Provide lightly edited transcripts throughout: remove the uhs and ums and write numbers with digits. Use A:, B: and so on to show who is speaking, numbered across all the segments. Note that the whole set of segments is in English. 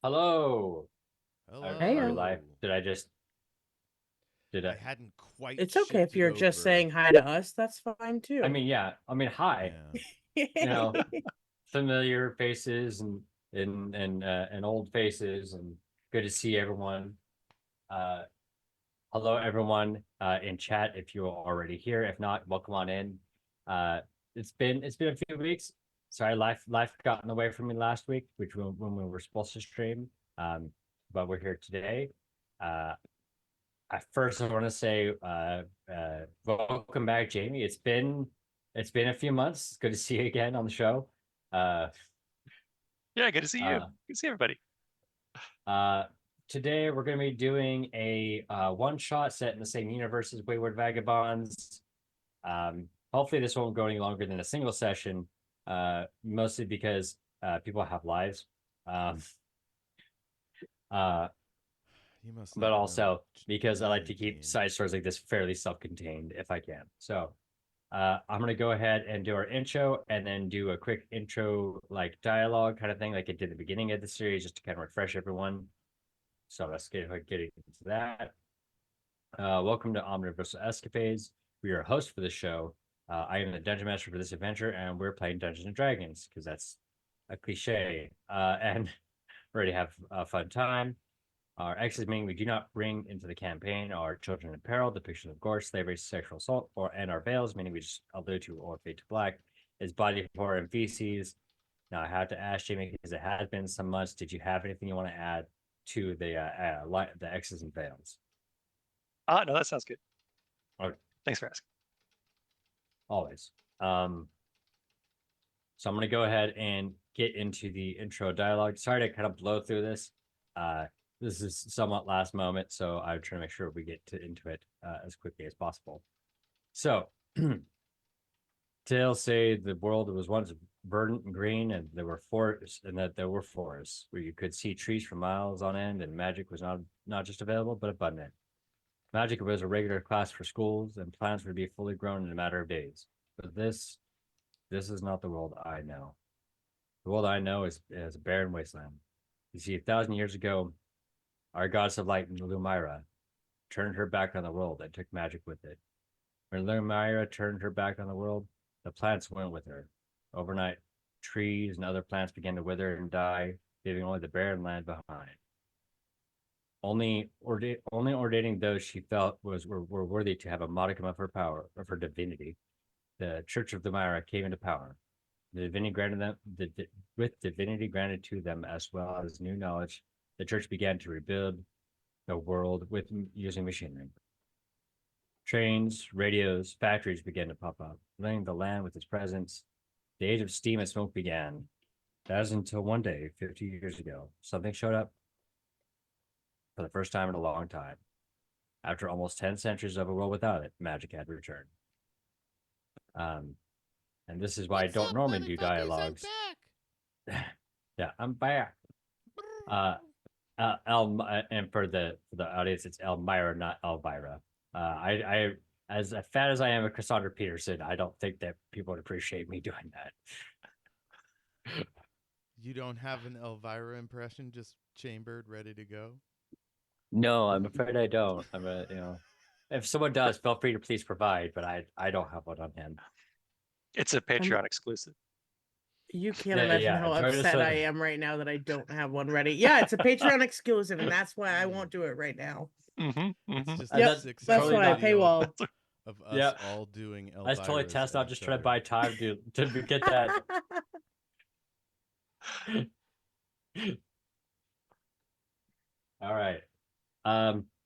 A: Hello. Are we live?
B: Hello.
A: Did I just did
B: I
A: I?
B: hadn't quite
C: It's okay if
B: shifted
C: you're just
B: over.
C: saying hi to us. That's fine
A: I
C: too.
A: mean, yeah. I mean, hi.
B: Yeah.
A: You know, familiar faces and old faces, and good to see everyone. Uh, Hello, everyone in chat. If you're already here, if not, welcome on in. Uh, it's been a few weeks. Sorry, life got in the way from me last week, which when we were supposed to stream. But we're here today. Uh, I want to say welcome back, Jayme. It's been a few months. It's good to see you again on the show. Uh,
D: Yeah, good to see you.
A: uh,
D: Good to see everybody.
A: uh, Today we're going to be doing a one shot set in the same universe as Wayward Vagabonds. Hopefully this won't go any longer than a single session, mostly because people have lives. Um, uh,
B: You must
A: but
B: not know
A: also because I like to keep
B: Jane.
A: side stories like this fairly self-contained if I can. So I'm gonna go ahead and do our intro and then do a quick intro like dialogue kind of thing like I did at the beginning of the series just to kind of refresh everyone. So let's get into that. Welcome to Omniversal Escapades. We are your host for the show. I am the dungeon master for this adventure, and we're playing Dungeons and Dragons because that's a cliche. And we already have a fun time. Our exes meaning we do not bring into the campaign our children in peril, depictions of gore, slavery, sexual assault, or and our veils, meaning we just allude to or fade to black, is body horror and feces. Now I have to ask Jayme because it has been some months. Did you have anything you want to add to the X's and veils?
D: No, that sounds good.
A: Okay,
D: Thanks for asking.
A: always. Um, so I'm gonna go ahead and get into the intro dialogue. Sorry to kind of blow through this. Uh, this is somewhat last moment, so I'm trying to make sure we get into it as quickly as possible. So, tales say the world was once verdant and green, and there were forests, and that there were forests where you could see trees for miles on end, and magic was not just available but abundant. Magic was a regular class for schools, and plants would be fully grown in a matter of days. But this is not the world I know. The world I know is a barren wasteland. You see, 1,000 years ago, our goddess of light, Lumira, turned her back on the world and took magic with it. When Lumira turned her back on the world, the plants went with her. Overnight, trees and other plants began to wither and die, leaving only the barren land behind. Only ordaining those she felt were worthy to have a modicum of her power, of her divinity. The Church of Lumira came into power. The divinity granted them with divinity granted to them as well as new knowledge. The church began to rebuild the world with using machinery. Trains, radios, factories began to pop up, filling the land with its presence. The age of steam and smoke began. That is until one day, 50 years ago, something showed up for the first time in a long time. After almost 10 centuries of a world without it, magic had returned. Um, and this is why I
B: What's
A: don't
B: up,
A: normally do
B: motherfuckers? I'm
A: dialogues.
B: back.
A: Yeah, I'm back. Uh, and for the audience, it's Elmira, not Elvira. I as fat as I am a Cassandra Peterson, I don't think that people would appreciate me doing that.
B: You don't have an Elvira impression just chambered, ready to go?
A: No, I'm afraid I don't. If someone does, feel free to please provide, but I don't have one on hand.
D: It's a
C: I'm,
D: Patreon exclusive.
C: you can't
A: Yeah,
C: imagine
A: yeah.
C: how
A: Join us.
C: upset I am right now that I don't have one ready. Yeah, it's a Patreon exclusive, and that's why I won't do it right now.
B: It's
D: Mm-hmm.
B: just a
C: Yep,
A: That's
C: that's
B: 6 second
A: totally
C: why
A: not.
B: video
C: paywall.
B: of us
A: Yeah,
B: all doing
A: that's totally
B: Elviras
A: test
B: at
A: out.
B: each
A: Just trying to
B: other.
A: buy time to get that. All right.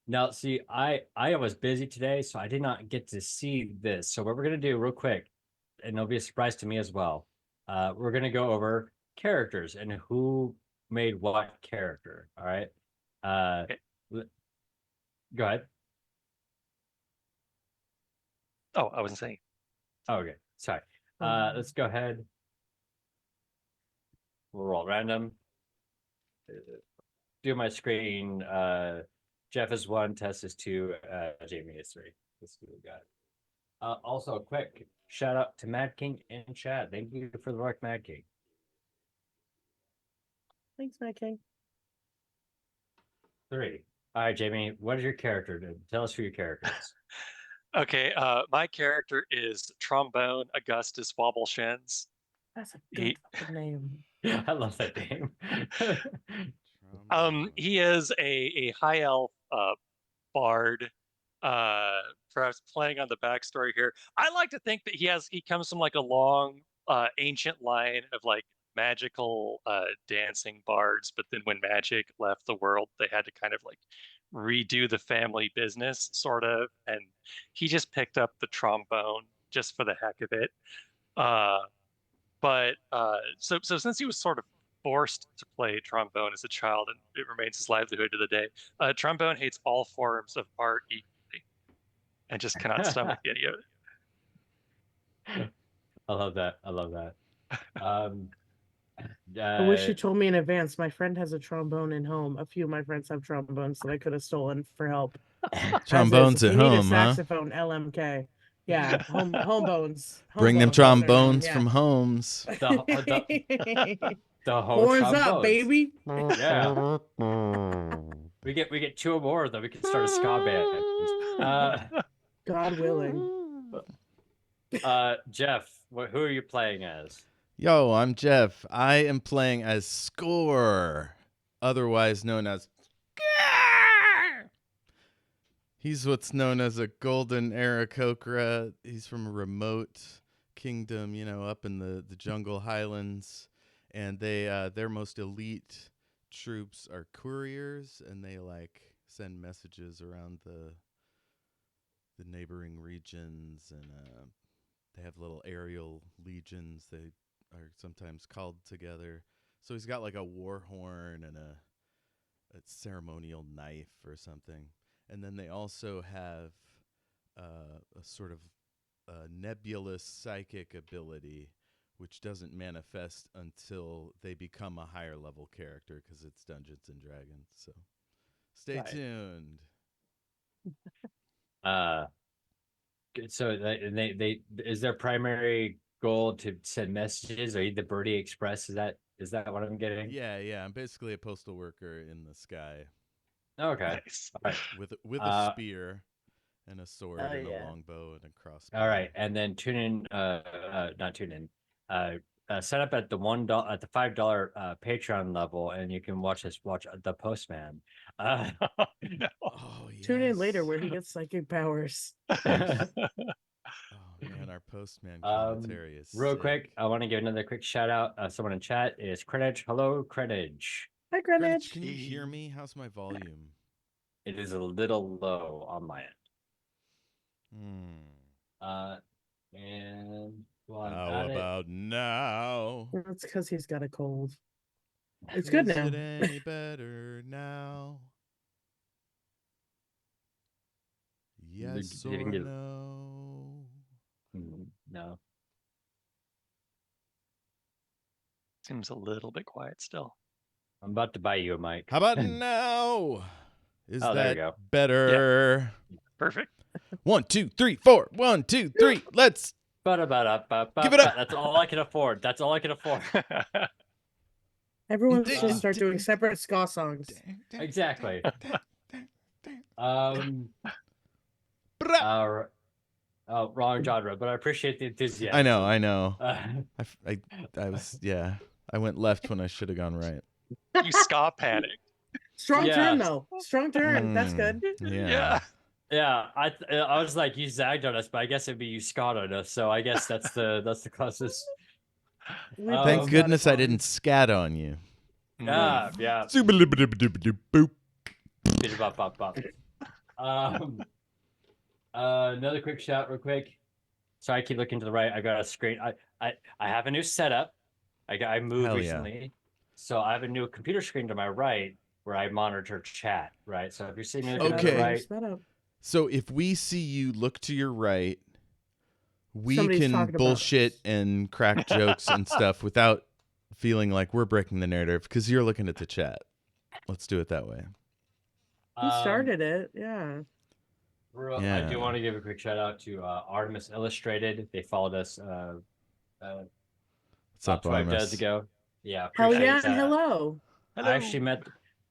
A: Now see, I was busy today, so I did not get to see this. So what we're gonna do real quick, and it'll be a surprise to me as well. We're gonna go over characters and who made what character. All right. Uh,
D: Okay.
A: Go ahead.
D: Oh, I wasn't saying.
A: Oh, okay. Sorry. Let's
C: Um,
A: go ahead. We'll roll random. Do my screen. Jeff is one, Tess is two, Jayme is three. Let's see what we got. Also, a quick shout out to Mad King in chat. Thank you for the work, Mad King.
C: Thanks, my king.
A: 3. All right, Jayme, what is your character? Tell us who your character is.
D: Okay, my character is Trombone Augustus Wobbleshins.
C: That's a
D: He-
C: good fucking name.
A: I love that name.
D: He is a high elf bard. Perhaps playing on the backstory here. I like to think that he comes from like a long ancient line of like magical dancing bards, but then when magic left the world, they had to kind of like redo the family business, sort of, and he just picked up the trombone just for the heck of it. So since he was sort of forced to play trombone as a child, and it remains his livelihood to the day, trombone hates all forms of art equally, and just cannot stomach any of it.
A: I love that. I love that.
C: I wish you told me in advance. My friend has a trombone in home. A few of my friends have trombones that I could have stolen for help.
E: Trombones
C: If
E: at
C: you need a
E: home, huh?
C: saxophone, LMK. Yeah, home bones.
E: Bring them
C: Home bones,
E: trombones from homes.
A: the whole
C: Horns up,
A: trombones.
C: baby.
A: Yeah. We get 2 or more, though. We can start a ska band.
C: God willing.
A: Jeff, who are you playing as?
E: Yo, I'm Jeff. I am playing as Score, otherwise known as. He's what's known as a golden Aarakocra. He's from a remote kingdom, up in the jungle highlands, and their most elite troops are couriers, and they like send messages around the neighboring regions, and they have little aerial legions. They are sometimes called together. So he's got like a war horn and a ceremonial knife or something. And then they also have a sort of nebulous psychic ability, which doesn't manifest until they become a higher level character, because it's Dungeons and Dragons. So stay tuned.
A: So they is their primary goal to send messages? Are you the Birdie Express? Is that what I'm getting?
E: Yeah. I'm basically a postal worker in the sky.
A: Okay.
D: Nice.
A: All right.
E: With a spear and a sword and
C: yeah.
E: a longbow and a crossbow.
A: All right, and then tune in. Not tune in. Set up at the $1 at the $5 Patreon level, and you can watch the Postman.
E: Oh,
C: Tune in later
E: yes.
C: where he gets psychic powers.
E: Oh man, our postman commentary is
A: Real
E: sick.
A: quick, I want to give another quick shout out. Someone in chat is Crenage. Hello, Crenage.
C: Hi,
E: Greenwich,
C: Greenwich.
E: can you hear me? How's my volume?
A: It is a little low on my end. And while I'm
E: How
A: at
E: about now?
C: That's because he's got a cold. It's good
E: Is
C: now.
E: it any better now? Yes
A: You
E: or
A: can get-
E: no?
A: no.
D: Seems a little bit quiet still.
A: I'm about to buy you a mic.
E: How about now? Is
A: Oh, there you
E: that
A: go.
E: better?
D: Perfect.
E: 1, 2, 3, 4. 1, 2, 3. Let's.
A: Give
E: it up.
A: That's all I can afford. That's all I can afford.
C: Everyone
E: Ding,
C: should
E: ding,
C: start
E: ding.
C: doing separate ska songs.
A: Exactly.
E: Brah.
A: Wrong genre, but I appreciate the enthusiasm.
E: I know.
A: Uh,
E: I was, yeah. I went left when I should have gone right.
D: You ska panicked.
C: Strong
A: Yeah.
C: turn though. Strong turn. That's good.
E: Yeah.
A: yeah, I was like, you zagged on us, but I guess it'd be you scarred on us. So I guess that's the closest.
C: We
E: Thank
C: both
E: goodness
C: got
E: I
C: it
E: didn't scat on you.
A: Yeah, yeah.
E: Boop.
A: Bop, bop, bop. Another quick shout, real quick. Sorry, I keep looking to the right. I got a screen. I have a new setup. I moved
E: Hell yeah.
A: recently, so I have a new computer screen to my right where I monitor chat. Right, so if you see me looking to the
E: Okay.
A: right,
C: Sped up.
E: So if we see you look to your right, we
C: Somebody's
E: can
C: talking about
E: bullshit
C: us.
E: and crack jokes and stuff without feeling like we're breaking the narrative, because you're looking at the chat. Let's do it that way.
C: He started it. Yeah.
A: I
E: Yeah.
A: do want to give a quick shout out to Artemis Illustrated. They followed us
E: What's up,
A: 12 days
E: Artemis?
A: ago. Yeah,
C: Hell
A: appreciate
C: yeah.
A: that.
C: Hello.
A: I actually met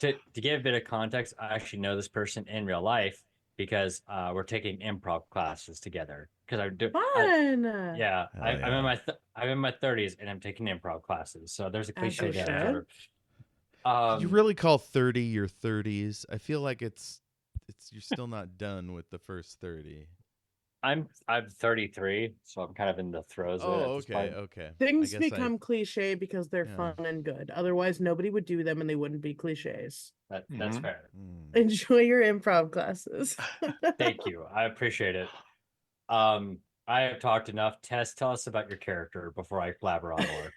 A: to give a bit of context, I actually know this person in real life because we're taking improv classes together. Because
C: Fun.
A: yeah,
E: Hell
A: I'm in
E: yeah.
A: I'm in my 30s and I'm taking improv classes. So there's a
C: As
A: cliche
C: you
A: there.
C: should.
A: Trevor.
E: You really call 30 your 30s? I feel like it's you're still not done with the first 30.
A: I'm 33, so I'm kind of in the throes of it
E: Oh,
A: at this
E: okay,
A: point.
E: okay. I
C: Things
E: guess
C: become cliche because they're
E: yeah.
C: fun and good. Otherwise, nobody would do them and they wouldn't be cliches.
A: That's
D: Mhm.
A: fair.
C: Enjoy your improv classes.
A: Thank you. I appreciate it. I have talked enough. Tess, tell us about your character before I blabber on more.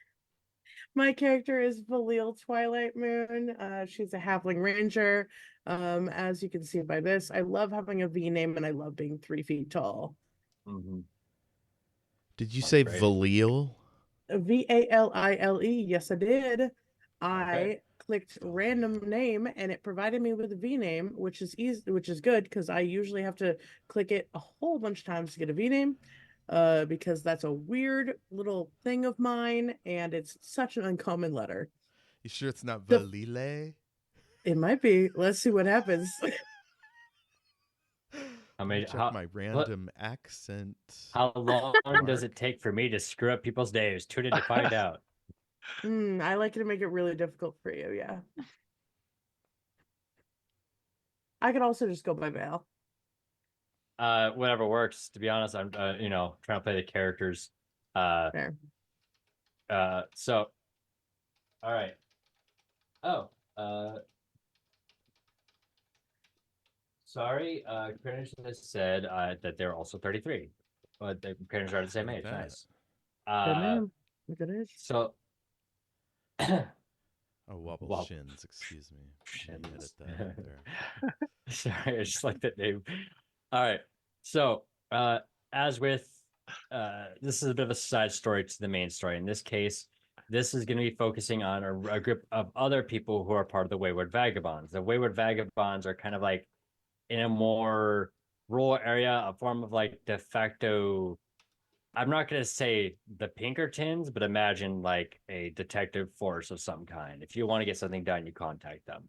C: My character is Valil Twilight Moon. She's a halfling ranger. As you can see by this, I love having a V name and I love being 3 feet tall.
A: Mm-hmm.
E: Did you
A: Sounds
E: say
A: great.
E: Valil?
C: Valile. Yes, I did.
A: Okay.
C: I clicked random name and it provided me with a V name, which is easy, which is good because I usually have to click it a whole bunch of times to get a V name. Because that's a weird little thing of mine and it's such an uncommon letter.
E: You sure it's not
C: The-
E: Valile?
C: It might be. Let's see what happens.
A: I
E: Let
A: mean,
E: me check my random accent.
A: how long does
E: Mark.
A: it take for me to screw up people's days? Tune in to find out.
C: I like to make it really difficult for you, yeah. I could also just go by Val.
A: Whatever works. To be honest, I'm trying to play the characters.
C: Fair.
A: So, all right. Oh, sorry. Critics just said that they're also 33, but the critics are the same
E: Look
A: age.
E: at that.
A: Nice.
C: Good name. Good age.
A: So.
E: Oh, wobble
A: Wobble.
E: shins, excuse me. Let me edit
A: Shins.
E: that out there.
A: Sorry, I just like that name. All right. So, as with this is a bit of a side story to the main story. In this case, this is going to be focusing on a group of other people who are part of the Wayward Vagabonds. The Wayward Vagabonds are kind of like in a more rural area, a form of like de facto. I'm not going to say the Pinkertons, but imagine like a detective force of some kind. If you want to get something done, you contact them.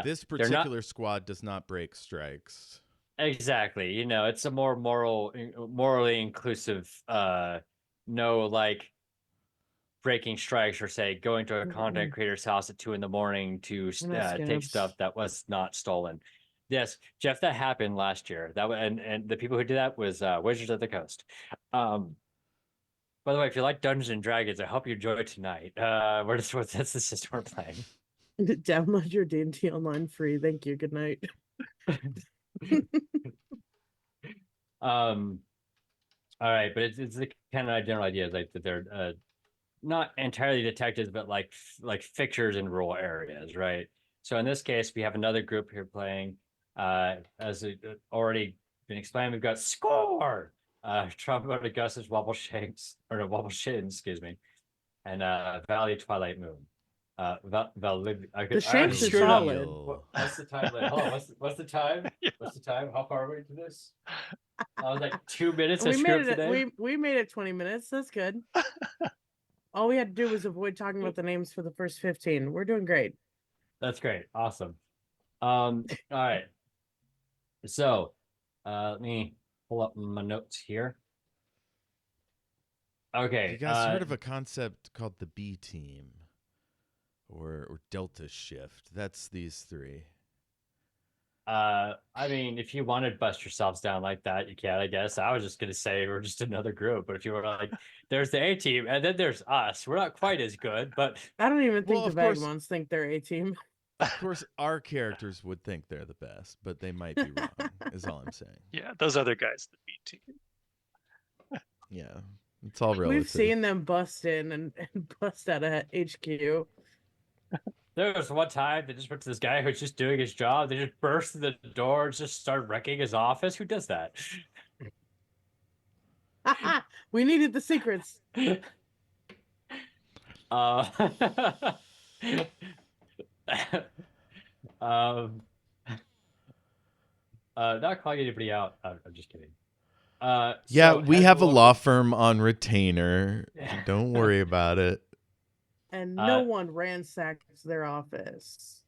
E: This
A: they're not
E: particular squad does not break strikes.
A: exactly. It's a more morally inclusive. No, like breaking strikes or say going to a content creator's house at 2 a.m. to
C: We're not
A: take
C: scabs.
A: stuff that was not stolen. Yes, Jeff, that happened last year. That and the people who did that was Wizards of the Coast. By the way, if you like Dungeons and Dragons, I hope you enjoy it tonight. That's the system we're playing.
C: Download your D&D online free. Thank you. Good night.
A: All right, but it's the kind of general idea like that they're not entirely detectives, but like fixers in rural areas, right? So in this case, we have another group here playing. As it already been explained, we've got Score, Trombone Augustus, Wobble Shins, excuse me, and Valley Twilight Moon.
C: The shapes
A: I
C: are
A: screwed up.
C: solid.
A: What's the time? Hold on, what's the time? What's the time? How far are we into this? I was like 2 minutes. I
C: We
A: screwed
C: made
A: up the
C: it.
A: name.
C: We made it 20 minutes. That's good. All we had to do was avoid talking about the names for the first 15. We're doing great.
A: That's great. Awesome. All right. So, let me pull up my notes here. Okay.
E: You guys heard of a concept called the B team or Delta Shift? That's these three.
A: I mean, if you wanted to bust yourselves down like that, you can, I guess. I was just gonna say we're just another group, but if you were like, there's the A team, and then there's us. We're not quite as good, but
C: I don't even think
E: Well,
C: the
E: of course-
C: Vagabonds think they're a team.
E: Of course, our characters would think they're the best, but they might be wrong, is all I'm saying.
D: Yeah, those other guys, the B team.
E: Yeah, it's all relative.
C: We've seen them bust in and bust out of HQ.
A: there was one time they just went to this guy who's just doing his job. They just burst in the door and just started wrecking his office. Who does that?
C: We needed the secrets.
A: Uh, not calling anybody out. I'm just kidding.
E: Yeah,
A: so
E: we
A: as
E: have a
A: we're
E: law
A: walking-
E: firm on retainer. Don't worry about it.
C: And no one ransacks their office.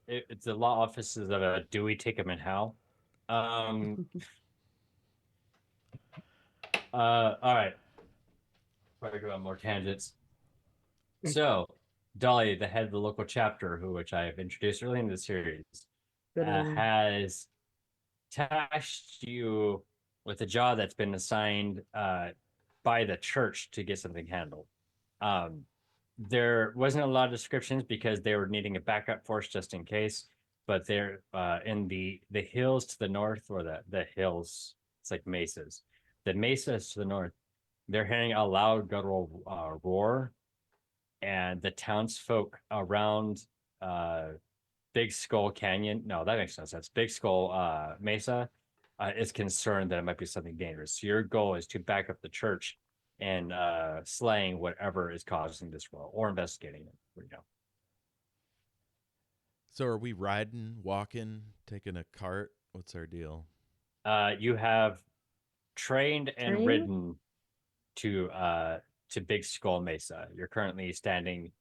A: it's the law offices of Dewey, Tickham, and Howe. All right. Probably go on more tangents. So, Dolly, the head of the local chapter, which I have introduced early in the series,
C: Good one.
A: has tasked you with a job that's been assigned by the church to get something handled. There wasn't a lot of descriptions because they were needing a backup force just in case. But they're in the hills to the north, or the hills. It's like mesas. The mesas to the north. They're hearing a loud guttural roar, and the townsfolk around Big Skull Canyon. No, that makes no sense. Big Skull Mesa is concerned that it might be something dangerous. So your goal is to back up the church and slaying whatever is causing this roar, or investigating it. There you go.
E: So are we riding, walking, taking a cart? What's our deal?
A: You have trained and
C: Train?
A: ridden to Big Skull Mesa. You're currently standing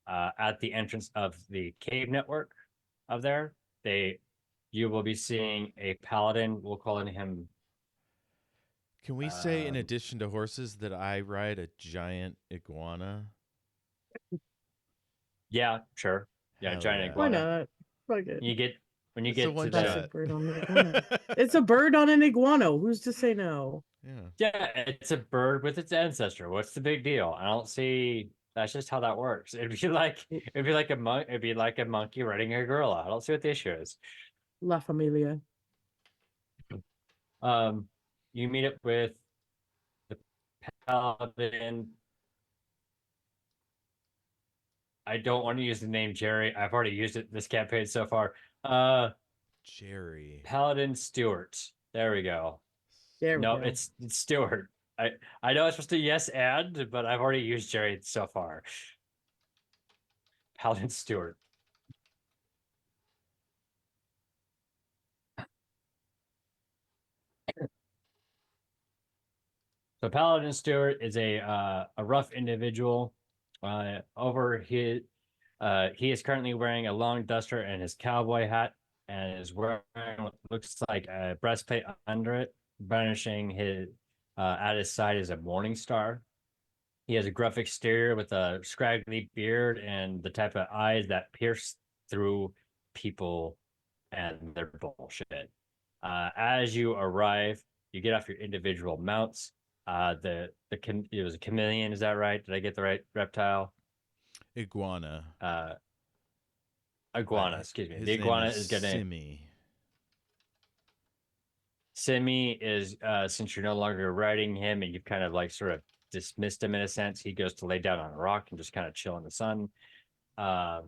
A: at the entrance of the cave network of there. You will be seeing a paladin. We'll call him.
E: Can we say, in addition to horses, that I ride a giant iguana?
A: Yeah, sure. Yeah,
E: Hell
A: giant
E: yeah.
C: Why
A: iguana.
C: not? Fuck it.
A: You get when you
E: It's a
A: get to
E: one
A: the
C: Classic
E: shot.
C: bird on an iguana. It's a bird on an iguana. Who's to say no?
E: Yeah.
A: yeah, it's a bird with its ancestor. What's the big deal? I don't see. That's just how that works. It'd be like a monk. It'd be like a monkey riding a gorilla. I don't see what the issue is.
C: La Familia.
A: You meet up with the paladin. I don't want to use the name Jerry. I've already used it this campaign so far.
E: Jerry.
A: Paladin Stewart. There we go.
C: There we
A: No,
C: go.
A: it's Stewart. I know it's supposed to yes and, but I've already used Jerry so far. Paladin Stewart. So Paladin Stewart is a rough individual. He is currently wearing a long duster and his cowboy hat, and is wearing what looks like a breastplate under it. Burnishing his at his side is a morning star. He has a gruff exterior with a scraggly beard and the type of eyes that pierce through people and their bullshit. As you arrive, you get off your individual mounts. It was a chameleon. Is that right? Did I get the right reptile?
E: Iguana.
A: Iguana. Excuse me.
E: His
A: The iguana
E: name
A: is gonna.
E: Simi.
A: Simi is since you're no longer riding him and you've kind of like sort of dismissed him in a sense. He goes to lay down on a rock and just kind of chill in the sun. And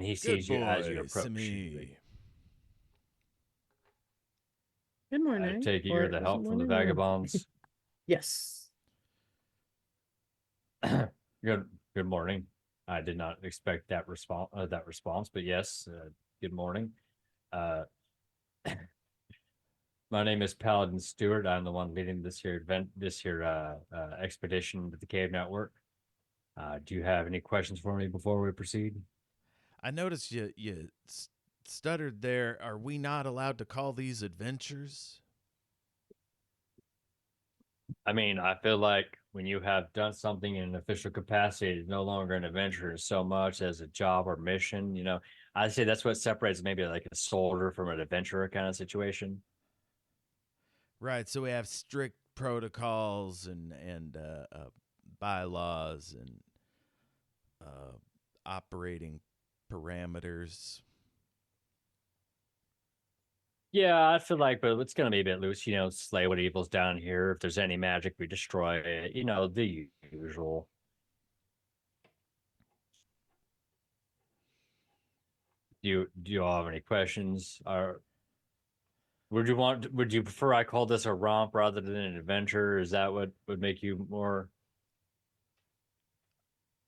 A: he sees you as you approach.
E: Simi.
C: Good
A: I
C: morning.
A: take it
C: Or
A: you're the
C: is it
A: help from the
C: morning or-
A: Vagabonds.
C: Yes.
A: Good morning. I did not expect that response, but yes, good morning. My name is Paladin Stewart. I'm the one leading this here expedition to the Cave Network. Do you have any questions for me before we proceed?
E: I noticed you stuttered there. Are we not allowed to call these adventures?
A: I mean, I feel like when you have done something in an official capacity, it's no longer an adventure so much as a job or mission. You know, I'd say that's what separates maybe like a soldier from an adventurer kind of situation.
E: Right. So we have strict protocols and bylaws and operating parameters.
A: Yeah, I feel like, but it's gonna be a bit loose. You know, slay what evil's down here. If there's any magic, we destroy it. You know, the usual. Do you all have any questions? Or would you prefer I call this a romp rather than an adventure? Is that what would make you more?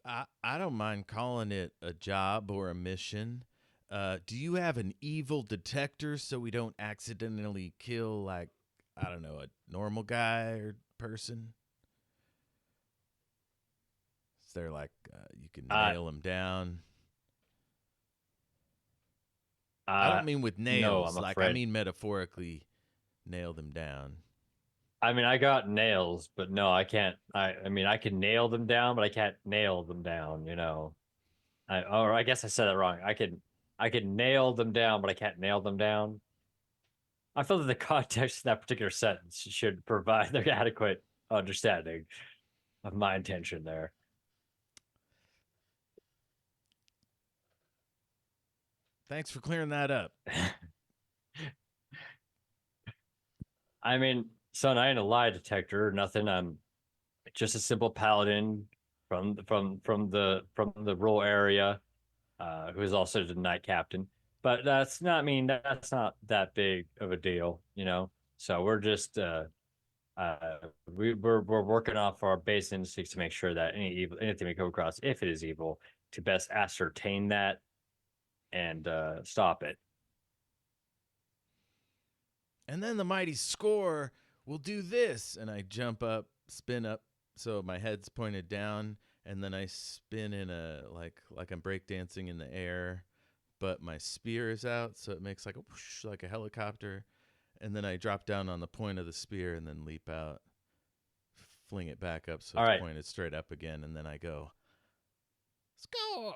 E: I don't mind calling it a job or a mission. Do you have an evil detector so we don't accidentally kill, like, I don't know, a normal guy or person? Is there like you can nail him down? I don't mean with
A: no,
E: nails.
A: I'm
E: I
A: afraid.
E: mean metaphorically nail them down.
A: I mean, I got nails, but no, I can't. I mean, I can nail them down, but I can't nail them down. Or I guess I said it wrong. I can nail them down, but I can't nail them down. I feel that the context of that particular sentence should provide the adequate understanding of my intention there.
E: Thanks for clearing that up.
A: I mean, son, I ain't a lie detector or nothing. I'm just a simple paladin from the rural area, who is also the knight captain. But that's not, I mean, that's not that big of a deal, So we're just we're working off our base instincts to make sure that anything we come across, if it is evil, to best ascertain that and stop it.
E: And then the mighty score will do this. And I jump up, spin up, so my head's pointed down, and then I spin in a like I'm breakdancing in the air, but my spear is out, so it makes like a whoosh, like a helicopter. And then I drop down on the point of the spear and then leap out, fling it back up so
A: All
E: it's
A: right.
E: pointed straight up again, and then I go score.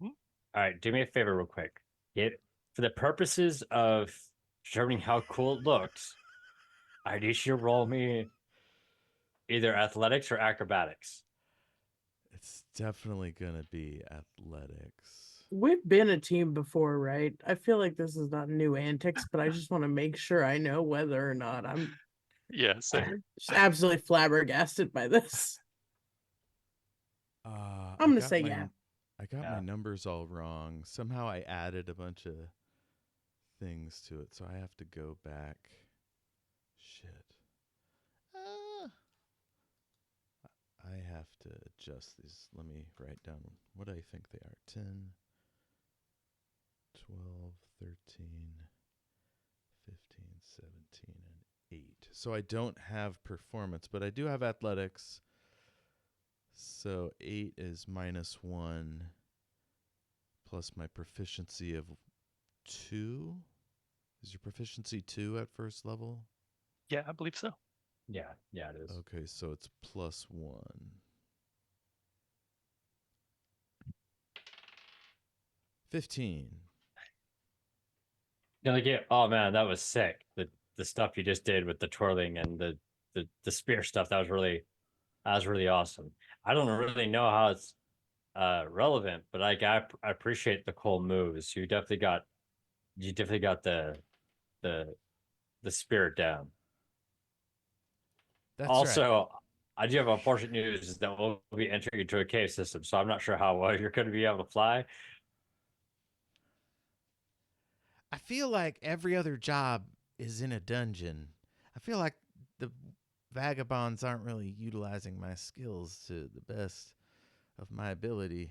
A: All right, do me a favor real quick. For the purposes of determining how cool it looks, I need you to roll me either athletics or acrobatics.
E: It's definitely gonna be athletics.
C: We've been a team before, right? I feel like this is not new antics, but I just want to make sure I know whether or not I'm
D: Yeah, same.
C: just absolutely flabbergasted by this.
E: I'm
C: I'm gonna say yeah.
E: I got my numbers all wrong. Somehow I added a bunch of things to it, so I have to go back. Shit. I have to adjust these. Let me write down what I think they are. 10, 12, 13, 15, 17, and 8. So I don't have performance, but I do have athletics. So 8 is -1 plus my proficiency of 2. Is your proficiency 2 at first level?
D: Yeah, I believe so.
A: Yeah, it is.
E: Okay, so it's +1. 15.
A: Oh man, that was sick. The stuff you just did with the twirling and the spear stuff, that was really awesome. I don't really know how it's relevant, but I appreciate the cool moves. You definitely got the spirit down.
E: That's
A: also,
E: right.
A: I do have unfortunate news is that we'll be entering into a cave system, so I'm not sure how well you're going to be able to fly.
E: I feel like every other job is in a dungeon. I feel like the vagabonds aren't really utilizing my skills to the best of my ability.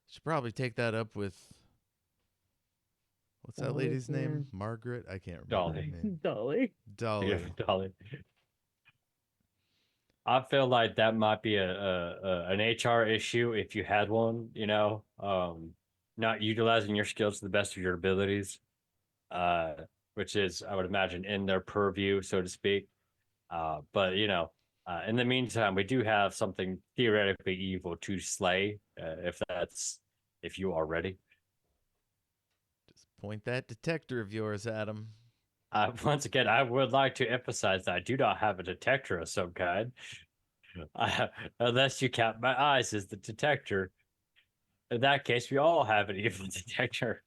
E: Should probably take that up with what's that lady's name? Margaret? I can't remember her name.
C: Dolly.
A: Dolly. I feel like that might be an HR issue if you had one, not utilizing your skills to the best of your abilities, which is, I would imagine, in their purview, so to speak. But in the meantime, we do have something theoretically evil to slay, if you are ready.
E: Just point that detector of yours at him.
A: Once again, I would like to emphasize that I do not have a detector of some kind. Unless you count my eyes as the detector. In that case, we all have an evil detector.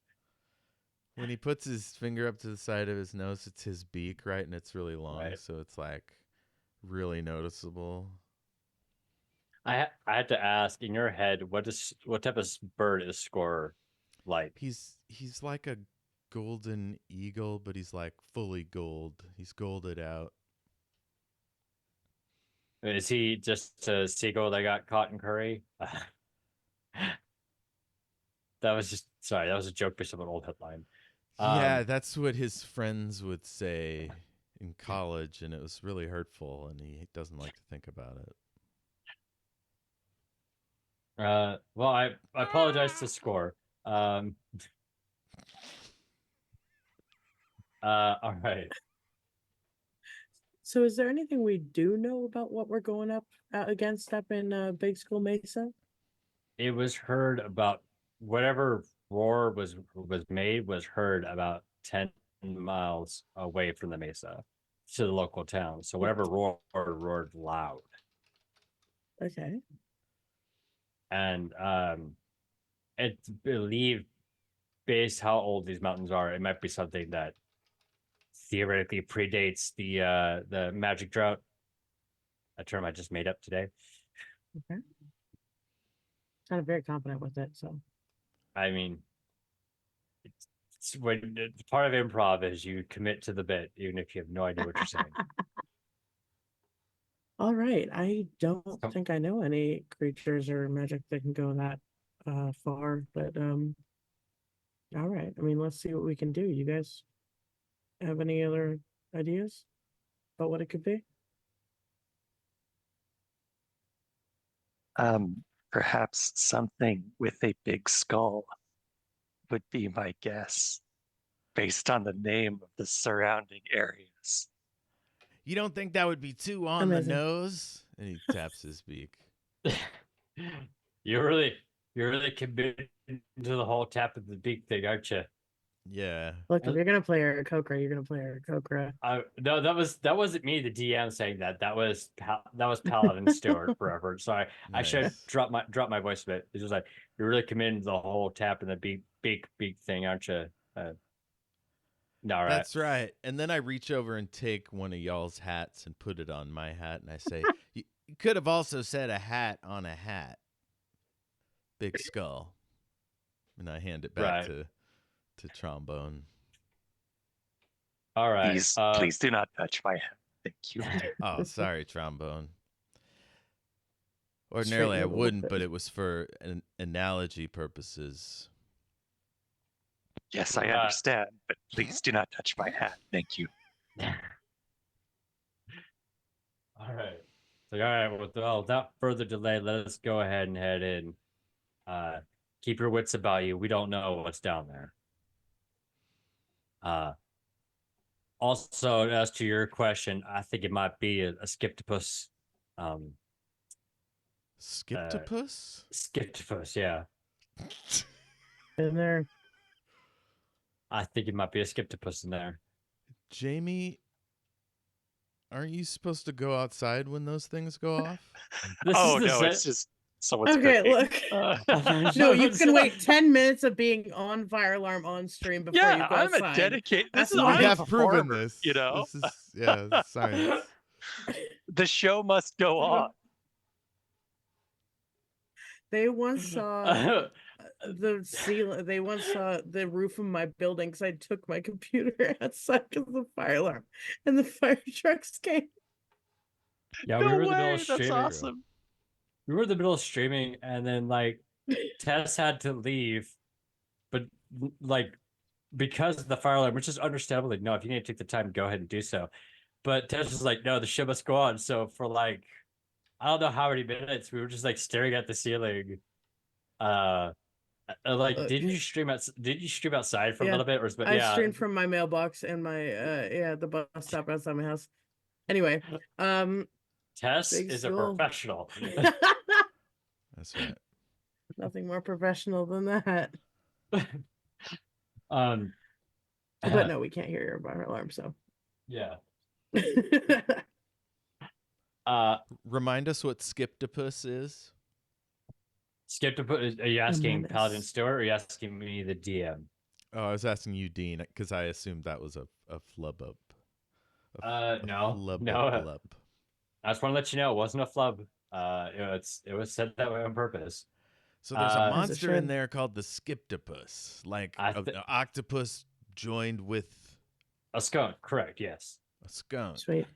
E: When he puts his finger up to the side of his nose, it's his beak, right? And it's really long,
A: Right.
E: so it's like really noticeable.
A: I had to ask, in your head, what type of bird is Scorer like?
E: He's like a golden eagle, but he's like fully gold. He's golded out.
A: Is he just a seagull that got caught in curry? That was a joke based on an old headline.
E: Yeah, that's what his friends would say in college, and it was really hurtful, and he doesn't like to think about it.
A: Well, I apologize to Score. All right.
C: So, is there anything we do know about what we're going up against up in Big School Mesa?
A: It was heard about whatever roar was made was heard about 10 miles away from the mesa to the local town. So whatever roared loud.
C: Okay.
A: And it's believed, based how old these mountains are, it might be something that theoretically predates the magic drought, a term I just made up today.
C: Okay. Sounded very confident with it. So,
A: I mean, it's when part of improv is you commit to the bit, even if you have no idea what you're saying.
C: all right. I don't
A: So-
C: think I know any creatures or magic that can go that far, but all right. I mean, let's see what we can do. You guys have any other ideas about what it could be?
D: Perhaps something with a big skull would be my guess, based on the name of the surrounding areas.
E: You don't think that would be too on the
C: Amazing.
E: nose? And he taps his beak.
A: You're really committed to the whole tap of the beak thing, aren't you?
E: Yeah.
C: Look, if you're gonna play Eric Kokra, you're gonna play Eric Kokra.
A: No, that wasn't me, the DM, saying that. That was Paladin Stewart forever. So I should
E: Nice.
A: drop my voice a bit. It's just like, you're really committed to the whole tap and the beak thing, aren't you? No, right.
E: That's right. And then I reach over and take one of y'all's hats and put it on my hat, and I say, you could have also said a hat on a hat. Big skull. And I hand it back
A: Right.
E: to Trombone.
A: All right.
D: Please do not touch my head. Thank you.
E: Oh, sorry, Trombone. Ordinarily I
C: Straighten it a little
E: wouldn't,
C: bit.
E: but it was for analogy purposes.
D: Yes, I
A: Right.
D: understand, but please do not touch my hat. Thank you.
A: All right. So, all right. Without further delay, let us go ahead and head in. Keep your wits about you. We don't know what's down there. Also, as to your question, I think it might be a Skiptopus.
E: Skiptopus?
A: Skiptopus, yeah.
C: In there.
A: I think it might be a Skiptopus in there.
E: Jayme, aren't you supposed to go outside when those things go off?
A: This
D: Oh
A: is the
D: no,
A: set-
D: it's just someone's
C: Okay,
D: cooking.
C: look. No, you can wait 10 minutes of being on fire alarm on stream before you
D: Yeah,
C: go
D: I'm a
C: outside.
D: dedicated.
C: That's
D: This is
C: why-
E: We
D: I'm a
E: have proven
D: performer,
E: this.
D: You know,
E: This is, yeah, science.
D: the show must go on.
C: They once saw the ceiling. They once saw the roof of my building because I took my computer outside because of the fire alarm, and the fire trucks came.
A: Yeah,
D: No
A: we were in the middle
D: way,
A: of
D: that's
A: streaming.
D: awesome.
A: We were in the middle of streaming, and then like Tess had to leave, but like because of the fire alarm, which is understandable. Like, no, if you need to take the time, go ahead and do so. But Tess was like, no, the show must go on. So for like, I don't know how many minutes, we were just like staring at the ceiling. Like, didn't you stream outside for a
C: Yeah,
A: little bit, or
C: I
A: yeah?
C: streamed from my mailbox and my the bus stop outside my house. Anyway,
A: Tess
C: Big
A: is a
C: school.
A: professional.
E: That's right.
C: nothing more professional than that. But no, we can't hear your fire alarm. So
A: Yeah.
E: Remind us what Skiptopus is.
A: Skip to put. Are you asking
C: menace.
A: Paladin Stewart, or are you asking me, the DM?
E: Oh, I was asking you, Dean, because I assumed that was a flub up.
A: No. I just want to let you know it wasn't a flub. It was said that way on purpose.
E: So there's a
A: As it
E: monster in
C: should.
E: there called the Skiptopus, like
A: I
E: an
A: thi-
E: octopus joined with
A: A skunk, correct? Yes.
E: a skunk.
C: sweet.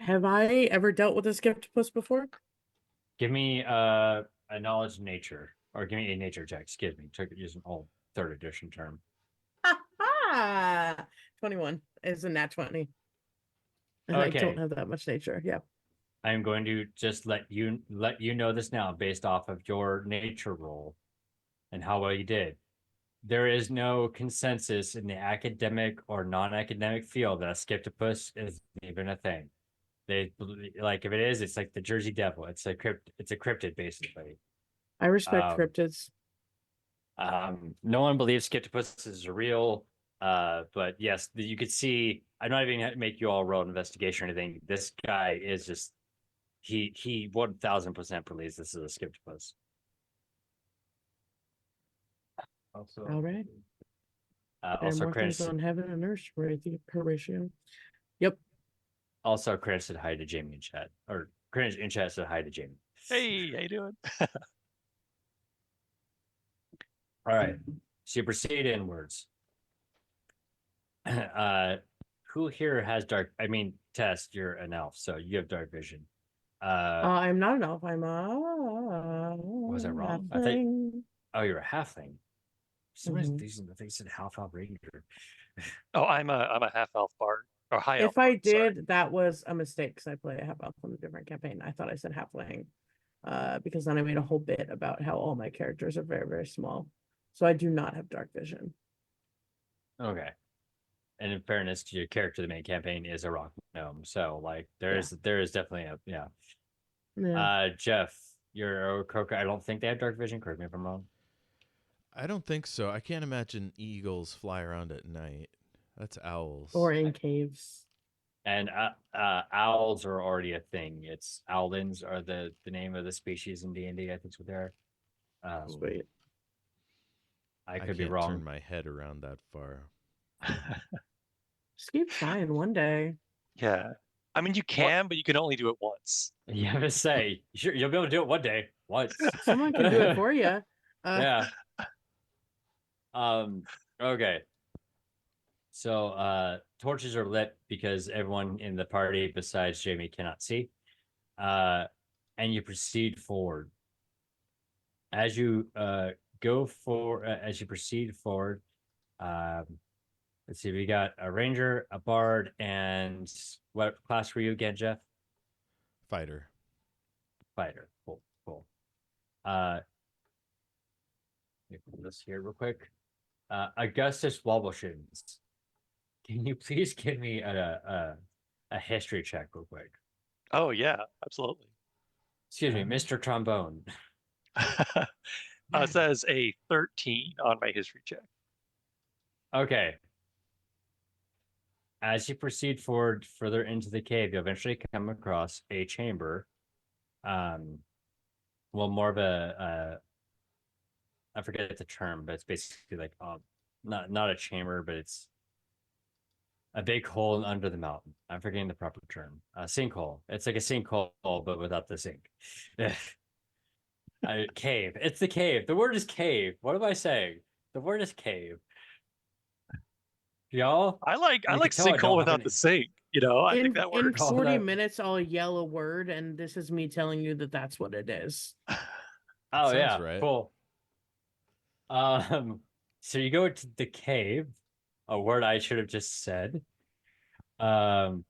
C: Have I ever dealt with a Skiptopus before?
A: Give me a knowledge nature, or give me a nature check. Excuse me. Took use an old 3rd edition term.
C: Ah, 21 is a nat 20. And I
A: Okay.
C: don't have that much nature. Yeah.
A: I'm going to just let you know this now, based off of your nature roll and how well you did. there is no consensus in the academic or non-academic field that a Skiptopus is even a thing. They like if it is, it's like the Jersey Devil. It's a cryptid basically.
C: I respect
A: Um,
C: cryptids.
A: No one believes Skiptopus is real. But yes, you could see. I'm not even gonna make you all roll an investigation or anything. This guy is just he 1000% believes this is a Skiptopus. Also,
C: All right. There are
A: also
C: more things
A: Chris.
C: on heaven and earth, Horatio. Yep.
A: Also, Chris said hi to Jayme in chat, or Chris in chat said hi to Jayme.
D: Hey, how you doing?
A: All right, so you proceed inwards. Who here has dark? I mean, Tess, you're an elf, so you have dark vision.
C: I'm not an elf. I'm a
A: Was I wrong? I think. Oh, you're a halfling. For some reason, I think you said half elf ranger.
D: Oh, I'm a half elf bard or high elf.
C: If I
D: bard, sorry.
C: did, that was a mistake because I play a half elf on a different campaign. I thought I said halfling, because then I made a whole bit about how all my characters are very, very small. So I do not have dark vision.
A: Okay. And in fairness to your character, the main campaign is a rock gnome, so like there is definitely a yeah. Jeff, your Orococa, I don't think they have dark vision. Correct me if I'm wrong.
E: I don't think so. I can't imagine eagles fly around at night. That's owls.
C: Or in caves.
A: And owls are already a thing. It's owlins are the name of the species in D&D. I think it's what they're.
C: Sweet.
A: I could be
E: can't
A: wrong.
E: turn my head around that far.
C: Just keep trying one day.
D: Yeah. I mean, you can, but you can only do it once.
A: You have to say, sure, you'll be able to do it one day. Once.
C: Someone can do it for you.
A: Yeah. Okay. So torches are lit because everyone in the party besides Jayme cannot see. And you proceed forward. As you as you proceed forward, let's see, we got a ranger, a bard, and what class were you again, Jeff?
E: Fighter.
A: Fighter. Cool. Let me pull this here real quick. Augustus Wobbleshins. Can you please give me a history check real quick?
D: Oh yeah, absolutely.
A: Excuse me, Mr. Trombone.
D: It says a 13 on my history check.
A: Okay. As you proceed forward further into the cave, you eventually come across a chamber. Well, more of I forget the term, but it's basically like not a chamber, but it's a big hole under the mountain. I'm forgetting the proper term. A sinkhole. It's like a sinkhole, but without the sink. Cave. It's the cave. The word is cave. What am I saying? The word is cave. Y'all?
D: I like
A: tell I
D: sinkhole
A: don't have
D: without
A: any-
D: the sink. You know, I think that
C: In
D: works.
C: 40 minutes, I'll yell a word, and this is me telling you that that's what it is.
A: Oh
E: Sounds
A: yeah,
E: right.
A: cool. So you go to the cave, a word I should have just said. And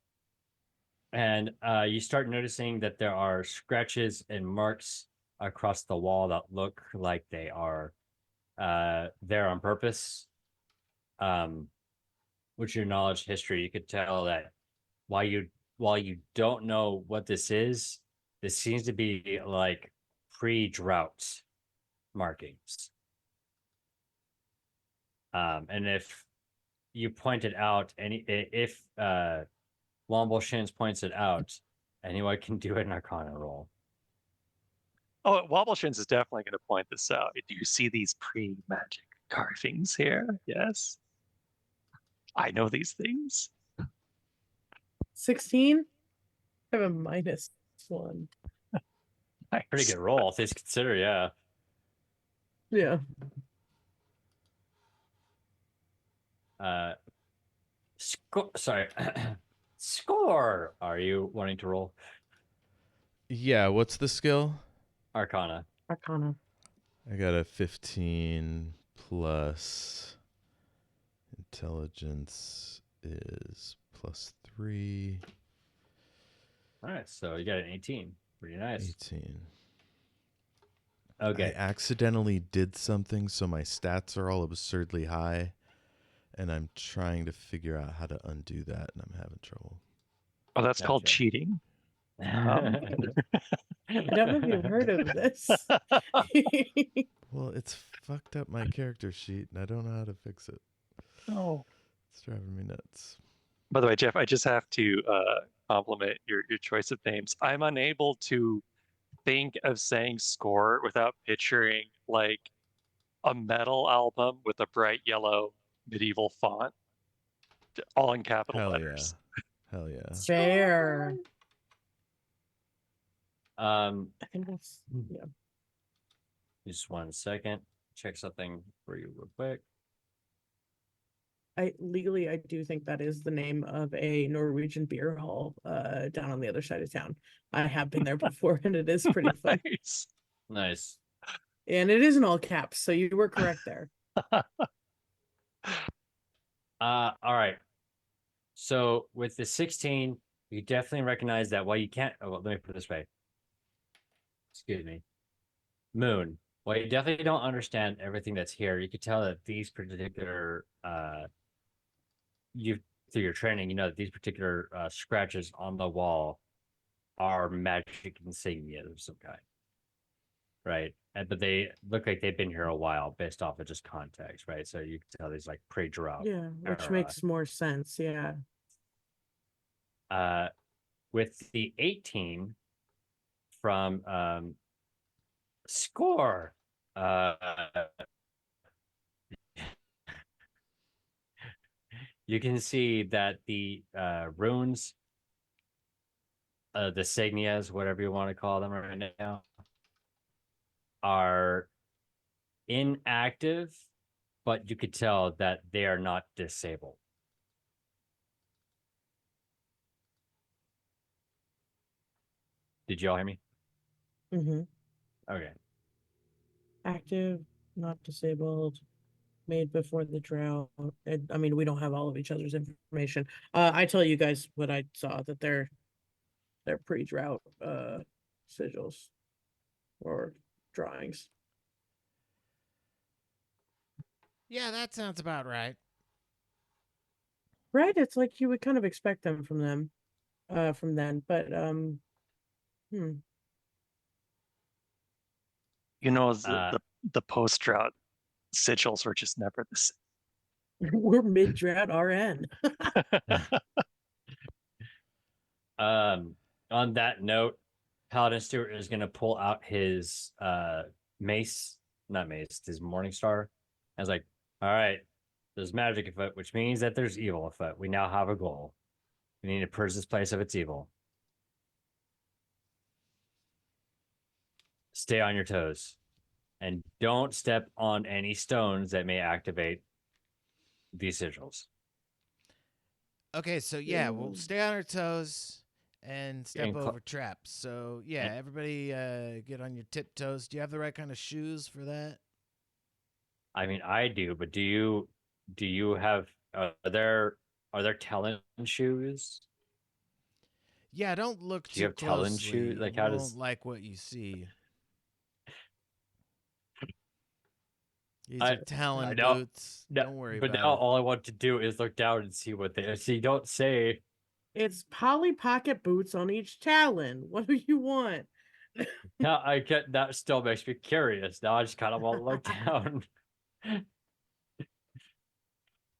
A: you start noticing that there are scratches and marks across the wall that look like they are there on purpose. With your knowledge history, you could tell that while you don't know what this seems to be like pre-drought markings. And if you point it out, if Wombleshins points it out, anyone can do an Arcana roll.
D: Oh, Wobbleshins is definitely going to point this out. Do you see these pre-magic carvings here? Yes. I know these things.
C: 16? I have a -1.
D: Nice.
A: Pretty good roll, all things considered, yeah.
C: Yeah.
A: Sorry. Score. Are you wanting to roll
E: Yeah, what's the skill?
A: Arcana?
C: Arcana.
E: I got a 15 plus intelligence is +3.
A: All right, so you got an 18. Pretty nice.
E: 18. I
A: Okay.
E: accidentally did something, so my stats are all absurdly high, and I'm trying to figure out how to undo that, and I'm having trouble.
D: Oh, that's called
A: Gotcha.
D: cheating.
C: I don't know if you've heard of this.
E: Well, it's fucked up my character sheet, and I don't know how to fix it.
D: Oh.
E: It's driving me nuts.
D: By the way, Jeff, I just have to compliment your choice of names. I'm unable to think of saying score without picturing like a metal album with a bright yellow medieval font, all in capital
E: Hell
D: letters.
E: yeah. Hell yeah.
C: Fair. I think that's
A: Hmm.
C: yeah.
A: Just 1 second. Check something for you real quick.
C: I do think that is the name of a Norwegian beer hall down on the other side of town. I have been there before and it is pretty fun.
D: Nice.
A: Nice.
C: And it is in all caps, so you were correct there.
A: All right. So with the 16, you definitely recognize that while you can't, oh, well, let me put it this way. Excuse me. Moon. While you definitely don't understand everything that's here, you could tell that these particular, you through your training, you know that these particular scratches on the wall are magic insignia of some kind. Right. But they look like they've been here a while based off of just context, right? So you can tell these like pre-drop.
C: Yeah, which
A: era.
C: makes more sense. Yeah.
A: With the 18 from score, you can see that the runes, the signias, whatever you want to call them right now, are inactive, but you could tell that they are not disabled. Did you all hear me?
C: Mm-hmm.
A: Okay.
C: Active, not disabled, made before the drought. I mean, we don't have all of each other's information. I tell you guys what I saw, that they're pre-drought sigils or drawings.
B: Yeah, that sounds about right.
C: Right? It's like you would kind of expect them from from then. But
D: You know,
A: Uh,
D: the post drought sigils were just never the same.
C: we're mid-drought RN.
A: On that note, Paladin Stewart is gonna pull out his mace, not mace, his Morning Star. I was like, all right, there's magic afoot, which means that there's evil afoot. We now have a goal. We need to purge this place of its evil. Stay on your toes. And don't step on any stones that may activate these sigils.
B: Okay, so yeah, we'll
C: Ooh.
B: stay on our toes and step
A: And
B: over traps. So yeah, everybody get on your tiptoes. Do you have the right kind of shoes for that?
A: I mean, I do, but do you have are there Talon shoes?
B: Yeah, don't look
A: Do you
B: too
A: have Talon
B: closely.
A: shoes? Like,
B: You
A: how
B: won't
A: does
B: like what you see. These
A: I
B: are Talon
A: know.
B: boots.
A: No,
B: Don't worry
A: but
B: about
A: now
B: it.
A: all I want to do is look down and see what they are. See, don't say.
C: It's Polly Pocket boots on each talon. What do you want?
A: Now I get that still makes me curious. Now I just kind of want to look down.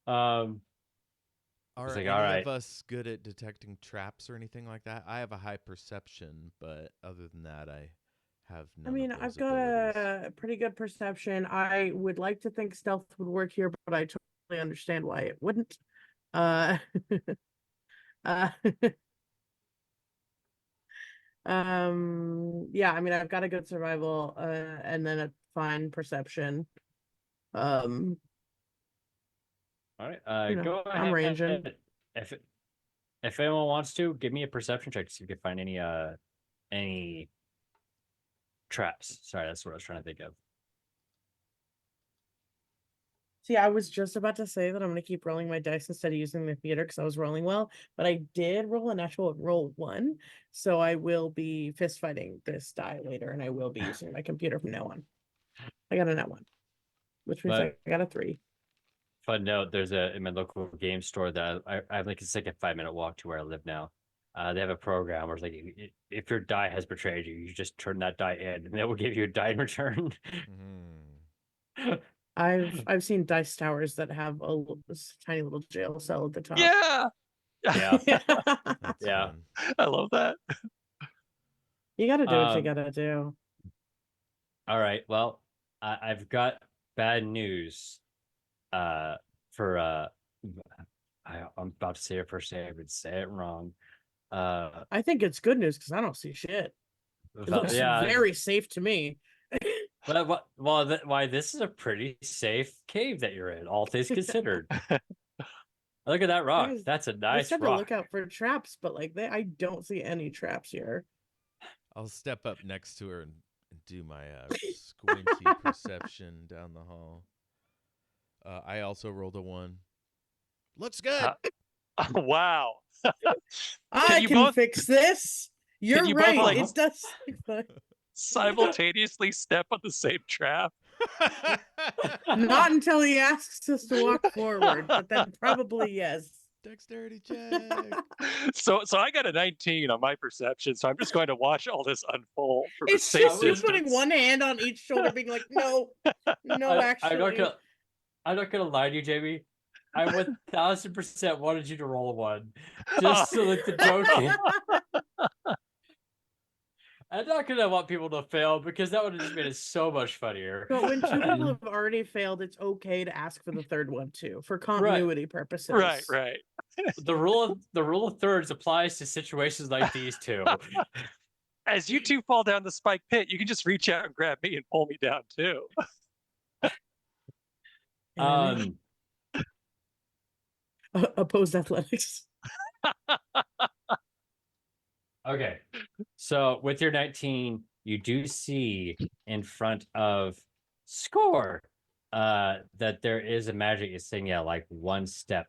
E: Are
A: It's like,
E: any
A: all right.
E: of us good at detecting traps or anything like that? I have a high perception, but other than that, I have
C: I
E: none
C: mean,
E: of those
C: I've got
E: abilities.
C: a pretty good perception. I would like to think stealth would work here, but I totally understand why it wouldn't. Uh, uh yeah, I mean, I've got a good survival, and then a fine perception. Um,
A: All right. Go
C: I'm ranging.
A: ahead. If anyone wants to, give me a perception check to see if you can find any traps. Sorry, that's what I was trying to think of.
C: See, I was just about to say that I'm going to keep rolling my dice instead of using the theater because I was rolling well, but I did roll a natural roll 1, so I will be fist fighting this die later, and I will be using my computer from now on. I got a net 1, which means
A: But
C: I got a 3.
A: fun note: there's in my local game store that I have like it's like a 5-minute walk to where I live now. They have a program where it's like if your die has betrayed you, you just turn that die in, and it will give you a die in return.
E: Mhm.
C: I've seen dice towers that have this tiny little jail cell at the top.
D: Yeah.
A: Yeah.
E: That's
A: Yeah.
E: fun.
D: I love that.
C: You got to do what you
A: Um,
C: got to do.
A: All right. Well, I've got bad news. For I'm about to say it first name, but say it wrong.
C: I think it's good news because I don't see shit. It looks
A: Yeah.
C: very safe to me.
A: Well, why this is a pretty safe cave that you're in, all things considered. Look at that rock.
C: Guys,
A: That's a
C: they
A: nice
C: said to
A: rock.
C: look out for traps, but like I don't see any traps here.
E: I'll step up next to her and do my squinty perception down the hall. I also rolled a 1. Looks good.
D: Wow.
C: I
D: you
C: can
D: both-
C: fix this. You're
D: you both,
C: right.
D: like-
C: It does. But
D: Simultaneously step on the same trap.
C: not until he asks us to walk forward, but then probably yes.
E: Dexterity check.
D: So I got a 19 on my perception, so I'm just going to watch all this unfold from a
C: It's
D: safe
C: just you
D: distance.
C: putting one hand on each shoulder, being like, no, no, actually.
A: I'm not gonna lie to you, Jamie. I 1000% wanted you to roll a 1, just so that the joke. I'm not gonna want people to fail because that would have just made it so much funnier.
C: But when 2 people have already failed, it's okay to ask for the third one too, for continuity purposes.
D: Right.
A: The rule of thirds applies to situations like these two.
D: As you two fall down the spike pit, you can just reach out and grab me and pull me down too.
C: Opposed athletics.
A: Okay, so with your 19, you do see in front of Score that there is a magic insignia like one step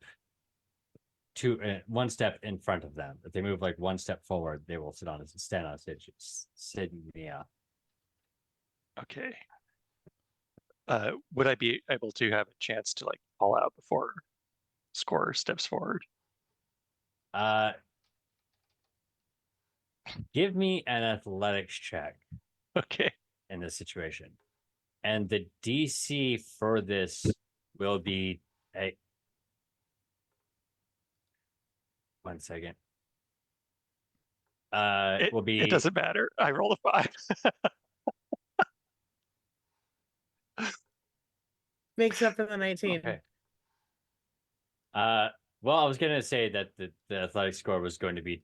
A: in front of them. If they move like one step forward, they will stand on a insignia.
D: Okay. Would I be able to have a chance to like call out before Score steps forward?
A: Give me an athletics check
D: Okay.
A: in this situation. And the DC for this will be a 1 second. Will be
D: It doesn't matter. I rolled a 5.
C: Makes up for the 19.
A: okay. Well, I was gonna say that the athletic score was going to be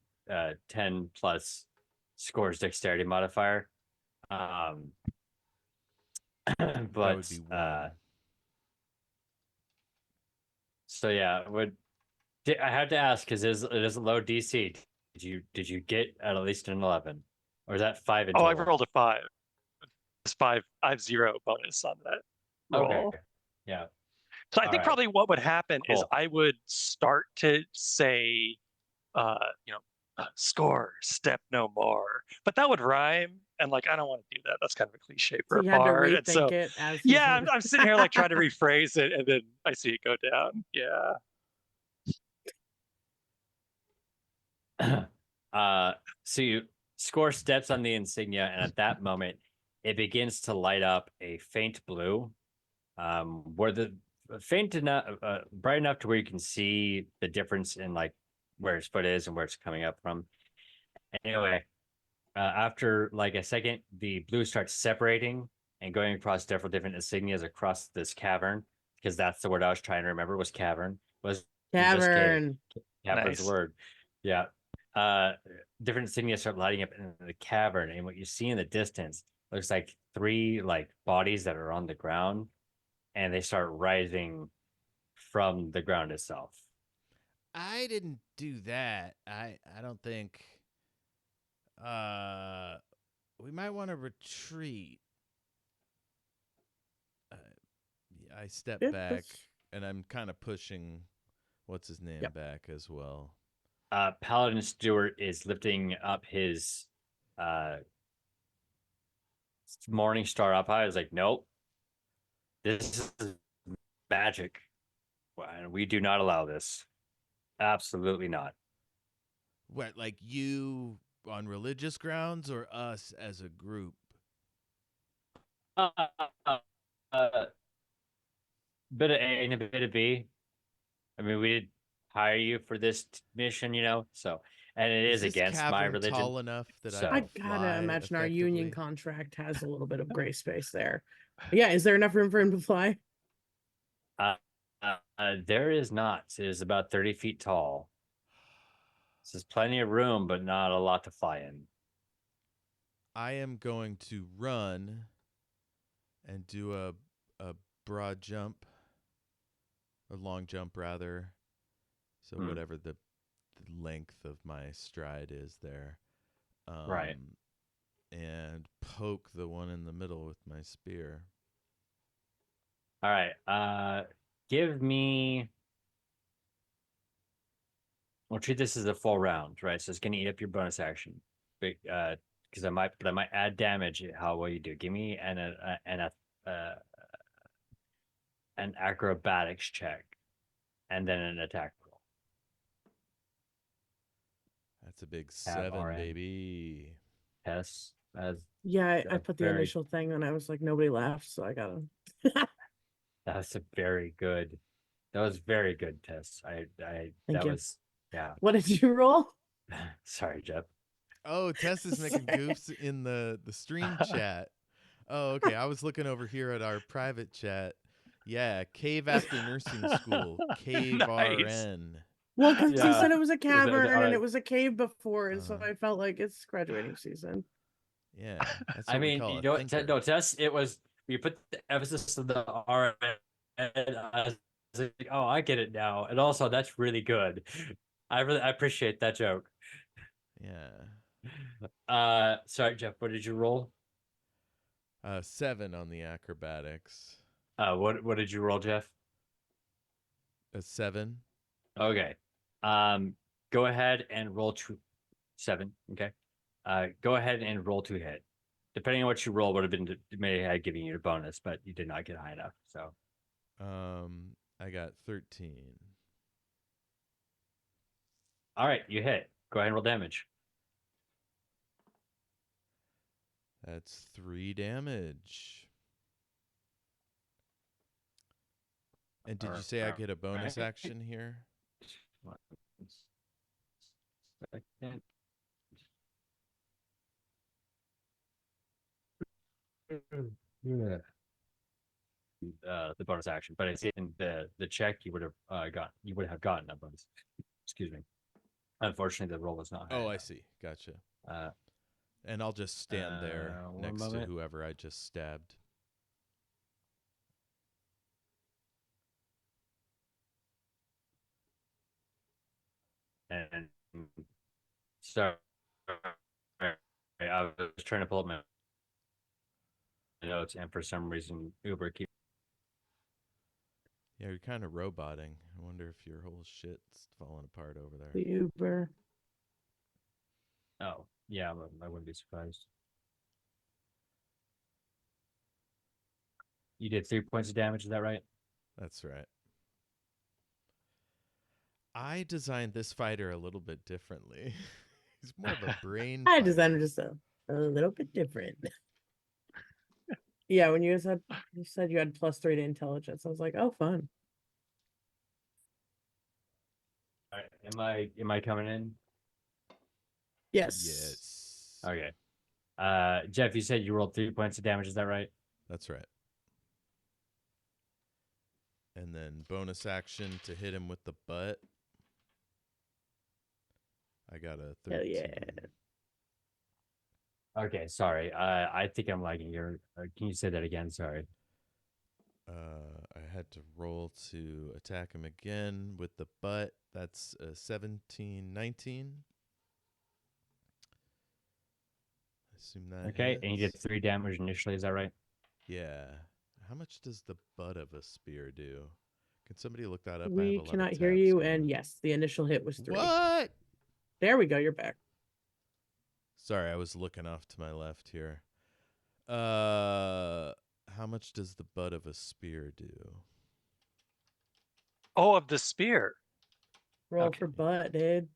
A: 10 plus Score's dexterity modifier.
E: That
A: But
E: would be 1.
A: so yeah, I have to ask because it is a low DC. Did you get at least an 11, or is that 5 in
D: Oh, I
A: total?
D: rolled a 5. It's 5. I have 0 bonus on that roll.
A: Okay. Yeah.
D: So I
A: All
D: think
A: right.
D: probably what would happen is
A: Cool.
D: I would start to say, Score, step no more. But that would rhyme, and like I don't want to do that. That's kind of a cliche for
C: So
D: a
C: you had to
D: bard. And
C: rethink
D: so
C: it as he's
D: yeah,
C: moving.
D: I'm sitting here like trying to rephrase it, and then I see it go down. Yeah.
A: So you Score steps on the insignia, and at that moment, it begins to light up a faint blue, where the faint enough, bright enough to where you can see the difference in like where his foot is and where it's coming up from. Anyway, after like a second, the blue starts separating and going across several different insignias across this cavern, because that's the word I was trying to remember was cavern. Was just cave.
C: Cavern.
A: Cavern's
D: Nice.
A: the word. Yeah. Different insignias start lighting up in the cavern, and what you see in the distance looks like 3 like bodies that are on the ground, and they start rising from the ground itself.
B: I didn't do that. I don't think. We might want to retreat.
E: I step
C: Yeah,
E: back,
C: that's-
E: and I'm kind of pushing what's his name
C: Yep.
E: back as well.
A: Paladin Stewart is lifting up his Morning Star up high. I was like, nope, this is magic. And we do not allow this. Absolutely not.
E: What, like you on religious grounds, or us as a group?
A: Uh, uh, bit of A and a bit of B. I mean, we did hire you for this mission, so, and it is
E: this
A: against my
E: cavern
A: religion.
E: tall enough that
A: So-
E: I
C: I
E: can
C: gotta
E: fly
C: imagine our union
E: effectively?
C: contract has a little bit of gray space there. Yeah, is there enough room for him to fly?
A: There is not. It is about 30 feet tall. This is plenty of room, but not a lot to fly in.
E: I am going to run and do a broad jump, a long jump rather. So
A: Hmm.
E: whatever the length of my stride is there.
A: Right.
E: And poke the one in the middle with my spear.
A: All right. Give me. We'll treat this as a full round, right? So it's gonna eat up your bonus action, because I might add damage. How well you do? Give me an acrobatics check, and then an attack roll.
E: That's a big
A: Have
E: 7,
A: RN.
E: baby.
A: Tess, as
C: Yeah, I
A: Yeah,
C: put the
A: very-
C: initial thing and I was like, nobody laughed, so I gotta.
A: that's a very good. That was very good, Tess.
C: Thank
A: that
C: you.
A: was yeah.
C: What did you roll?
A: Sorry, Jeff.
E: Oh, Tess is making goofs in the stream chat. Oh, okay. I was looking over here at our private chat. Yeah, cave after nursing school, cave
D: Nice.
E: RN.
C: Well, because he
A: Yeah.
C: said it was a cavern and
A: alright.
C: it was a cave before, and so
E: Uh-huh.
C: I felt like it's graduating season.
E: Yeah, that's what
A: I
E: we
A: mean,
E: call
A: you
E: a
A: know what?
E: thinker.
A: No, Tess. It was you put the emphasis on the R. And I was like, oh, I get it now. And also, that's really good. I appreciate that joke.
E: Yeah.
A: Sorry, Jeff. What did you roll?
E: 7 on the acrobatics.
A: What did you roll, Jeff?
E: A 7.
A: Okay. Go ahead and roll 7. Okay. Go ahead and roll 2 hit. Depending on what you roll, would have been may have given you a bonus, but you did not get high enough. So
E: I got 13.
A: all right, you hit. Go ahead and roll damage.
E: That's 3 damage. And did you say I get a bonus
A: Alright.
E: action here?
A: Second. Yeah. The bonus action, but it's in the check you would have gotten a bonus. Excuse me. Unfortunately, the roll was not high
E: Oh, I
A: enough.
E: see. Gotcha.
A: Uh,
E: And I'll just stand there
A: one
E: next to
A: moment.
E: whoever I just stabbed.
A: and so I was trying to pull up my notes, and for some reason, Uber keeps.
E: Yeah, you're kind of roboting. I wonder if your whole shit's falling apart over there.
C: The Uber.
A: Oh, yeah, I wouldn't be surprised. You did 3 points of damage. Is that right?
E: That's right. I designed this fighter a little bit differently. He's more of a brain
C: I
E: fighter.
C: designed it just a little bit different. Yeah, when you said you had +3 to intelligence, I was like, oh, fun.
A: All right. Am I coming in?
C: Yes.
E: Yes.
A: Okay. Jeff, you said you rolled 3 points of damage. Is that right?
E: That's right. And then bonus action to hit him with the butt. I got a 13.
C: Hell yeah.
A: Okay, sorry. I think I'm lagging here. Can you say that again? Sorry.
E: I had to roll to attack him again with the butt. That's 17, 19. I assume that
A: Okay, and you did
E: hits.
A: 3 damage initially. Is that right?
E: Yeah. How much does the butt of a spear do? Can somebody look that up? I have
C: We
E: a lot of
C: cannot hear
E: tabs
C: you,
E: going
C: and
E: on.
C: yes, the initial hit was 3.
E: What?
C: There we go. You're back.
E: Sorry, I was looking off to my left here. How much does the butt of a spear do?
D: Oh, of the spear.
C: Roll
D: Okay.
C: for butt, dude.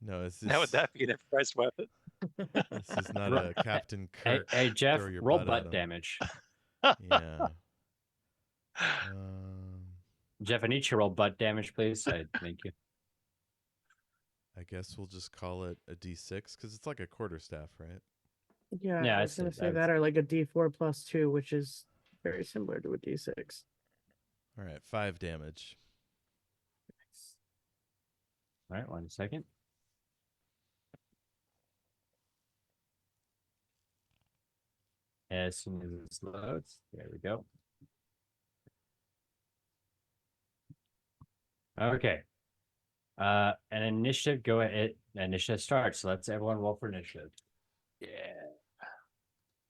E: No, it's
D: Now would
E: this.
D: that be an improvised weapon?
E: This is not
A: Ro-
E: a Captain
A: Hey,
E: Kirk.
A: hey Jeff,
E: throw your
A: roll
E: butt at
A: butt
E: him.
A: damage.
E: Yeah.
A: Jeff, I need you to roll butt damage, please. Thank you.
E: I guess we'll just call it a D6 because it's like a quarterstaff, right?
C: Yeah,
A: Yeah,
C: I
A: I
C: was gonna
A: said-
C: say
A: I was-
C: that or like a D4 plus 2, which is very similar to a D6.
E: All right, 5 damage.
A: All right, 1 second. As soon as this loads, there we go. Okay. An initiative. Go ahead. Initiative starts. So let's everyone roll for initiative.
D: Yeah.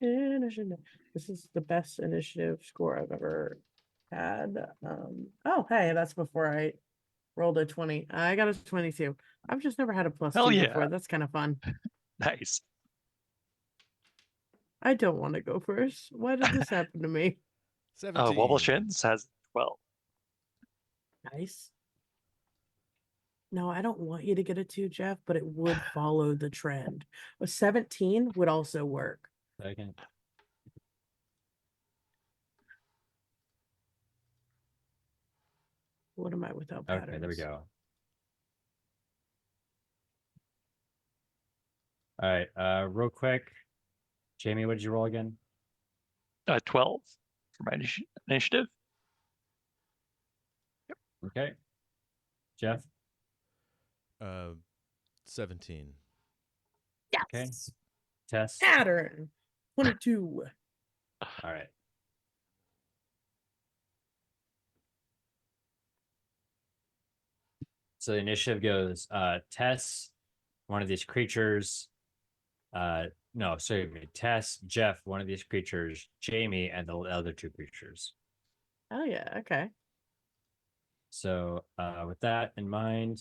C: Initiative. This is the best initiative score I've ever had. Oh, hey, that's before I rolled a 20. I got a 22. I've just never had a plus
D: Hell
C: 2
D: yeah.
C: before. That's kind of fun.
D: Nice.
C: I don't want to go first. Why did this happen to me?
E: 17.
D: Wobble Shins has 12.
C: Nice. No, I don't want you to get a 2, Jeff, but it would follow the trend. A 17 would also work.
A: Second.
C: What am I without
A: Okay,
C: patterns?
A: there we go. All right. Real quick, Jayme, what did you roll again?
D: 12 for my initiative.
A: Okay. Jeff.
E: 17.
C: Yes.
A: Okay. Tess.
C: Pattern. 22.
A: All right. So the initiative goes Tess, one of these creatures. No, sorry, Tess, Jeff, one of these creatures, Jayme, and the other 2 creatures.
C: Oh yeah, okay.
A: So with that in mind,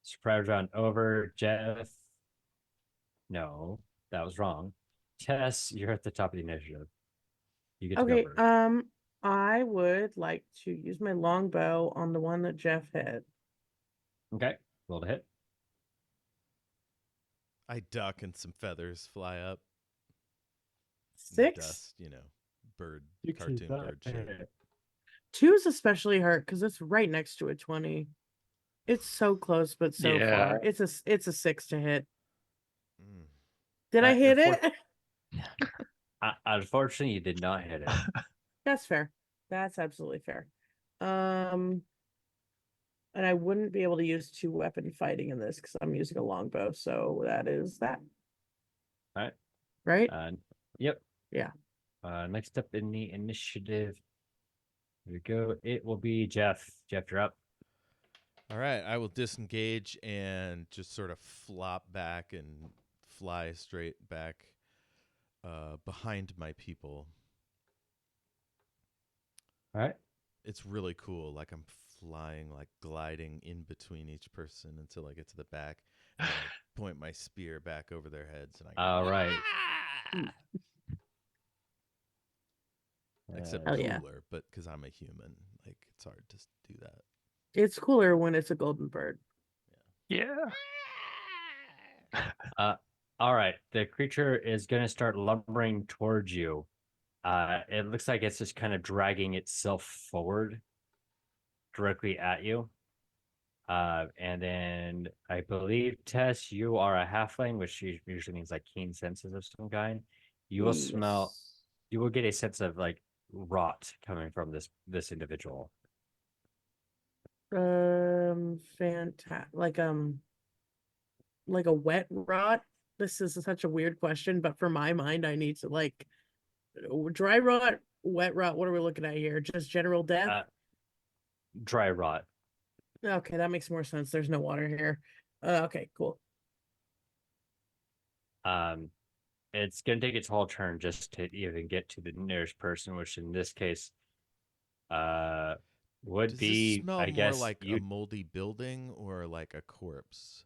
A: surprise round over. Jeff. No, that was wrong. Tess, you're at the top of the initiative. You get to
C: Okay,
A: go first.
C: I would like to use my longbow on the one that Jeff hit.
A: Okay, roll to hit.
E: I duck and some feathers fly up. And
C: 6.
E: dust, bird,
A: You
E: cartoon
A: keep
E: bird
A: that.
E: shit.
C: 2 is especially hurt because it's right next to a 20. It's so close, but so
D: Yeah.
C: far. It's a 6 to hit.
E: Mm.
C: Did I hit it?
A: Unfortunately, you did not hit it.
C: That's fair. That's absolutely fair. And I wouldn't be able to use 2-weapon fighting in this because I'm using a longbow. So that is that.
A: All right.
C: Right?
A: Yep.
C: Yeah.
A: Next up in the initiative, here we go. It will be Jeff. Jeff, you're up.
E: All right, I will disengage and just sort of flop back and fly straight back behind my people.
A: All right.
E: It's really cool. Like I'm flying, like gliding in between each person until I get to the back. And I point my spear back over their heads, and I go,
A: All right.
E: "Ah!" Except
C: Hell yeah.
E: cooler, but because I'm a human, like it's hard to do that.
C: It's cooler when it's a golden bird.
D: Yeah.
A: All right. The creature is going to start lumbering towards you. It looks like it's just kind of dragging itself forward directly at you. And then I believe, Tess, you are a halfling, which usually means like keen senses of some kind. You will smell, you will get a sense of like rot coming from this individual.
C: Fantastic. Like a wet rot. This is such a weird question, but for my mind, I need to like dry rot, wet rot. What are we looking at here? Just general death?
A: Dry rot.
C: Okay, that makes more sense. There's no water here. Okay, cool.
A: it's gonna take its whole turn just to even get to the nearest person, which in this case, would
E: Does
A: be,
E: this smell
A: I
E: more
A: guess,
E: like a
A: you.
E: moldy building or like a corpse?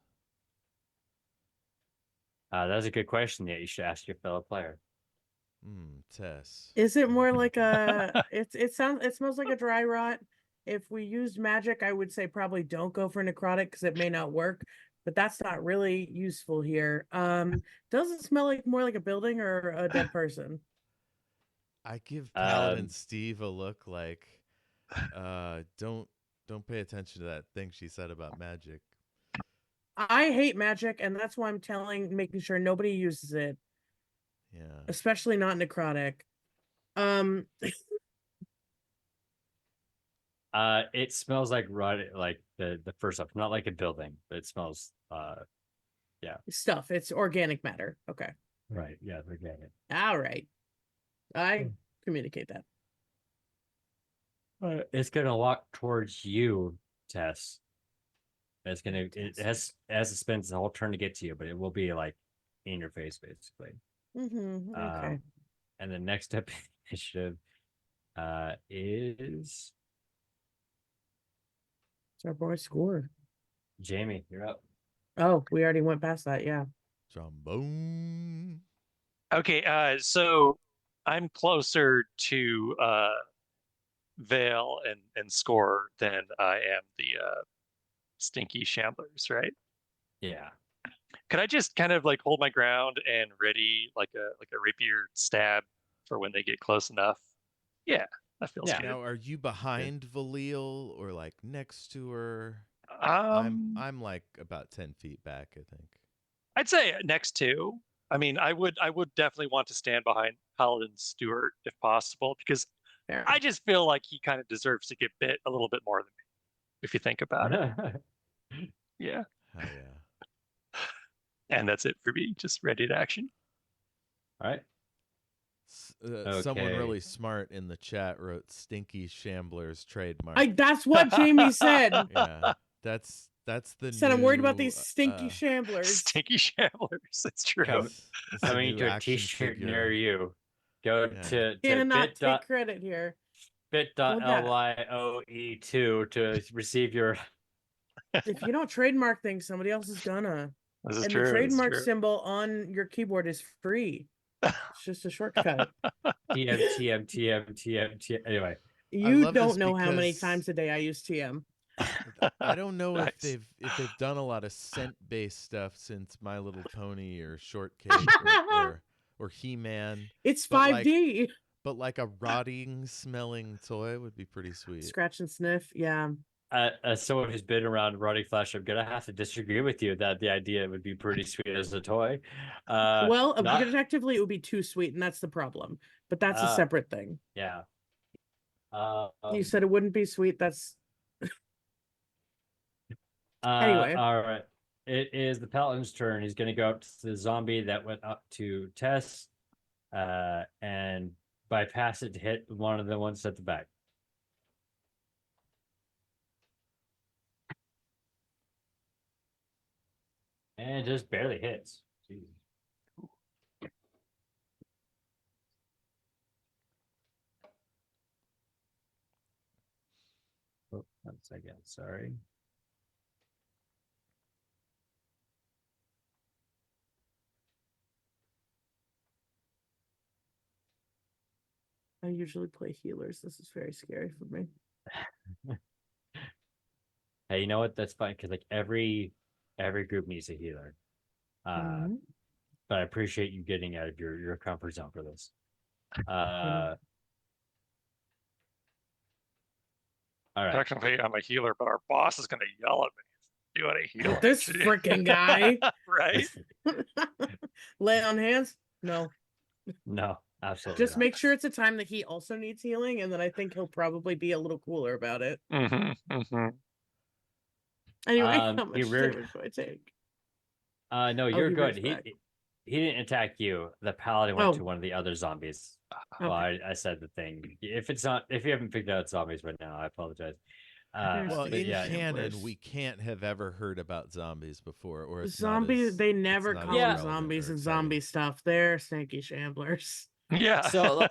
A: That's a good question. Yeah, you should ask your fellow player.
E: Tess.
C: Is it
E: what do
C: more
E: you
C: like
E: think?
C: it smells like a dry rot. If we used magic, I would say probably don't go for necrotic because it may not work, but that's not really useful here. Does it smell like more like a building or a dead person?
E: I give Paladin
A: Um,
E: Steve a look like, don't pay attention to that thing she said about magic.
C: I hate magic, and that's why I'm making sure nobody uses it,
E: Yeah.
C: especially not necrotic. Um,
A: it smells like rot, like the first off, not like a building, but it smells. Yeah.
C: stuff. It's organic matter. Okay.
A: Right. Yeah, they're getting it.
C: All right. I communicate that.
A: It's gonna walk towards you, Tess. It's gonna. It has to spend the whole turn to get to you, but it will be like in your face, basically.
C: Okay.
A: And the next step initiative is
C: It's our boy score.
A: Jayme. You're up.
C: Oh, we already went past that. Yeah.
E: Trombone.
D: Okay, so I'm closer to Vale and Score than I am the Stinky Shamblers, right?
A: Yeah.
D: Could I just kind of like hold my ground and ready like a rapier stab for when they get close enough? Yeah, that feels
A: Yeah.
D: good.
E: Now, are you behind Valil or like next to her?
D: Um,
E: I'm like about 10 feet back, I think.
D: I'd say next to. I mean, I would definitely want to stand behind Paladin Stewart if possible, because
C: Fair.
D: I just feel like he kind of deserves to get bit a little bit more than me, if you think about it. Yeah.
E: Hell yeah.
D: And that's it for me. Just ready to action.
A: All right.
E: Someone
A: Okay.
E: really smart in the chat wrote Stinky Shamblers trademark.
C: That's what Jayme said.
E: Yeah, that's the
C: Said
E: new,
C: I'm worried about these stinky shamblers.
D: Stinky Shamblers. It's true.
E: it's the
A: Coming
E: new
A: to a
E: action
A: T-shirt
E: figure.
A: near you. Go
E: Yeah.
A: to
C: Cannot
A: bit
C: take credit here.
A: bit.lyoe2 to receive your.
C: If you don't trademark things, somebody else is gonna.
D: This is
C: And
D: true.
C: the
D: This is
C: trademark
D: true.
C: symbol on your keyboard is free. It's just a shortcut.
A: TM. Anyway,
C: You
E: love
C: don't
E: this
C: know how many
E: because-
C: times a day I use TM.
E: I don't know
D: Nice.
E: if they've done a lot of scent based stuff since My Little Pony or Shortcake or He-Man,
C: It's
E: But
C: 5D.
E: but like a rotting smelling toy would be pretty sweet.
C: Scratch and sniff. Yeah.
A: as someone who's been around Roddy Flash, I'm gonna have to disagree with you that the idea would be pretty sweet as a toy.
C: Well,
A: not-
C: objectively, it would be too sweet, and that's the problem. But that's a separate thing.
A: Yeah.
C: You said it wouldn't be sweet. That's anyway.
A: All right. It is the Paladin's turn. He's going to go up to the zombie that went up to Tess, and bypass it to hit one of the ones at the back. And just barely hits. Jeez. Oh, 1 second. Sorry.
C: I usually play healers. This is very scary for me.
A: Hey, you know what? That's fine because like every group needs a healer.
C: Mhm.
A: But I appreciate you getting out of your comfort zone for this. All right.
D: Technically, I'm a healer, but our boss is going to yell at me. You want to heal?
C: This freaking guy.
D: Right?
C: Lay on hands? No.
A: No, absolutely.
C: Just make sure it's a time that he also needs healing, and then I think he'll probably be a little cooler about it. Anyway, how much
A: he reared-
C: damage do I take?
A: No, you're
C: he
A: good.
C: rears back.
A: He didn't attack you. The paladin went to one of the other zombies. Well,
C: Okay.
A: I said the thing. If you haven't figured out zombies right now, I apologize.
B: Well,
C: Stinky
B: in
A: yeah.
B: canon,
C: Shamblers.
B: we can't have ever heard about zombies before, or it's
C: Zombies,
B: not as,
C: they
B: it's
C: never
B: not
C: call
B: as
C: them
A: Yeah.
B: relevant
C: zombies
B: or
C: and
B: exciting.
C: zombie stuff. They're Stinky Shamblers.
D: Yeah.
A: So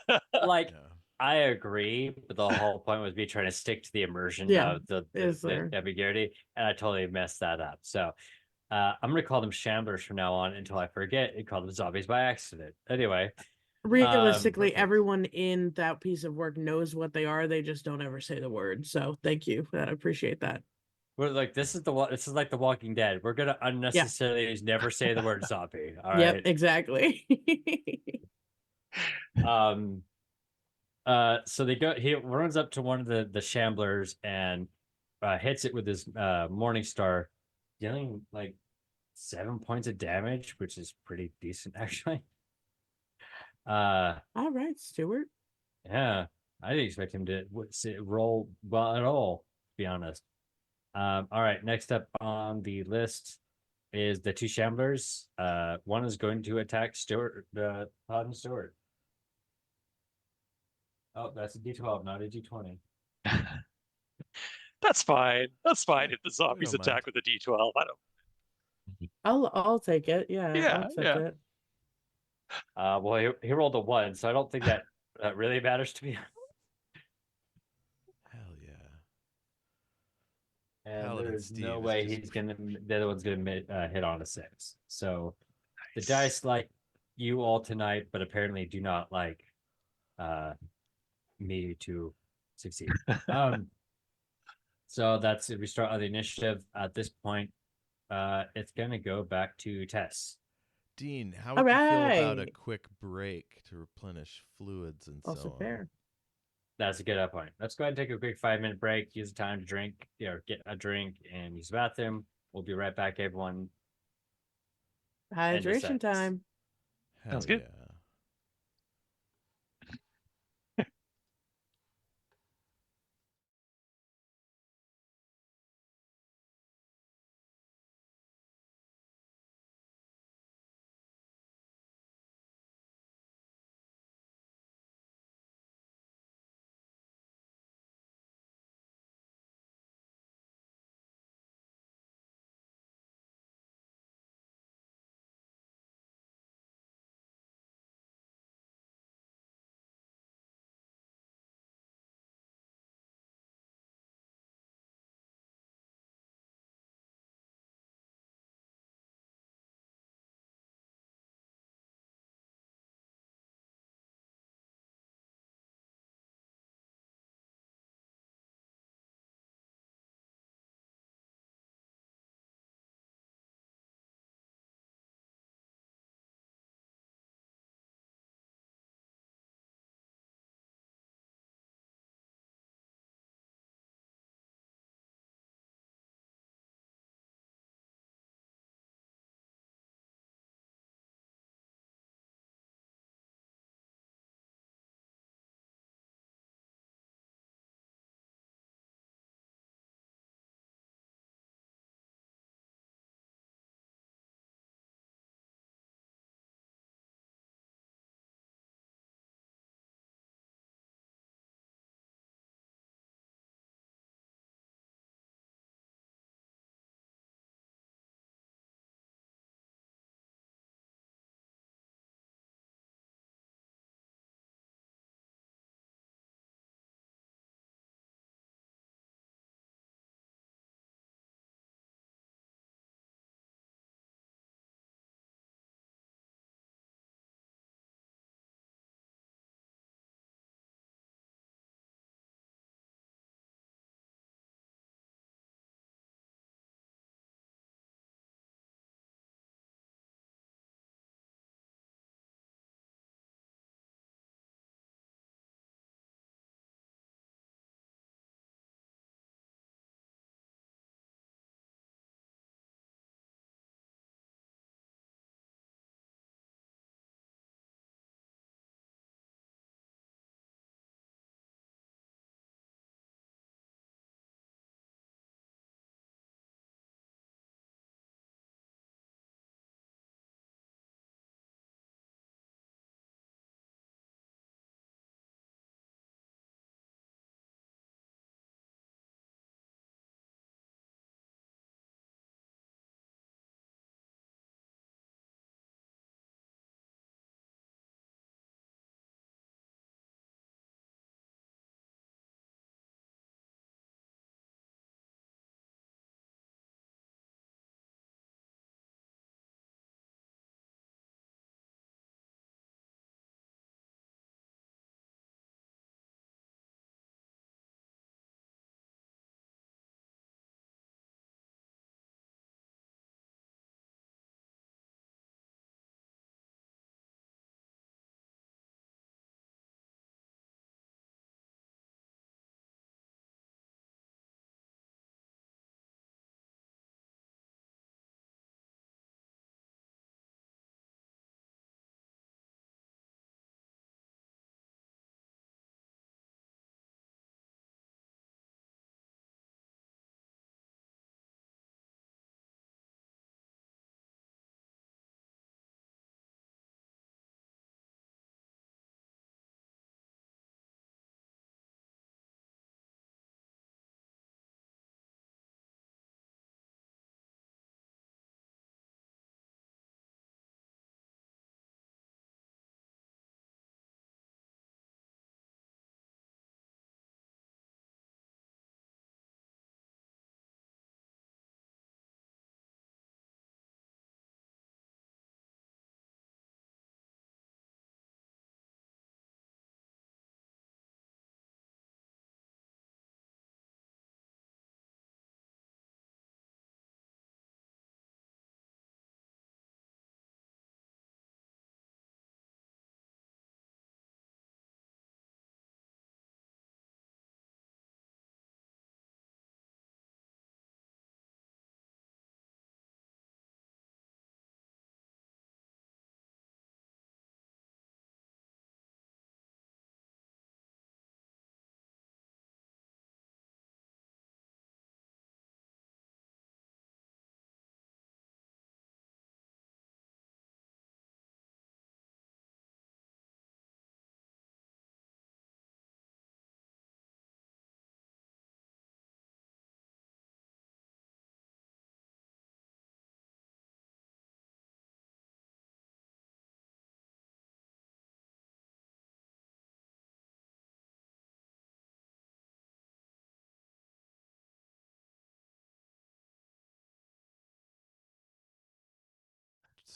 A: like
B: Yeah.
A: I agree, but the whole point was me trying to stick to the immersion
C: Yeah,
A: of the
C: is there.
A: ambiguity, and I totally messed that up. So I'm gonna call them Shamblers from now on until I forget and call them zombies by accident. Anyway,
C: Realistically,
B: perfect.
C: everyone in that piece of work knows what they are. They just don't ever say the word. So thank you. I appreciate that.
A: we're like this is like The Walking Dead. We're gonna unnecessarily never say the word zombie. All
C: Yep,
A: right.
C: exactly.
A: Um. So he runs up to one of the Shamblers and hits it with his Morning Star, dealing like 7 points of damage, which is pretty decent actually.
C: All right, Stuart.
A: Yeah, I didn't expect him to roll well at all, to be honest. All right, next up on the list is the two Shamblers. One is going to attack Stuart, Todd Stewart. Oh, that's a D12, not a D20.
D: That's fine. That's fine if the
B: We
D: zombies
B: don't mind.
D: attack with a D12. I don't.
C: I'll take it. Yeah,
D: Yeah,
C: I'll accept
D: yeah.
C: it.
A: Well, he rolled a 1, so I don't think that really matters to me.
B: Hell yeah.
A: And
B: Paladin
A: there's
B: Steve
A: no
B: is
A: way
B: just-
A: he's gonna the other one's gonna hit on a 6. So the
D: Nice.
A: dice like you all tonight, but apparently do not like me to succeed. So that's it. We start on the initiative. At this point, it's gonna go back to Tess.
B: Dean, how
C: All
B: would you feel about a
C: right.
B: quick break to replenish fluids and
C: Also
B: so on?
C: fair.
A: That's a good point. Let's go ahead and take a quick 5-minute break. Use the time to drink, get a drink and use the bathroom. We'll be right back, everyone.
C: Hydration
A: seconds.
C: time.
B: Hell
D: Sounds good.
B: yeah.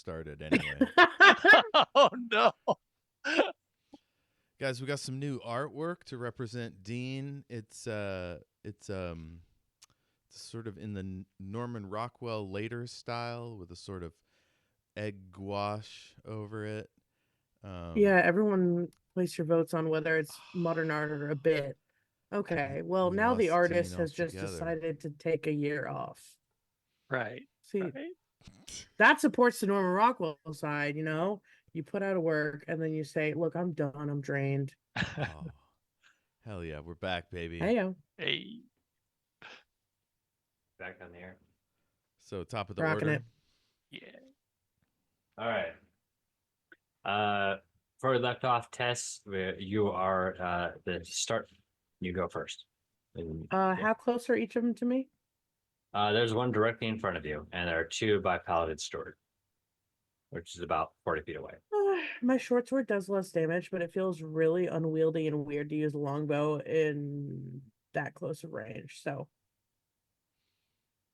E: started anyway.
D: Oh no.
E: Guys, we got some new artwork to represent Dean. It's sort of in the Norman Rockwell later style with a sort of egg gouache over it.
C: Yeah, everyone place your votes on whether it's modern art or a bit. Okay, well,
E: we
C: now the
E: lost
C: artist
E: Dean
C: has just
E: altogether.
C: decided to take a year off.
D: Right.
C: See,
D: Right.
C: that supports the Norman Rockwell side, you know? You put out a work and then you say, look, I'm done, I'm drained.
E: Oh, hell yeah, we're back, baby.
C: Hey, yo,
D: Hey.
A: Back on the air.
E: So top of the
C: rocking
E: order.
C: it.
D: Yeah.
A: All right. Before we left off, Tess, you are the start. You go first. And,
C: How close are each of them to me?
A: there's one directly in front of you, and there are two by Paladin stored, which is about 40 feet away.
C: My short sword does less damage, but it feels really unwieldy and weird to use a longbow in that close of range. So,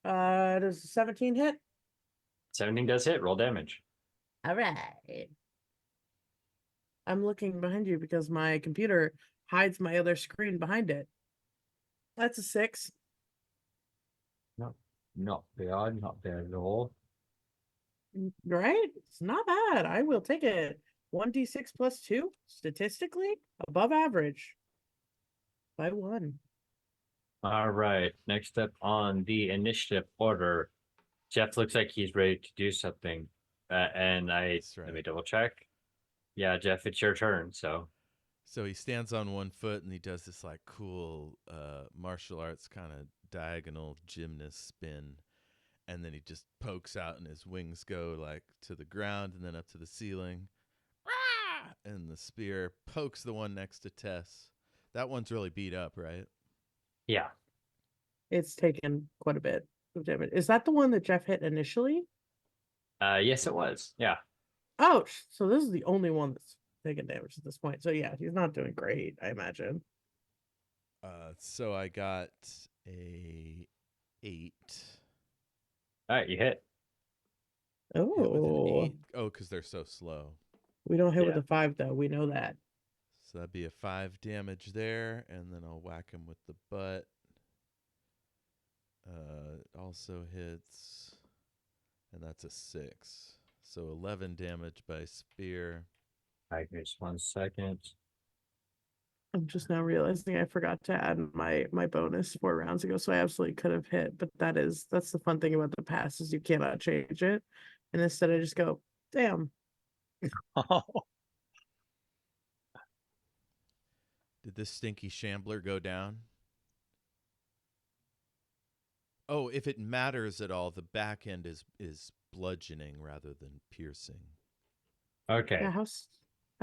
C: does 17 hit?
A: 17 does hit. Roll damage.
C: All right. I'm looking behind you because my computer hides my other screen behind it. That's a 6.
A: No, not bad. Not bad at all.
C: Right? It's not bad. I will take it. 1d6 plus 2, statistically above average by 1.
A: All right. Next up on the initiative order, Jeff looks like he's ready to do something. And
E: That's
A: let me
E: right.
A: double check. Yeah, Jeff, it's your turn. So
E: he stands on one foot and he does this like cool martial arts kind of diagonal gymnast spin, and then he just pokes out and his wings go like to the ground and then up to the ceiling. Ah! And the spear pokes the one next to Tess. That one's really beat up, right?
A: yeah.
C: It's taken quite a bit of damage. Is that the one that Jeff hit initially?
A: Yes, it was. Yeah.
C: Oh, so this is the only one that's taken damage at this point. So yeah, he's not doing great, I imagine.
E: So I got a 8.
A: All right, you hit.
E: Hit with an
C: Oh,
E: 8. Oh, because they're so slow.
C: we don't hit with
A: Yeah.
C: a 5 though. We know that.
E: So that'd be a 5 damage there, and then I'll whack him with the butt. Also hits, and that's a 6. So 11 damage by spear.
A: All right, just 1 second.
C: I'm just now realizing I forgot to add my bonus 4 rounds ago, so I absolutely could have hit. But that's the fun thing about the pass is you cannot change it, and instead I just go, damn.
D: Oh.
E: Did this stinky shambler go down? Oh, if it matters at all, the back end is bludgeoning rather than piercing.
A: Okay.
C: Yeah, how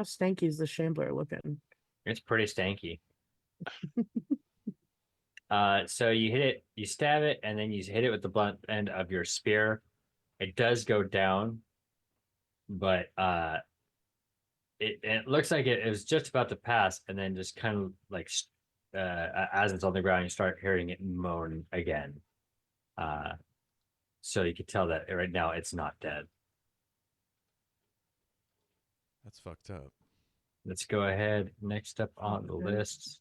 C: stanky is the Shambler looking?
A: It's pretty stanky. So you hit it, you stab it, and then you hit it with the blunt end of your spear. It does go down, but it looks like it was just about to pass, and then just kind of like as it's on the ground, you start hearing it moan again. So you can tell that right now it's not dead.
E: That's fucked up.
A: Let's go ahead. Next up on the
C: Okay.
A: list.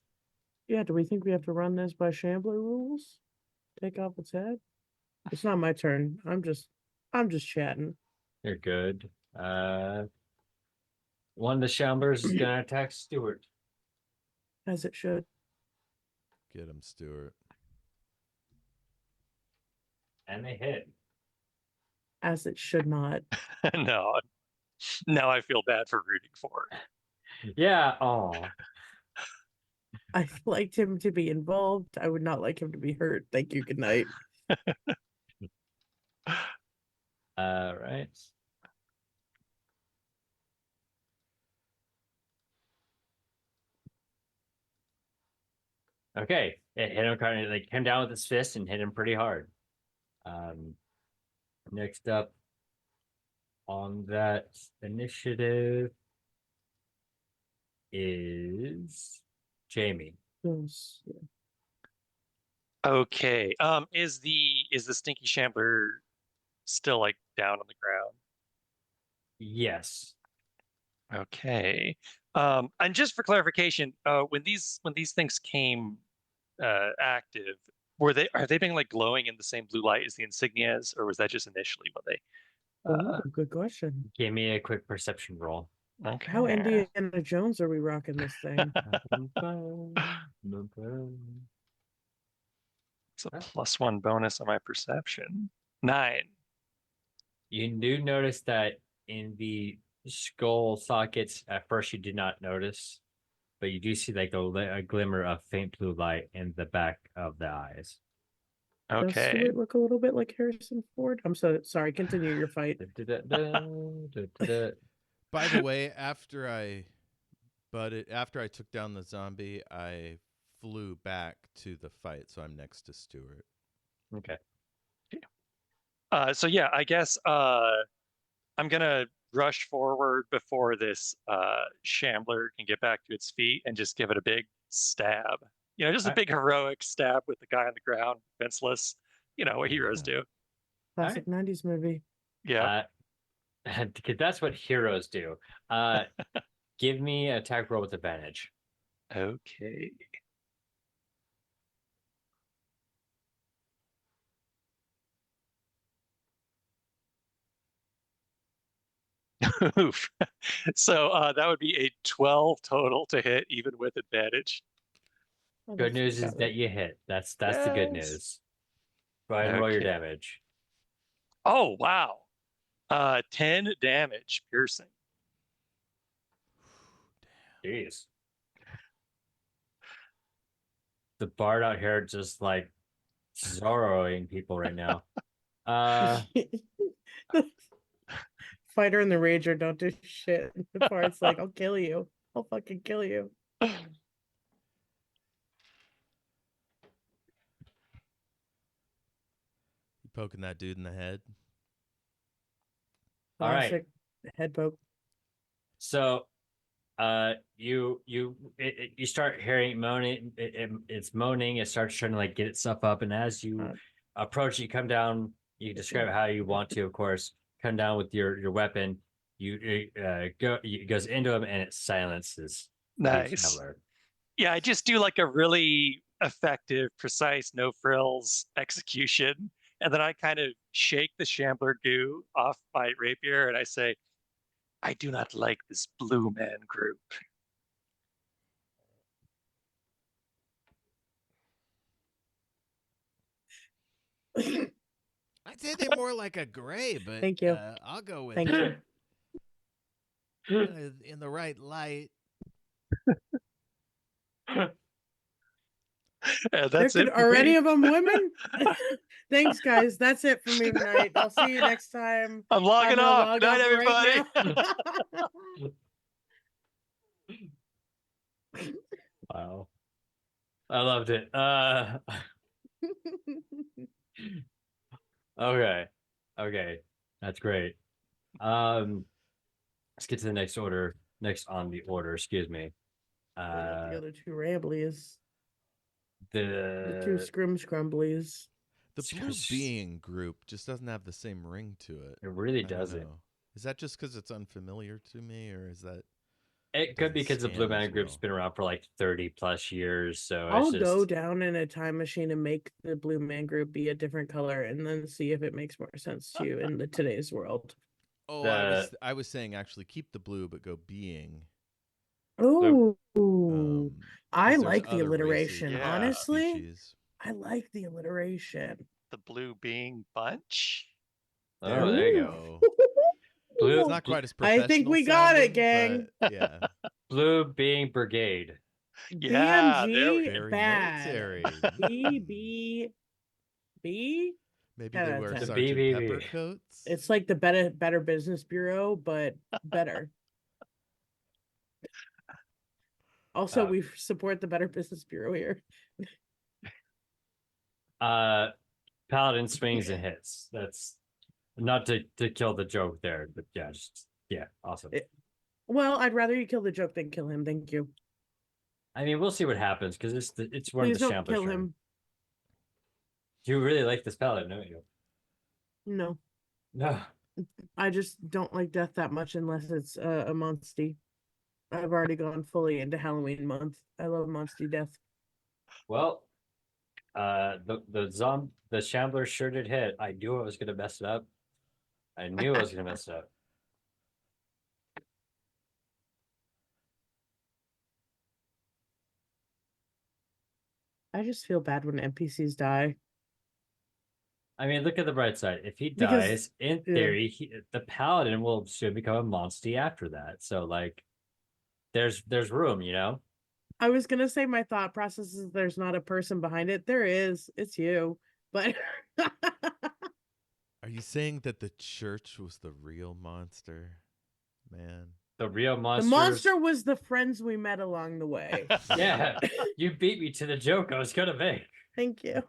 C: Yeah, do we think we have to run this by Shambler rules? Take off its head? It's not my turn. I'm just chatting.
A: You're good. One of the Shamblers is gonna attack Stuart.
C: As it should.
E: Get him, Stuart.
A: And they hit.
C: As it should not.
D: No. Now I feel bad for rooting for it.
A: Yeah. Oh.
C: I liked him to be involved. I would not like him to be hurt. Thank you. Good night.
A: Right. Okay. It hit him kind of like came down with his fist and hit him pretty hard. Next up on that initiative is Jayme.
C: Yes. Yeah.
D: Okay. Is the stinky shambler still like down on the ground?
A: Yes.
D: Okay. And just for clarification, when these things came active, are they being like glowing in the same blue light as the insignias, or was that just initially when they?
C: Ooh, good question.
A: Give me a quick perception roll.
D: Okay.
C: How Indiana Jones are we rocking this thing?
D: It's a +1 bonus on my perception. 9.
A: You do notice that in the skull sockets, at first you did not notice, but you do see like a glimmer of faint blue light in the back of the eyes.
C: Does
D: Okay.
C: Stuart look a little bit like Harrison Ford? I'm so sorry. Continue your fight.
E: By the way, after I took down the zombie, I flew back to the fight, so I'm next to Stuart.
A: Okay.
D: So yeah, I guess I'm gonna rush forward before this Shambler can get back to its feet and just give it a big stab. You know, just a
A: Alright.
D: big heroic stab with the guy on the ground, defenseless. You know what heroes do.
C: Classic 90s movie.
D: Yeah.
A: Because that's what heroes do. Give me an attack roll with advantage.
D: Okay. Oof. So that would be a 12 total to hit, even with advantage.
C: Oh,
A: Good
C: that's
A: news is
C: valid.
A: that you hit. That's the good
D: Yes.
A: news. Go ahead and roll your
D: Okay.
A: damage.
D: Oh wow. 10 damage piercing.
A: Jeez. The bard out here just like Zorroing people right now.
C: Fighter and the Rager don't do shit. The part's like, I'll kill you. I'll fucking kill you.
E: You poking that dude in the head?
A: All right.
C: Classic head poke.
A: So you start hearing moaning. It's moaning. It starts trying to like get itself up, and as you approach, you come down. You describe it how you want to, of course. Come down with your weapon. It goes into him, and it silences the
D: Nice.
A: Shambler.
D: Yeah, I just do like a really effective, precise, no frills execution. And then I kind of shake the Shambler goo off my rapier and I say, I do not like this blue man group.
B: I'd say they're more like a gray, but
C: Thank you.
B: I'll go with
C: Thank
B: it.
C: you.
B: In the right light.
D: That's it.
C: Are any of them women? Thanks, guys. That's it for me tonight. I'll see you next time.
D: I'm logging
C: gonna
D: off.
C: log
D: Night,
C: off right
D: everybody.
C: now.
A: Wow, I loved it. Okay, that's great. Let's get to the next order. Next on the order, excuse me.
C: The other two ramblies. The two
A: The
C: scrim scrumblies.
E: The blue being group just doesn't have the same ring to it.
A: It really
E: I don't
A: doesn't.
E: know. Is that just because it's unfamiliar to me, or is that
A: It could be because the
E: scan
A: Blue
E: as
A: Man Group's
E: well?
A: been around for like 30 plus years. So
C: I'll
A: it's
C: go
A: just
C: down in a time machine and make the Blue Man Group be a different color, and then see if it makes more sense to you in today's world.
E: Oh,
A: The-
E: I was saying actually keep the blue but go being.
C: Oh, I
E: 'cause there's
C: like the
E: other races,
C: alliteration.
D: Yeah.
C: Honestly,
E: species.
C: I like the alliteration.
D: The blue being bunch.
A: oh, there you go.
E: go.
A: Blue,
E: It's not quite as
C: I
E: professional.
C: think we got it,
E: sounding,
C: gang.
E: but yeah,
A: Blue being brigade.
D: Yeah, there we
C: BMG
D: go.
E: very
C: bad.
E: military.
C: B.
E: Maybe
C: 10
E: they
C: out of
E: wear
C: 10.
A: The
E: Sergeant
A: BBB.
E: Pepper coats.
C: It's like the Better Business Bureau, but better. Also, we support the Better Business Bureau here.
A: Paladin swings and hits. That's not to kill the joke there, but yeah, awesome.
C: Well, I'd rather you kill the joke than kill him. Thank you.
A: I mean, we'll see what happens because it's one
C: Please
A: of the
C: don't
A: Shambler's
C: kill
A: turn.
C: him.
A: You really like this paladin, don't you?
C: No.
A: No.
C: I just don't like death that much unless it's a monstie. I've already gone fully into Halloween month. I love monstie death.
A: Well, the Shamblers sure did hit. I knew I was gonna mess it up. I knew I was gonna mess it up.
C: I just feel bad when NPCs die.
A: I mean, look at the bright side. If he
C: Because-
A: dies, in
C: yeah.
A: theory, the paladin will soon become a monstie after that. So like, there's room, you know.
C: I was gonna say my thought process is there's not a person behind it. There is. It's you. But
E: Are you saying that the church was the real monster? Man.
A: The real
C: the
A: monsters.
C: monster was the friends we met along the way.
A: Yeah, you beat me to the joke I was gonna make.
C: Thank you.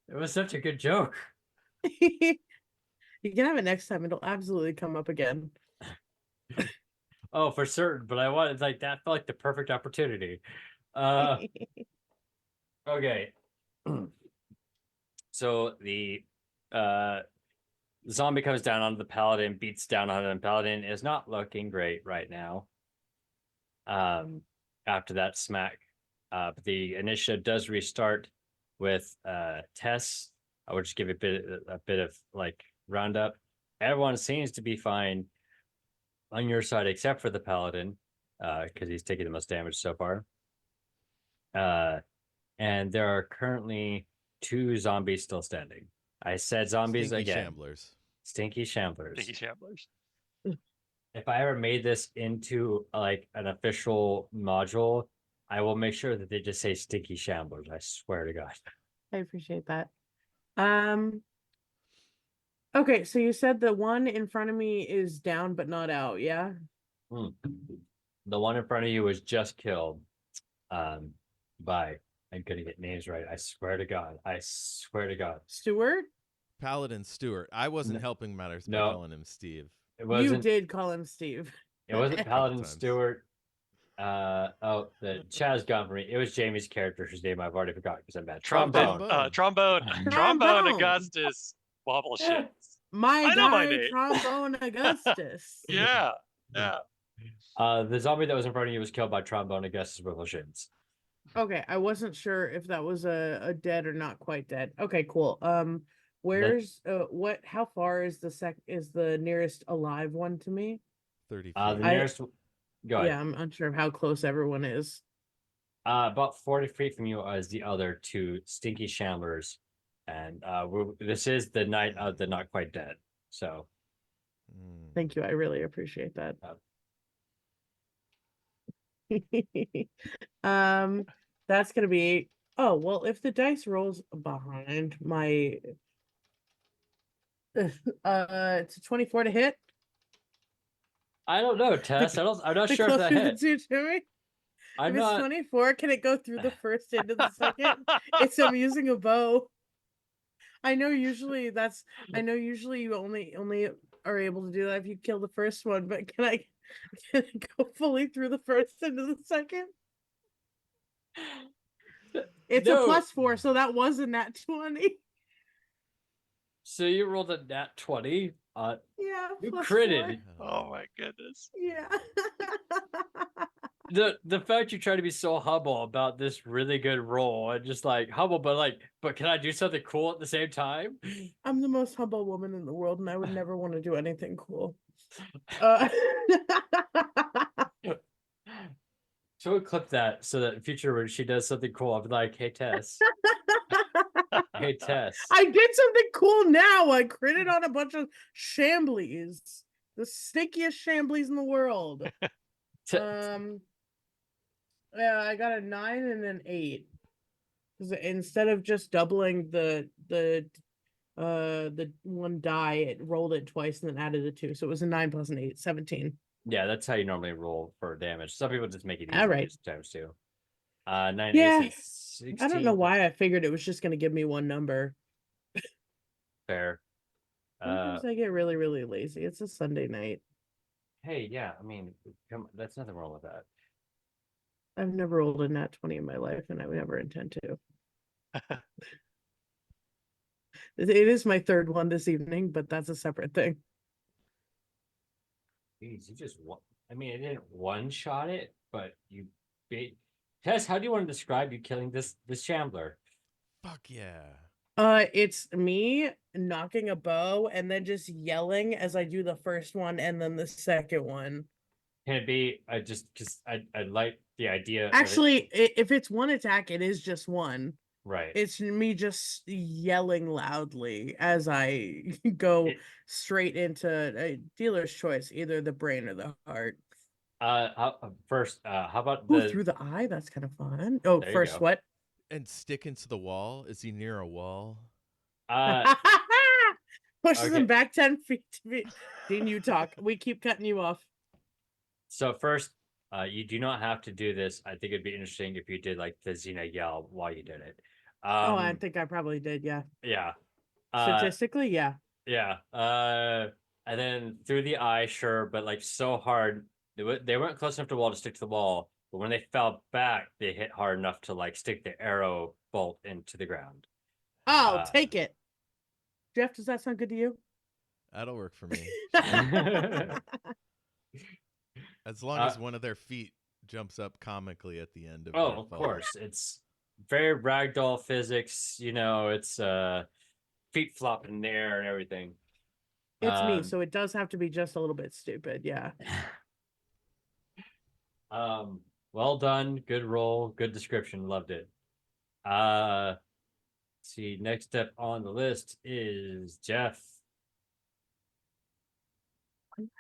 A: It was such a good joke.
C: You can have it next time. It'll absolutely come up again.
A: Oh, for certain. But I wanted like that felt like the perfect opportunity. Okay. So the zombie comes down on the paladin, beats down on him. Paladin is not looking great right now. After that smack. But the initiative does restart with Tess. I would just give a bit of like roundup. Everyone seems to be fine on your side except for the paladin, because he's taking the most damage so far. And there are currently 2 zombies still standing. I said zombies
E: Stinky
A: again.
E: Shamblers.
A: Stinky Shamblers.
D: Stinky Shamblers.
A: If I ever made this into like an official module, I will make sure that they just say Stinky Shamblers. I swear to God.
C: I appreciate that. Okay, so you said the one in front of me is down but not out, yeah?
A: The one in front of you was just killed by, I'm gonna get names right. I swear to God. I swear to God.
C: Stuart?
E: Paladin Stewart. I wasn't
A: No.
E: helping matters by
A: No.
E: calling him Steve.
A: It
C: You
A: wasn't.
C: did call him Steve.
A: It wasn't Paladin
E: times.
A: Stewart. The Chaz got for me. It was Jamie's character, whose name I've already forgotten because I'm bad.
D: Trombone. Trombone.
C: Trombone.
D: Augustus. Wobble shit.
C: My
D: I know my
C: guy,
D: name.
C: Trombone Augustus.
D: Yeah. Yeah.
A: The zombie that was in front of you was killed by Trombone Augustus Wiffleshins.
C: Okay, I wasn't sure if that was a dead or not quite dead. Okay, cool. Where's how far is the nearest alive one to me?
E: 30 feet.
A: The nearest. Go ahead.
C: Yeah, I'm unsure of how close everyone is.
A: About 40 feet from you is the other 2 Stinky Shamblers, and this is the night of the not quite dead. So,
C: Thank you. I really appreciate that. That's gonna be. Oh well, if the dice rolls behind my, it's a 24 to hit.
A: I don't know, Tess. I'm not
C: The
A: sure if that
C: closer the
A: hit.
C: 2 to me.
A: I'm
C: If it's
A: not.
C: 24, can it go through the first into the second? I'm using a bow. I know usually you only are able to do that if you kill the first one, but can I go fully through the first into the second? It's a
A: No.
C: +4, so that wasn't that 20.
A: So you rolled a nat 20.
C: Yeah,
A: You
C: +4.
A: critted.
D: Oh my goodness.
C: Yeah.
A: The fact you try to be so humble about this really good roll and just like humble, but can I do something cool at the same time?
C: I'm the most humble woman in the world, and I would never want to do anything cool.
A: So we'll clip that so that in future when she does something cool, I'll be like, hey Tess. Hey Tess.
C: I did something cool now. I critted on a bunch of Shamblies. The stinkiest Shamblies in the world. Yeah, I got a 9 and an 8. Instead of just doubling the one die, it rolled it twice and then added a 2. So it was a 9 plus an 8, 17.
A: Yeah, that's how you normally roll for damage. Some people just make it easy
C: All right.
A: times 2. 9
C: Yeah,
A: is 16.
C: I don't know why I figured it was just going to give me one number.
A: Fair.
C: Sometimes I get really, really lazy. It's a Sunday night.
A: Hey, yeah, I mean, that's nothing wrong with that.
C: I've never rolled a nat 20 in my life, and I would never intend to. It is my third one this evening, but that's a separate thing.
A: Jeez, you just I mean, it didn't one shot it, but you bait. Tess, how do you want to describe you killing this Shambler?
E: Fuck yeah.
C: It's me knocking a bow and then just yelling as I do the first one and then the second one.
A: Can it be just because I like the idea of it.
C: Actually, if it's one attack, it is just one.
A: Right.
C: It's me just yelling loudly as I go straight into a dealer's choice, either the brain or the heart.
A: First, how about
C: Ooh, through the eye? That's kind of fun. Oh,
A: There you
C: first
A: go.
C: what?
E: And stick into the wall? Is he near a wall?
C: Pushes
A: okay.
C: him back 10 feet. Dean, you talk. We keep cutting you off.
A: So first, you do not have to do this. I think it'd be interesting if you did like the Xena yell while you did it.
C: Oh, I think I probably did. Yeah.
A: Yeah.
C: Statistically, yeah.
A: Yeah. And then through the eye, sure, but like so hard, they weren't close enough to the wall to stick to the wall. But when they fell back, they hit hard enough to like stick the arrow bolt into the ground.
C: Oh, take it. Jeff, does that sound good to you?
E: That'll work for me. As long as one of their feet jumps up comically at the end of
A: Oh,
E: their
A: of
E: fall.
A: course. It's very ragdoll physics, it's feet flopping in the air and everything.
C: It's me, so it does have to be just a little bit stupid, yeah.
A: Well done, good roll, good description, loved it. Let's see, next step on the list is Jeff.
E: I'm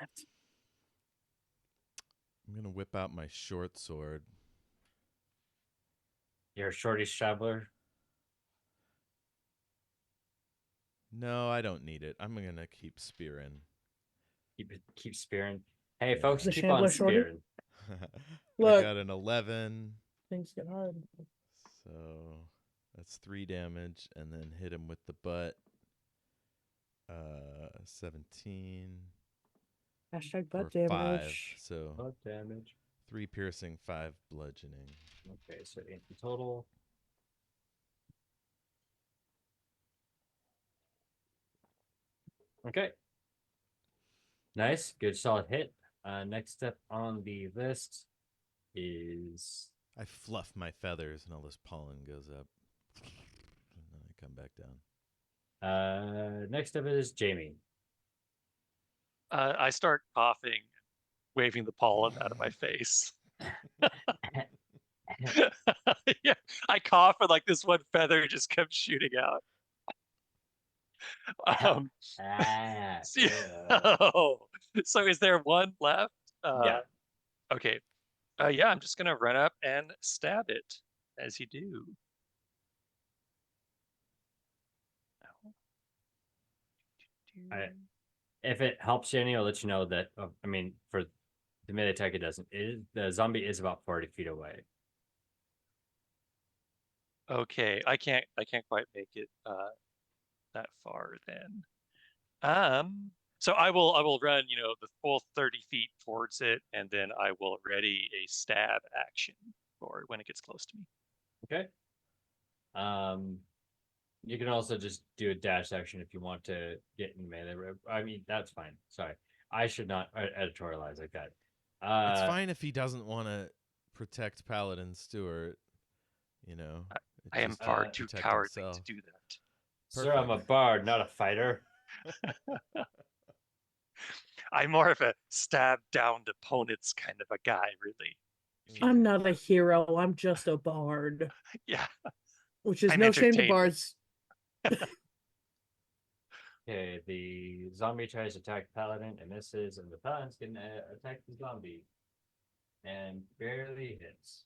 E: gonna whip out my short sword.
A: You're a shorty Shambler.
E: No, I don't need it. I'm gonna keep spearing.
A: Keep spearing. Hey,
E: Yeah.
A: folks,
C: The
A: keep on
C: Shambler shorty?
A: spearing.
C: Look.
E: I got an 11.
C: Things get hard.
E: So that's 3 damage, and then hit him with the butt. 17.
C: Hashtag
E: For
C: butt
E: 5.
C: damage.
E: So
A: Butt damage.
E: 3 piercing, 5 bludgeoning.
A: Okay, so 8 in total. Okay. Nice, good solid hit. Next step on the list is
E: I fluff my feathers, and all this pollen goes up. And then I come back down.
A: next up is Jayme.
D: I start coughing, waving the pollen out of my face. Yeah, I cough and like this one feather just comes shooting out. So is there one left?
A: Yeah.
D: Okay. Yeah, I'm just gonna run up and stab it as you do.
A: If it helps you any, I'll let you know that. I mean, for the mid attack, it doesn't. The zombie is about 40 feet away.
D: Okay, I can't quite make it that far then. So I will run, the full 30 feet towards it, and then I will ready a stab action for when it gets close to me.
A: Okay. You can also just do a dash action if you want to get in melee. I mean, that's fine. Sorry, I should not editorialize like that.
E: It's fine if he doesn't want to protect Paladin Stewart.
D: I am far too cowardly to do that.
A: Sir, I'm a bard, not a fighter.
D: I'm more of a stab downed opponents kind of a guy, really.
C: I'm not a hero. I'm just a bard.
D: Yeah.
C: Which is
D: I'm
C: no shame to
D: entertained.
C: bards.
A: Okay, the zombie tries to attack Paladin and misses, and the Paladin's can attack the zombie and barely hits.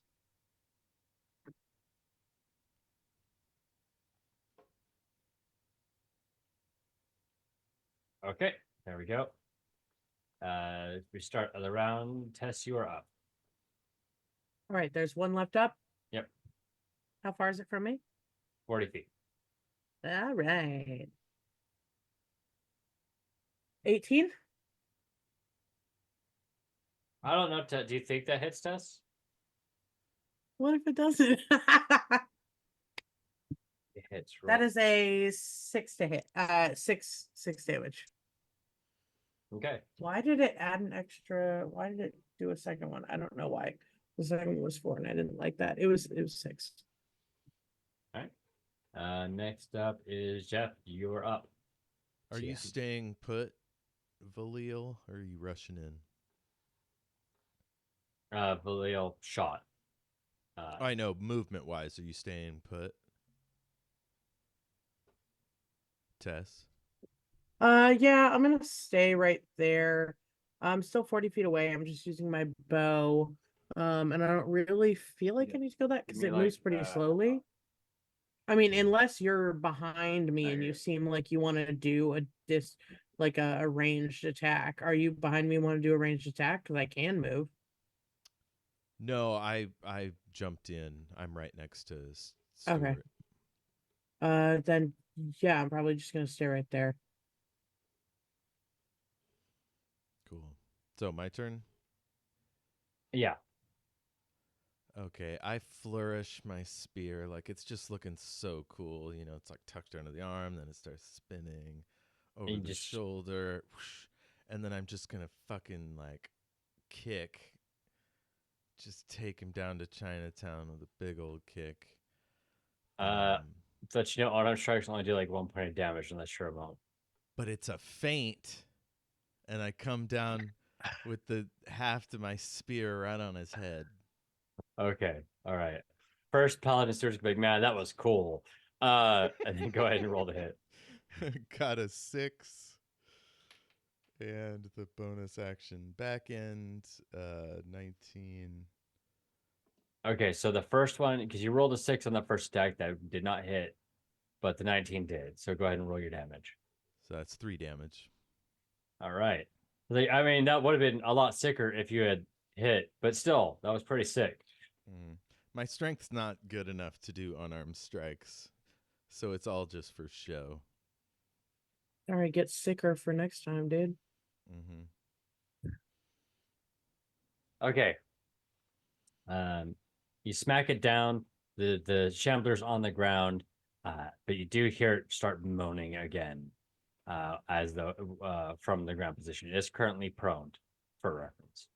A: Okay, there we go. We start the round. Tess, you are up.
C: All right, there's one left up.
A: Yep.
C: How far is it from me?
A: 40 feet.
C: All right. 18?
A: I don't know. Do you think that hits, Tess?
C: What if it doesn't?
A: It hits.
C: That
A: roll.
C: is a 6 to hit. Six damage.
A: Okay.
C: Why did it add an extra? Why did it do a second one? I don't know why. The second one was 4, and I didn't like that. It was 6.
A: Next up is Jeff. You're up.
E: Are you
A: Yeah.
E: staying put, Valil, or are you rushing in?
A: Valil shot.
E: I know, movement wise, are you staying put? Tess?
C: Yeah, I'm gonna stay right there. I'm still 40 feet away. I'm just using my bow. And I don't really feel like I need to go that because
A: Give
C: it
A: me,
C: moves
A: like,
C: pretty slowly. I mean, unless you're behind me
A: I
C: and you
A: agree.
C: seem like you want to do a ranged attack. Are you behind me and want to do a ranged attack? Because I can move.
E: No, I jumped in. I'm right next to
C: Okay.
E: Stuart.
C: Then yeah, I'm probably just gonna stay right there.
E: Cool. So my turn?
A: Yeah.
E: Okay, I flourish my spear. Like, it's just looking so cool. You know, it's like tucked under the arm, then it starts spinning over
A: you
E: the
A: just-
E: shoulder. Whoosh, and then I'm just going to fucking, like, kick. Just take him down to Chinatown with a big old kick.
A: But auto strikes only do like 1 point of damage unless you're remote.
E: But it's a feint. And I come down with the haft of my spear right on his head.
A: Okay. All right. First paladin Stuart's gonna be like, man, that was cool. And then go ahead and roll the hit.
E: Got a 6. And the bonus action back end, 19.
A: Okay, so the first one, because you rolled a 6 on the first attack, that did not hit, but the 19 did. So go ahead and roll your damage.
E: So that's 3 damage.
A: All right. I mean, that would have been a lot sicker if you had hit, but still, that was pretty sick.
E: My strength's not good enough to do unarmed strikes, so it's all just for show.
C: All right, get sicker for next time, dude.
A: Okay. You smack it down. The Shamblers on the ground, but you do hear it start moaning again, as the from the ground position. It is currently prone, for reference.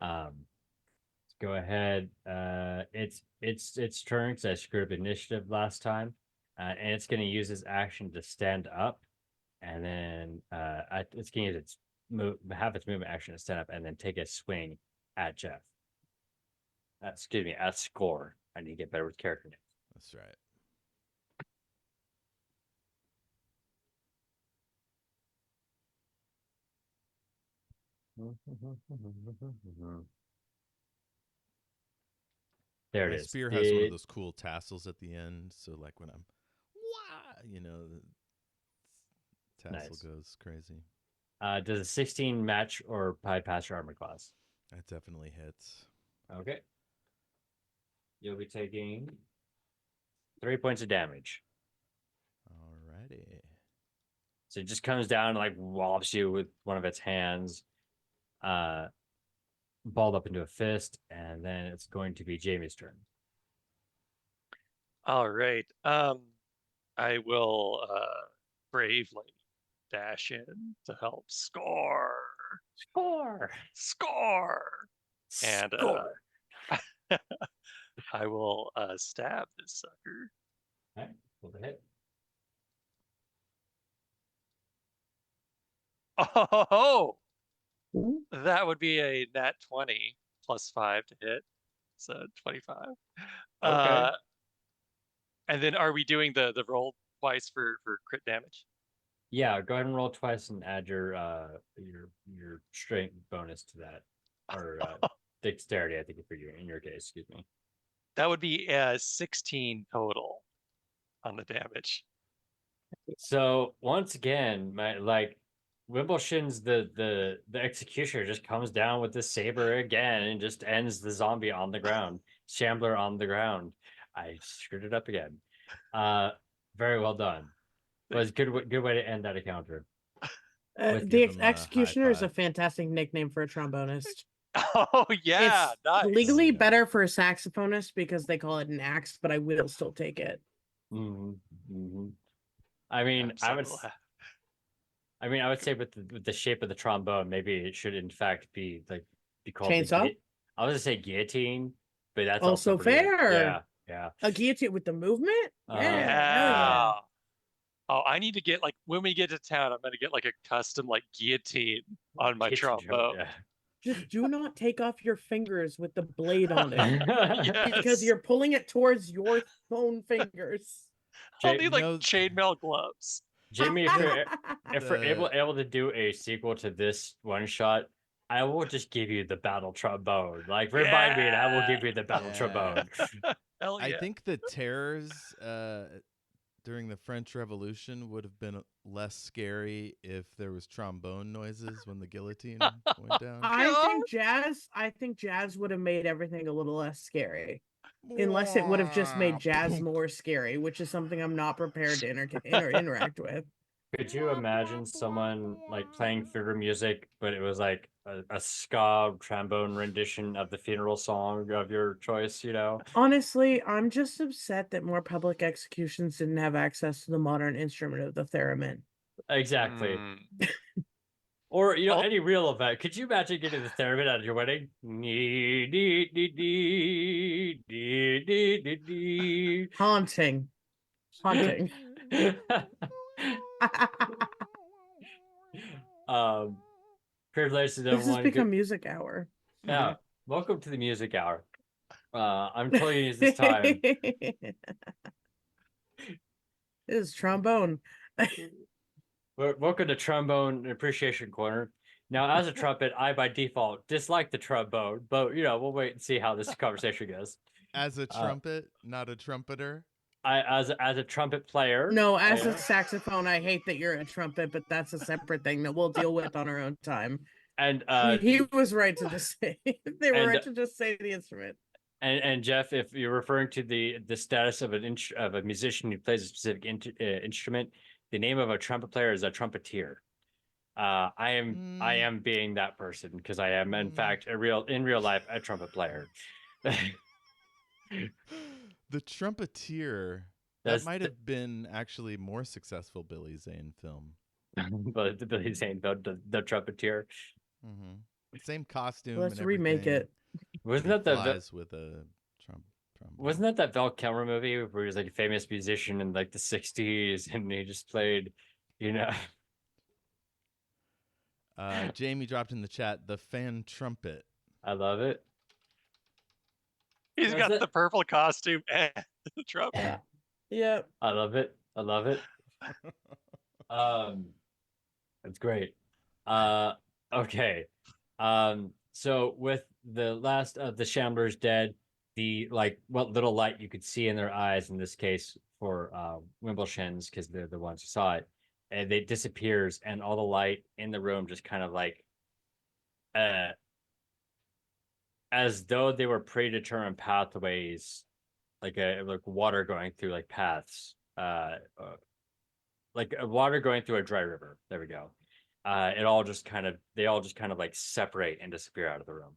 A: Let's go ahead. It's turn because I screwed up initiative last time, and it's going to use its action to stand up, and then it's going to use its have its movement action to stand up, and then take a swing at Jeff. Excuse me, at Score. I need to get better with character names.
E: That's right.
A: There it
E: My
A: is.
E: spear has one of those cool tassels at the end, so like when I'm, the tassel
A: Nice.
E: goes crazy.
A: Does a 16 match or bypass your armor class?
E: That definitely hits.
A: Okay. You'll be taking 3 points of damage.
E: Alrighty.
A: So it just comes down and like wallops you with one of its hands, balled up into a fist, and then it's going to be Jayme's turn.
D: All right. I will bravely dash in to help Score. And I will stab this sucker.
A: All right, roll the hit.
D: Oh,
C: Ooh.
D: that would be a nat 20 plus 5 to hit. So 25.
A: Okay.
D: And then are we doing the roll twice for crit damage?
A: Yeah, go ahead and roll twice and add your strength bonus to that, or dexterity. I think for you in your case. Excuse me.
D: That would be 16 total on the damage.
A: So once again, Wimbleshin's the executioner just comes down with the saber again and just ends the zombie on the ground. Shambler on the ground. I screwed it up again. Very well done. It was good way to end that encounter.
C: The
E: give him a high
C: executioner is a
E: five.
C: fantastic nickname for a trombonist.
D: Oh yeah,
C: It's
D: nice.
C: legally
E: Yeah.
C: better for a saxophonist because they call it an axe, but I will still take it.
A: I mean,
D: I'm so glad.
A: I would say with the shape of the trombone, maybe it should in fact be called
C: Chainsaw?
A: I was gonna say guillotine, but that's
C: Also
A: also pretty good.
C: fair.
A: Yeah.
C: A guillotine with the movement?
A: Uh-huh.
C: Yeah, hell yeah.
D: Oh, I need to get like when we get to town, I'm gonna get like a custom like guillotine on my
A: Guillotine,
D: trombone.
A: yeah.
C: Just do not take off your fingers with the blade on it because
D: Yes.
C: you're pulling it towards your own fingers.
D: I'll
A: Jay-
D: need
E: You
D: like
E: know-
D: chainmail gloves.
A: Jayme, if we're
E: The-
A: able to do a sequel to this one shot, I will just give you the battle trombone. Like remind me, and I will give you the battle
E: Yeah.
A: trombone.
D: Hell yeah.
E: I think the terrors during the French Revolution would have been less scary if there was trombone noises when the guillotine went down.
C: I think jazz would have made everything a little less scary. Unless it would have just made jazz more scary, which is something I'm not prepared to interact with.
A: Could you imagine someone like playing fiddle music, but it was like a ska trombone rendition of the funeral song of your choice, you know?
C: Honestly, I'm just upset that more public executions didn't have access to the modern instrument of the theremin.
A: Exactly.
D: Mm.
A: Or, you know,
D: Oh.
A: any real event. Could you imagine getting the theremin at your wedding? Nee, dee, dee, dee, dee, dee, dee, dee.
C: Haunting.
A: Privileged to know
C: This has
A: one
C: become
A: good.
C: music hour.
A: Yeah. Welcome to the music hour. I'm totally use this time.
C: This is trombone.
A: Welcome to Trombone Appreciation Corner. Now, as a trumpet, I by default dislike the trombone, but you know, we'll wait and see how this conversation goes.
E: As a trumpet, not a trumpeter.
A: As a trumpet player.
C: No, as a saxophone, I hate that you're a trumpet, but that's a separate thing that we'll deal with on our own time.
A: And
C: he was right to just say they were
A: and-
C: right to just say the instrument.
A: and Jeff, if you're referring to the status of of a musician who plays a specific instrument, the name of a trumpet player is a trumpeteer. I am being that person because I am in fact in real life a trumpet player.
E: The trumpeteer.
A: That's
E: That might have been actually more successful Billy Zane film.
A: but the Billy Zane the trumpeteer.
E: Mm-hmm. Same costume.
C: Let's
E: and
C: remake
E: everything.
C: it.
A: Wasn't
E: He
A: that the
E: flies with a trombone.
A: wasn't that that Val Kilmer movie where he was like a famous musician in like the 60s and he just played, you know.
E: Jayme dropped in the chat the fan trumpet.
A: I love it.
D: He's
A: That's
D: got
A: it.
D: the purple costume and the trumpet.
C: Yep.
A: I love it. I love it. It's great. Okay. So with the last of the Shamblers dead, the what little light you could see in their eyes in this case for Wimbleshans, because they're the ones who saw it, and it disappears, and all the light in the room just kind of like as though they were predetermined pathways, like water going through like paths, like water going through a dry river. There we go. They all just kind of like separate and disappear out of the room.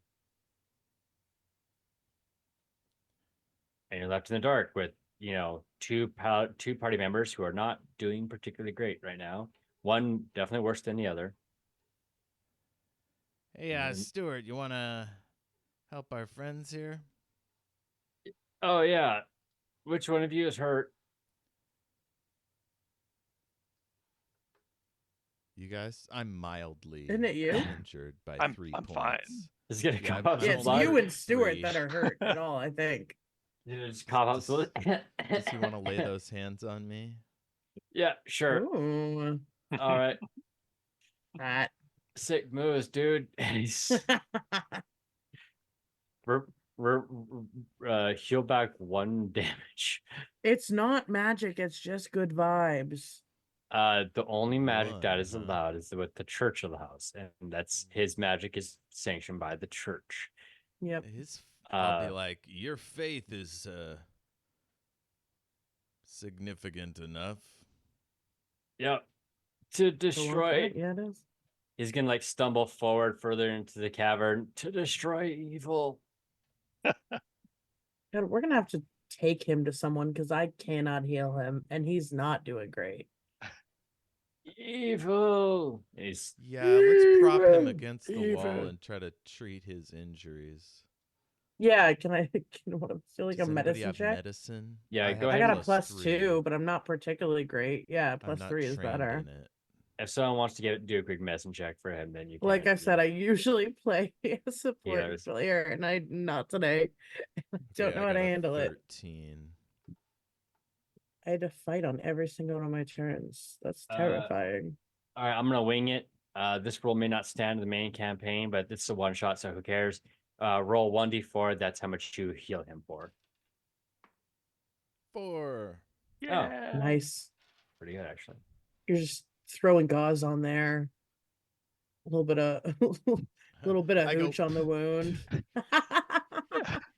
A: And you're left in the dark with, you know, two party members who are not doing particularly great right now. One definitely worse than the other.
B: Hey, Stuart, you want to help our friends here?
A: Oh yeah, which one of you is hurt?
E: You guys, I'm mildly
C: Isn't it you?
E: injured by
D: I'm
E: 3
D: fine.
E: points.
A: It's gonna
E: Yeah,
A: come up.
C: Yeah,
E: I'm
C: it's
A: some
C: you
A: louder.
C: and Stuart
E: 3.
C: that are hurt at all, I think.
A: You just cough up. So
E: Does he want to lay those hands on me?
A: Yeah, sure.
C: Ooh.
A: All right.
C: That.
A: Sick moves, dude. Heal back 1 damage.
C: It's not magic, it's just good vibes.
A: The only magic that
E: One,
A: is
E: huh?
A: allowed is with the church of the house, and that's his magic is sanctioned by the church.
C: Yep.
E: I'll be like, your faith is significant enough.
A: Yep. To
C: The one
A: destroy.
C: point? Yeah, it is.
A: He's gonna like stumble forward further into the cavern to destroy evil.
C: God, we're gonna have to take him to someone because I cannot heal him, and he's not doing great.
A: Evil.
E: Yeah, let's prop him
C: Even,
E: against the wall
C: even.
E: and try to treat his injuries.
C: Yeah, can I feel like
E: Does
C: a
E: anybody
C: medicine
E: have
C: check?
E: medicine?
A: Yeah,
E: I
A: go
E: have
C: I
A: ahead
C: got a
A: and-
C: +2, but I'm not particularly great. Yeah,
E: I'm not
C: +3 is
E: trained
C: better.
E: in it.
A: If someone wants to do a quick medicine check for him, then you can.
C: Like I said, I usually play a support
A: Healers.
C: player, and I not today. I don't
E: Okay,
C: know
E: I
C: how to
E: got a
C: handle it.
E: 13.
C: I had to fight on every single one of my turns. That's terrifying.
A: All right, I'm gonna wing it. This rule may not stand in the main campaign, but this is a one shot, so who cares? Roll 1d4. That's how much you heal him for.
E: 4.
D: Yeah.
C: Nice.
A: Pretty good, actually.
C: You're just throwing gauze on there. A little bit of
E: I go,
C: hooch on the wound.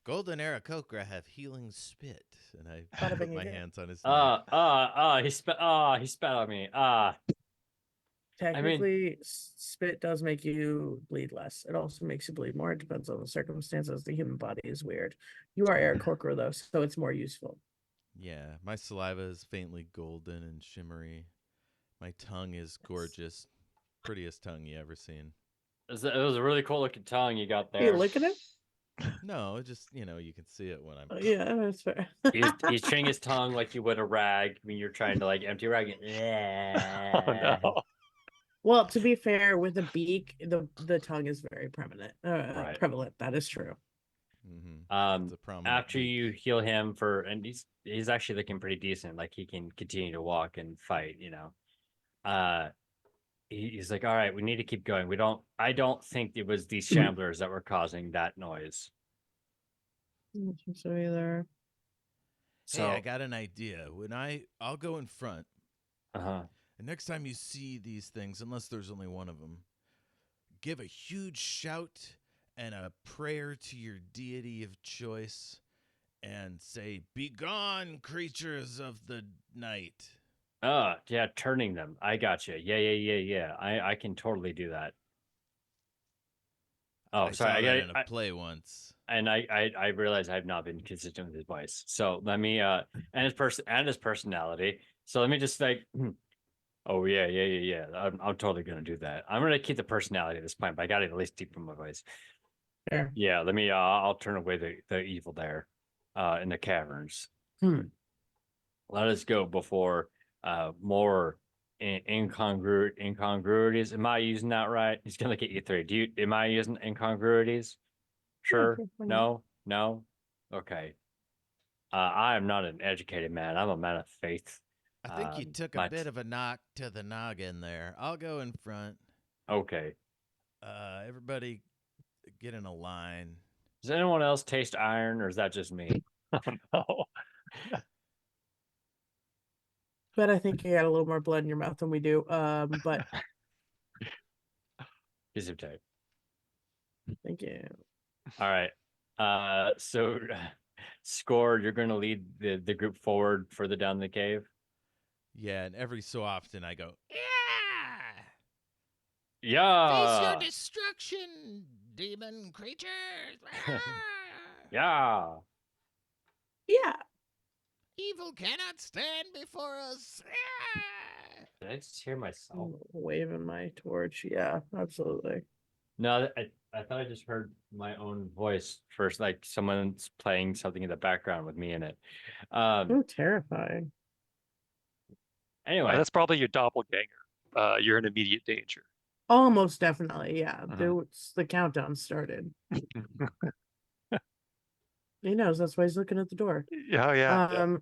E: Golden Aarakocra have healing spit, and I
C: Bada
E: put
C: bing,
E: my
C: yeah.
E: hands on his neck.
A: He spat on me.
C: Technically, spit does make you bleed less. It also makes you bleed more. It depends on the circumstances. The human body is weird. You are Eric Corker, though, so it's more useful.
E: Yeah, my saliva is faintly golden and shimmery. My tongue is gorgeous. Prettiest tongue you ever seen.
A: It was a really cool looking tongue you got
C: Are you
A: there.
C: licking it?
E: No, just, you can see it when I'm...
C: Oh, yeah, that's fair.
A: He's chewing his tongue like you would a rag when you're trying to like empty a rag.
D: Oh no.
C: Well, to be fair, with a beak, the tongue is very prevalent.
A: Right.
C: Prevalent. That is true.
E: It's a prominent
A: After
E: beak.
A: you heal him and he's actually looking pretty decent, like he can continue to walk and fight, he's like, all right, we need to keep going. I don't think it was these Shamblers that were causing that noise.
C: I don't think so either.
A: So
E: Hey, I got an idea. I'll go in front.
A: uh-huh.
E: And next time you see these things, unless there's only one of them, give a huge shout and a prayer to your deity of choice and say, "Begone, creatures of the night."
A: Yeah, turning them. I got you. Yeah. I can totally do that. Oh,
E: I
A: sorry.
E: saw
A: I
E: that
A: got
E: in a play once.
A: and I realize I've not been consistent with his voice. So let me and his personality. So let me just like oh yeah. I'm totally gonna do that. I'm gonna keep the personality at this point, but I gotta at least deepen my voice.
C: Fair.
A: Yeah, let me I'll turn away the evil there in the caverns. Let us go before more incongruities. Am I using that right? He's gonna look at you three. Am I using incongruities? Sure.
C: Yeah, why not?
A: No. Okay. I am not an educated man. I'm a man of faith.
E: I think you took a bit of a knock to the noggin there. I'll go in front.
A: Okay.
E: Everybody get in a line.
A: Does anyone else taste iron, or is that just me?
D: Oh no.
C: But I think you got a little more blood in your mouth than we do. But
A: Piece of tape.
C: thank you.
A: All right. So Score, you're gonna lead the group forward further down the cave.
E: Yeah, and every so often I go,
A: Yeah.
E: "Face your destruction, demon creatures!"
A: Yeah.
C: Yeah.
E: Evil cannot stand before us.
A: Did I just hear myself?
C: Waving my torch. Yeah, absolutely.
A: No, I thought I just heard my own voice first, like someone's playing something in the background with me in it.
C: Oh, terrifying.
A: Anyway,
D: That's probably your doppelganger. You're in immediate danger.
C: Almost definitely. Yeah.
D: Mhm.
C: The countdown started. He knows. That's why he's looking at the door.
D: Oh yeah.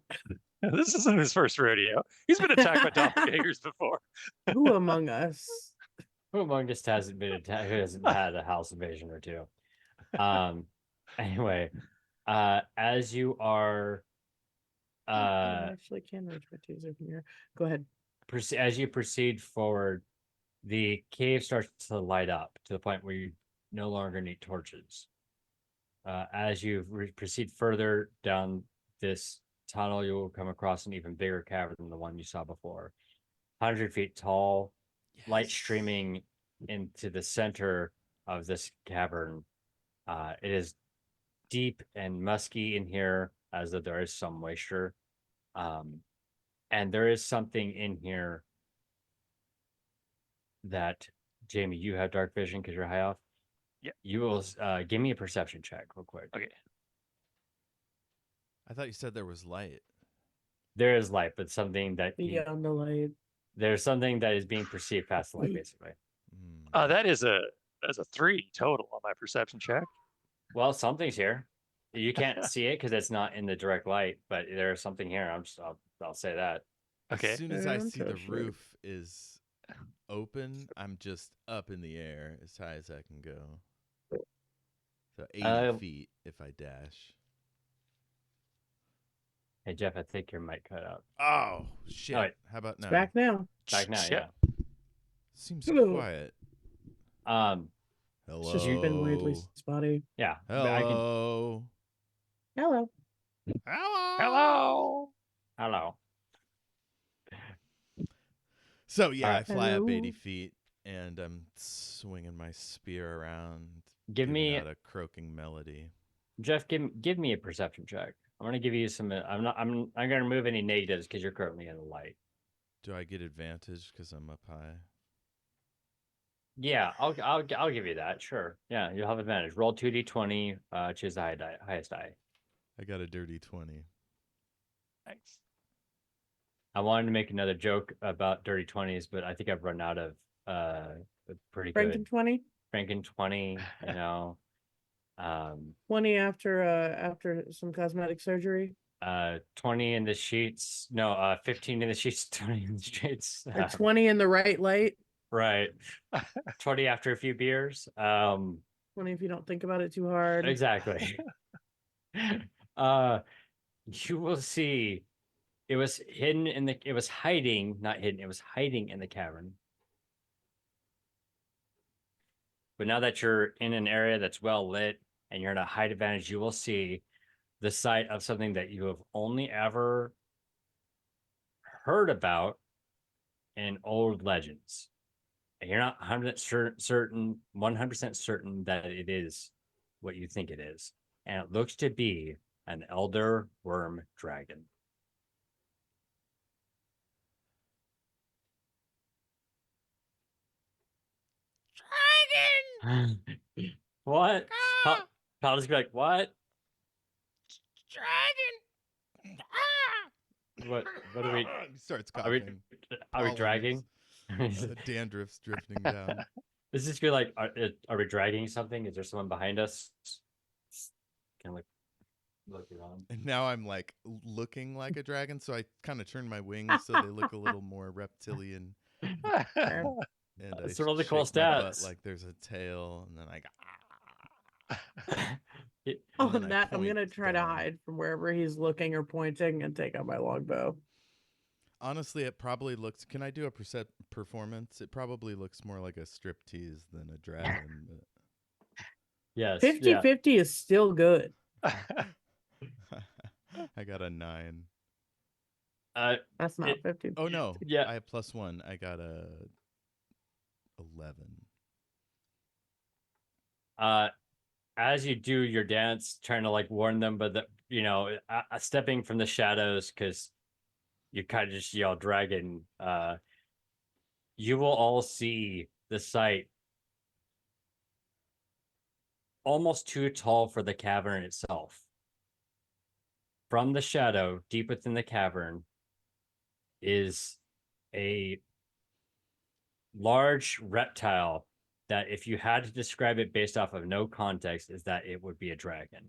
D: This isn't his first rodeo. He's been attacked by doppelgangers before.
C: Who among us?
A: who among us hasn't been attacked? Who hasn't had a house invasion or two? Anyway, as you are,
C: I actually can reach my taser from here. Go ahead.
A: as you proceed forward, the cave starts to light up to the point where you no longer need torches. As you proceed further down this tunnel, you will come across an even bigger cavern than the one you saw before. 100 feet tall, light streaming into the center of this cavern. It is deep and musky in here. as though there is some moisture. And there is something in here that, Jayme, you have dark vision because you're high off.
D: Yeah.
A: You will give me a perception check real quick.
D: Okay.
E: I thought you said there was light.
A: There is light, but something that
C: Beyond the light.
A: there's something that is being perceived past the light, basically.
D: That is a 3 total on my perception check.
A: Well, something's here. You can't see it because it's not in the direct light, but there's something here. I'll say that.
D: Okay.
E: As soon as I see the
C: Interesting.
E: roof is open, I'm just up in the air as high as I can go. So 80 feet if I dash.
A: Hey Jeff, I think your mic cut out.
E: Oh, shit.
A: wait.
E: How about now?
C: Back now.
A: Back now,
D: Shit.
A: yeah.
E: Seems
C: Hello.
E: quiet.
C: It's just been weirdly
E: Hello.
C: spotty.
A: Yeah. I can.
E: Hello.
C: Hello.
D: Hello.
A: Hello.
E: So yeah,
A: Alright.
E: I fly up 80
C: Hello.
E: feet and I'm swinging my spear around.
A: Give
E: giving
A: me,
E: out a croaking melody.
A: Jeff. Give me a perception check. I'm gonna give you some. I'm gonna remove any negatives because you're currently in the light.
E: Do I get advantage because I'm up high?
A: Yeah, I'll give you that. Sure. Yeah, you'll have advantage. Roll 2d20. Choose the highest die.
E: I got a dirty 20.
D: Thanks.
A: I wanted to make another joke about dirty 20s, but I think I've run out of pretty good
C: Franken 20.
A: Franken 20. You know,
C: 20 after some cosmetic surgery.
A: 20 in the sheets. No, 15 in the sheets. 20 in the streets.
C: Or 20 in the right light.
A: Right. 20 after a few beers.
C: 20 if you don't think about it too hard.
A: Exactly. You will see it was hiding, not hidden, it was hiding in the cavern. But now that you're in an area that's well lit and you're at a height advantage, you will see the sight of something that you have only ever heard about in old legends. And you're not 100% certain that it is what you think it is. And it looks to be an elder worm dragon. Dragon! What? I'll just be like, what?
E: Dragon!
A: What are we?
E: He starts
A: Are we,
E: coughing.
A: are we
E: All
A: dragging?
E: The dandruff's drifting down.
A: Does this feel like, are we dragging something? Is there someone behind us? Can I look around?
E: And now I'm like looking like a dragon, so I kind of turn my wings so they look a little more reptilian. And
A: That's
E: I
A: really cool
E: shake my butt
A: stats.
E: like there's a tail, and then I go.
C: On
E: then I
C: that, I'm
E: point
C: gonna try to
E: down.
C: hide from wherever he's looking or pointing and take out my longbow.
E: Honestly, it probably looks. Can I do a performance? It probably looks more like a striptease than a dragon. But
A: Yes.
C: 50-50 is still good.
E: I got a 9.
C: That's not 50.
E: Oh no!
A: Yeah.
E: I have +1. I got a 11.
A: As you do your dance, trying to like warn them, but stepping from the shadows because you kind of just yell dragon. You will all see the sight almost too tall for the cavern itself. From the shadow, deep within the cavern, is a large reptile that, if you had to describe it based off of no context, is that it would be a dragon.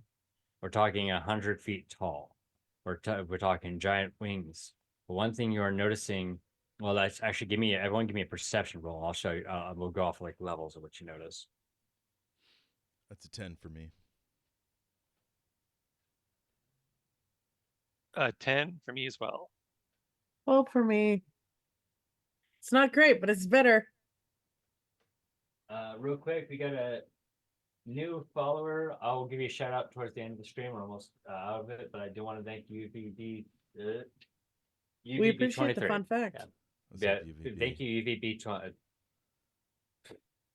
A: We're talking 100 feet tall. We're talking giant wings. But one thing you are noticing, well, that's actually everyone give me a perception roll. I'll show you. We'll go off like levels of what you notice.
E: That's a 10 for me.
D: 10 for me as well.
C: Well, for me, it's not great, but it's better.
A: Real quick, we got a new follower. I'll give you a shout out towards the end of the stream. We're almost out of it, but I do want to thank UVB.
C: We appreciate the
A: 23.
C: fun fact.
A: Yeah.
E: What's
A: Yeah,
E: up, UVB?
A: thank you, UVB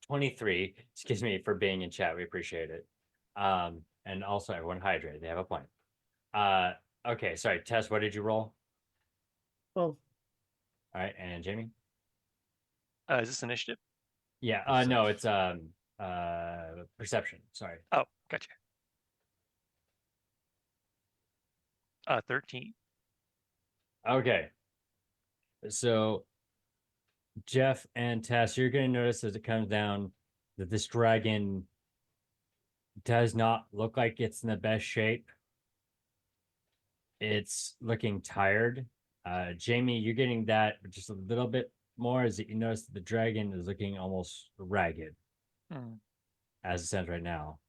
A: 23. Excuse me for being in chat. We appreciate it. And also everyone hydrate. They have a point. Okay, sorry, Tess, what did you roll?
C: Well,
A: All right, and Jayme?
D: Is this initiative?
A: Yeah, no, it's perception. Sorry.
D: Oh, gotcha. 13.
A: Okay. So Jeff and Tess, you're gonna notice as it comes down that this dragon does not look like it's in the best shape. It's looking tired. Jayme, you're getting that just a little bit more as you notice that the dragon is looking almost ragged as it stands right now.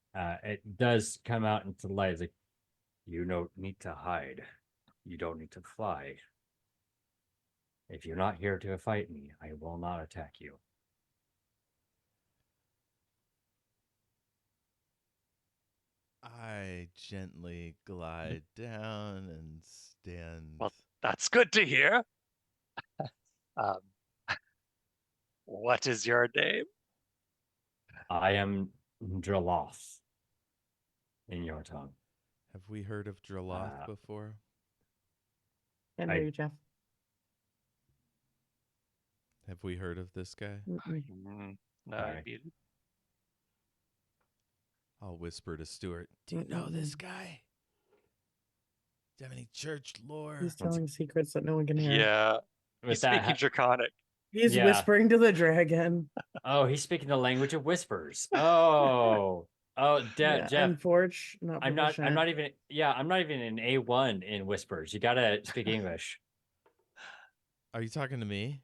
A: It does come out into the light. It's like, you don't need to hide. You don't need to fly. If you're not here to fight me, I will not attack you.
E: I gently glide down and stand.
D: Well, that's good to hear. Um, what is your name?
A: I am Draloth in your tongue.
E: Have we heard of Draloth before?
C: I know you, Jeff.
E: Have we heard of this guy?
D: No,
A: Sorry.
D: muted.
E: I'll whisper to Stuart.
B: Do you know this guy? Do you have any church lore?
C: He's telling secrets that no one can hear.
D: Yeah.
A: With
D: He's
A: that,
D: speaking Draconic.
C: He's
A: Yeah.
C: whispering to the dragon.
A: oh, he's speaking the language of whispers. Oh,
C: Yeah,
A: Jeff.
C: and Forge, not
A: I'm not
C: proficient.
A: even. Yeah, I'm not even in A1 in whispers. You gotta speak English.
E: Are you talking to me?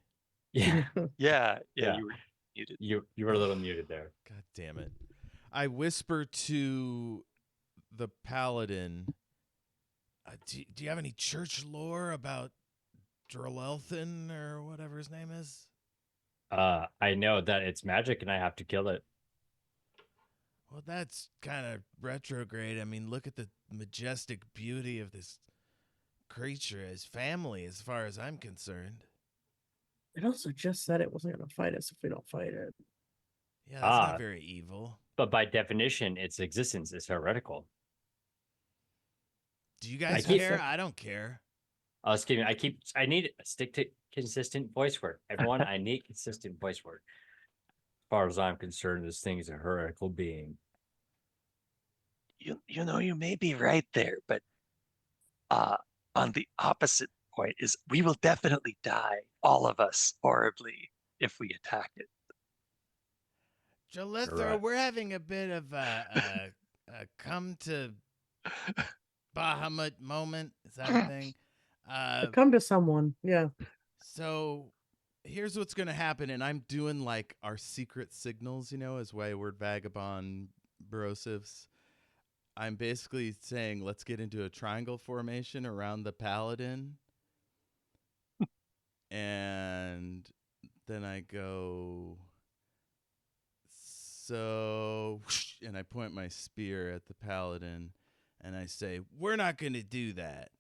A: Yeah,
D: Yeah,
A: Yeah.
D: you were muted.
A: you were a little muted there.
E: God damn it. I whisper to the paladin. Do you have any church lore about Drelelthin or whatever his name is?
A: I know that it's magic and I have to kill it.
B: Well, that's kind of retrograde. I mean, look at the majestic beauty of this creature as family, as far as I'm concerned.
C: It also just said it wasn't going to fight us if we don't fight it.
B: Yeah, that's
A: Ah.
B: not very evil.
A: But by definition, its existence is heretical.
B: Do you guys
A: keep-
B: care? I don't care.
A: Oh, excuse me. I need stick to consistent voice work. Everyone, I need consistent voice work. As far as I'm concerned, this thing is a heretical being.
D: You know, you may be right there, but on the opposite point is we will definitely die, all of us, horribly, if we attack it.
B: Jalithra,
A: Correct.
B: we're having a bit of a come to Bahamut moment. Is that a thing?
C: Come to someone. Yeah.
B: So
E: Here's what's going to happen, and I'm doing like our secret signals, as Wayward Vagabond Brosifs. I'm basically saying, let's get into a triangle formation around the paladin. And then I go, and I point my spear at the paladin, and I say, we're not going to do that.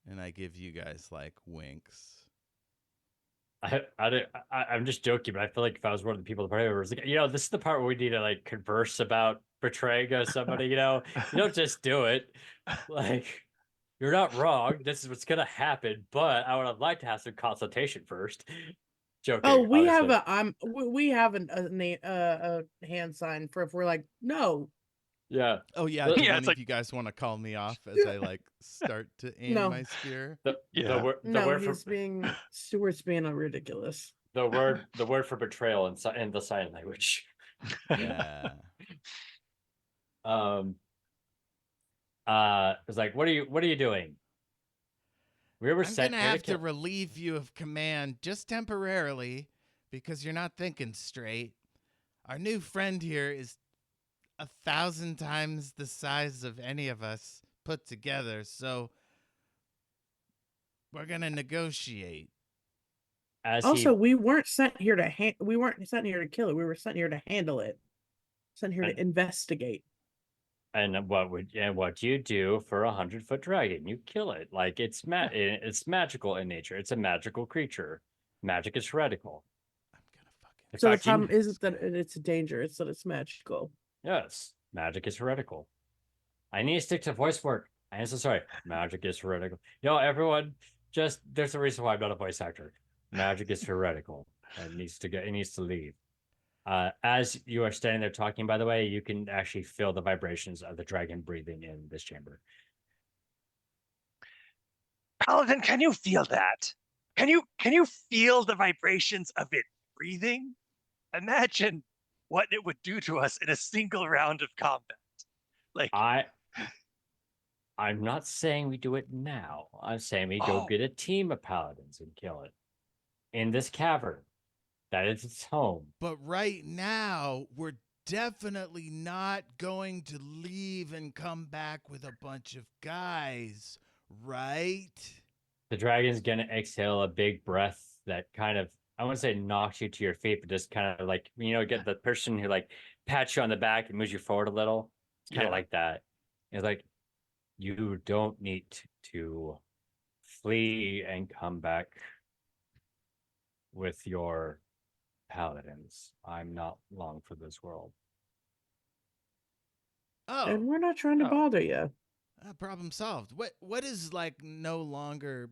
E: And I give you guys like winks.
A: I'm just joking, but I feel like if I was one of the people at the party, I was like, this is the part where we need to like converse about betraying somebody. You don't just do it. Like, you're not wrong. This is what's gonna happen, but I would like to have some consultation first. Joking.
C: Oh, we have
A: obviously.
C: we have a hand sign for if we're like no.
A: Yeah.
E: Oh yeah,
A: Yeah,
E: do
D: it's
E: one
D: like-
E: of you guys want to call me off as I like start to aim
C: No.
E: my spear?
A: The
D: Yeah.
C: No,
A: word
C: he's
A: for
C: being Stuart's being ridiculous.
A: the word for betrayal in the sign language.
E: Yeah.
A: It's like, what are you doing? We were
B: I'm
A: sent
B: gonna
A: here
B: have to
A: kill-
B: relieve you of command just temporarily because you're not thinking straight. Our new friend here is 1,000 times the size of any of us put together, so we're gonna negotiate.
A: as
C: Also,
A: he
C: we weren't sent here to we weren't sent here to kill it. We were sent here to handle it. Sent here
A: And-
C: to investigate.
A: and what you do for 100-foot dragon? You kill it. Like it's it's magical in nature. It's a magical creature. Magic is heretical.
E: I'm gonna fucking.
A: In
C: So the
A: fact, you-
C: problem isn't that it's a danger; it's that it's magical.
A: Yes, magic is heretical. I need to stick to voice work. I am so sorry. Magic is heretical. Everyone, there's a reason why I'm not a voice actor. Magic is heretical. It needs to leave. As you are standing there talking, by the way, you can actually feel the vibrations of the dragon breathing in this chamber.
D: Paladin, can you feel that? Can you feel the vibrations of it breathing? Imagine what it would do to us in a single round of combat. Like
A: I'm not saying we do it now. I'm saying we go get a team of paladins and kill it in this cavern. That is its home.
B: But right now, we're definitely not going to leave and come back with a bunch of guys, right?
A: The dragon's gonna exhale a big breath that kind of, I wouldn't say knocks you to your feet, but just kind of like, get the person who like pats you on the back and moves you forward a little. It's kind of like that. It's like, you don't need to flee and come back with your paladins. I'm not long for this world.
C: And
B: Oh,
C: we're not trying to bother you.
B: problem solved. What is like no longer,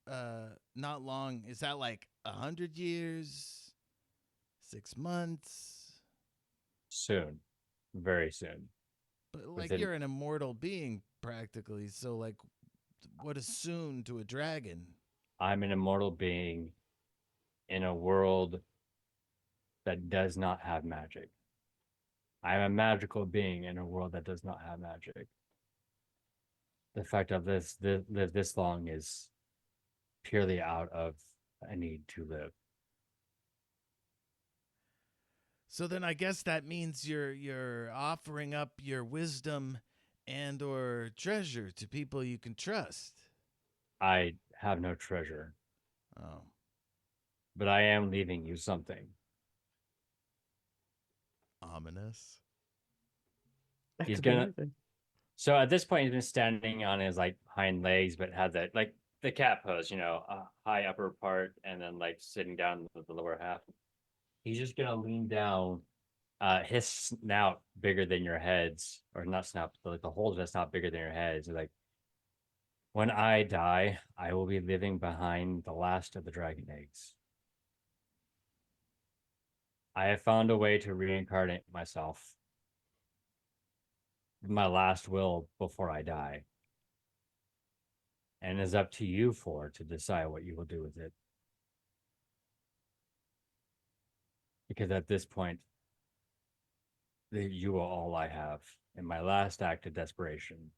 B: not long? Is that like 100 years, 6 months?
A: Soon, very soon.
B: But like
A: Within-
B: you're an immortal being practically. So like, what is soon to a dragon?
A: I'm an immortal being in a world that does not have magic. I'm a magical being in a world that does not have magic. The fact of live this long is purely out of a need to live.
B: So then I guess that means you're offering up your wisdom and or treasure to people you can trust.
A: I have no treasure,
B: Oh.
A: but I am leaving you something.
E: Ominous.
C: That
A: He's
C: could be
A: gonna-
C: anything.
A: So at this point, he's been standing on his like hind legs, but had that like the cat pose, high upper part, and then like sitting down with the lower half. He's just gonna lean down, his snout bigger than your heads, or not snout, but like the whole of his snout bigger than your heads. Like, when I die, I will be living behind the last of the dragon eggs. I have found a way to reincarnate myself. My last will before I die. And it is up to you four to decide what you will do with it. Because at this point, you are all I have in my last act of desperation.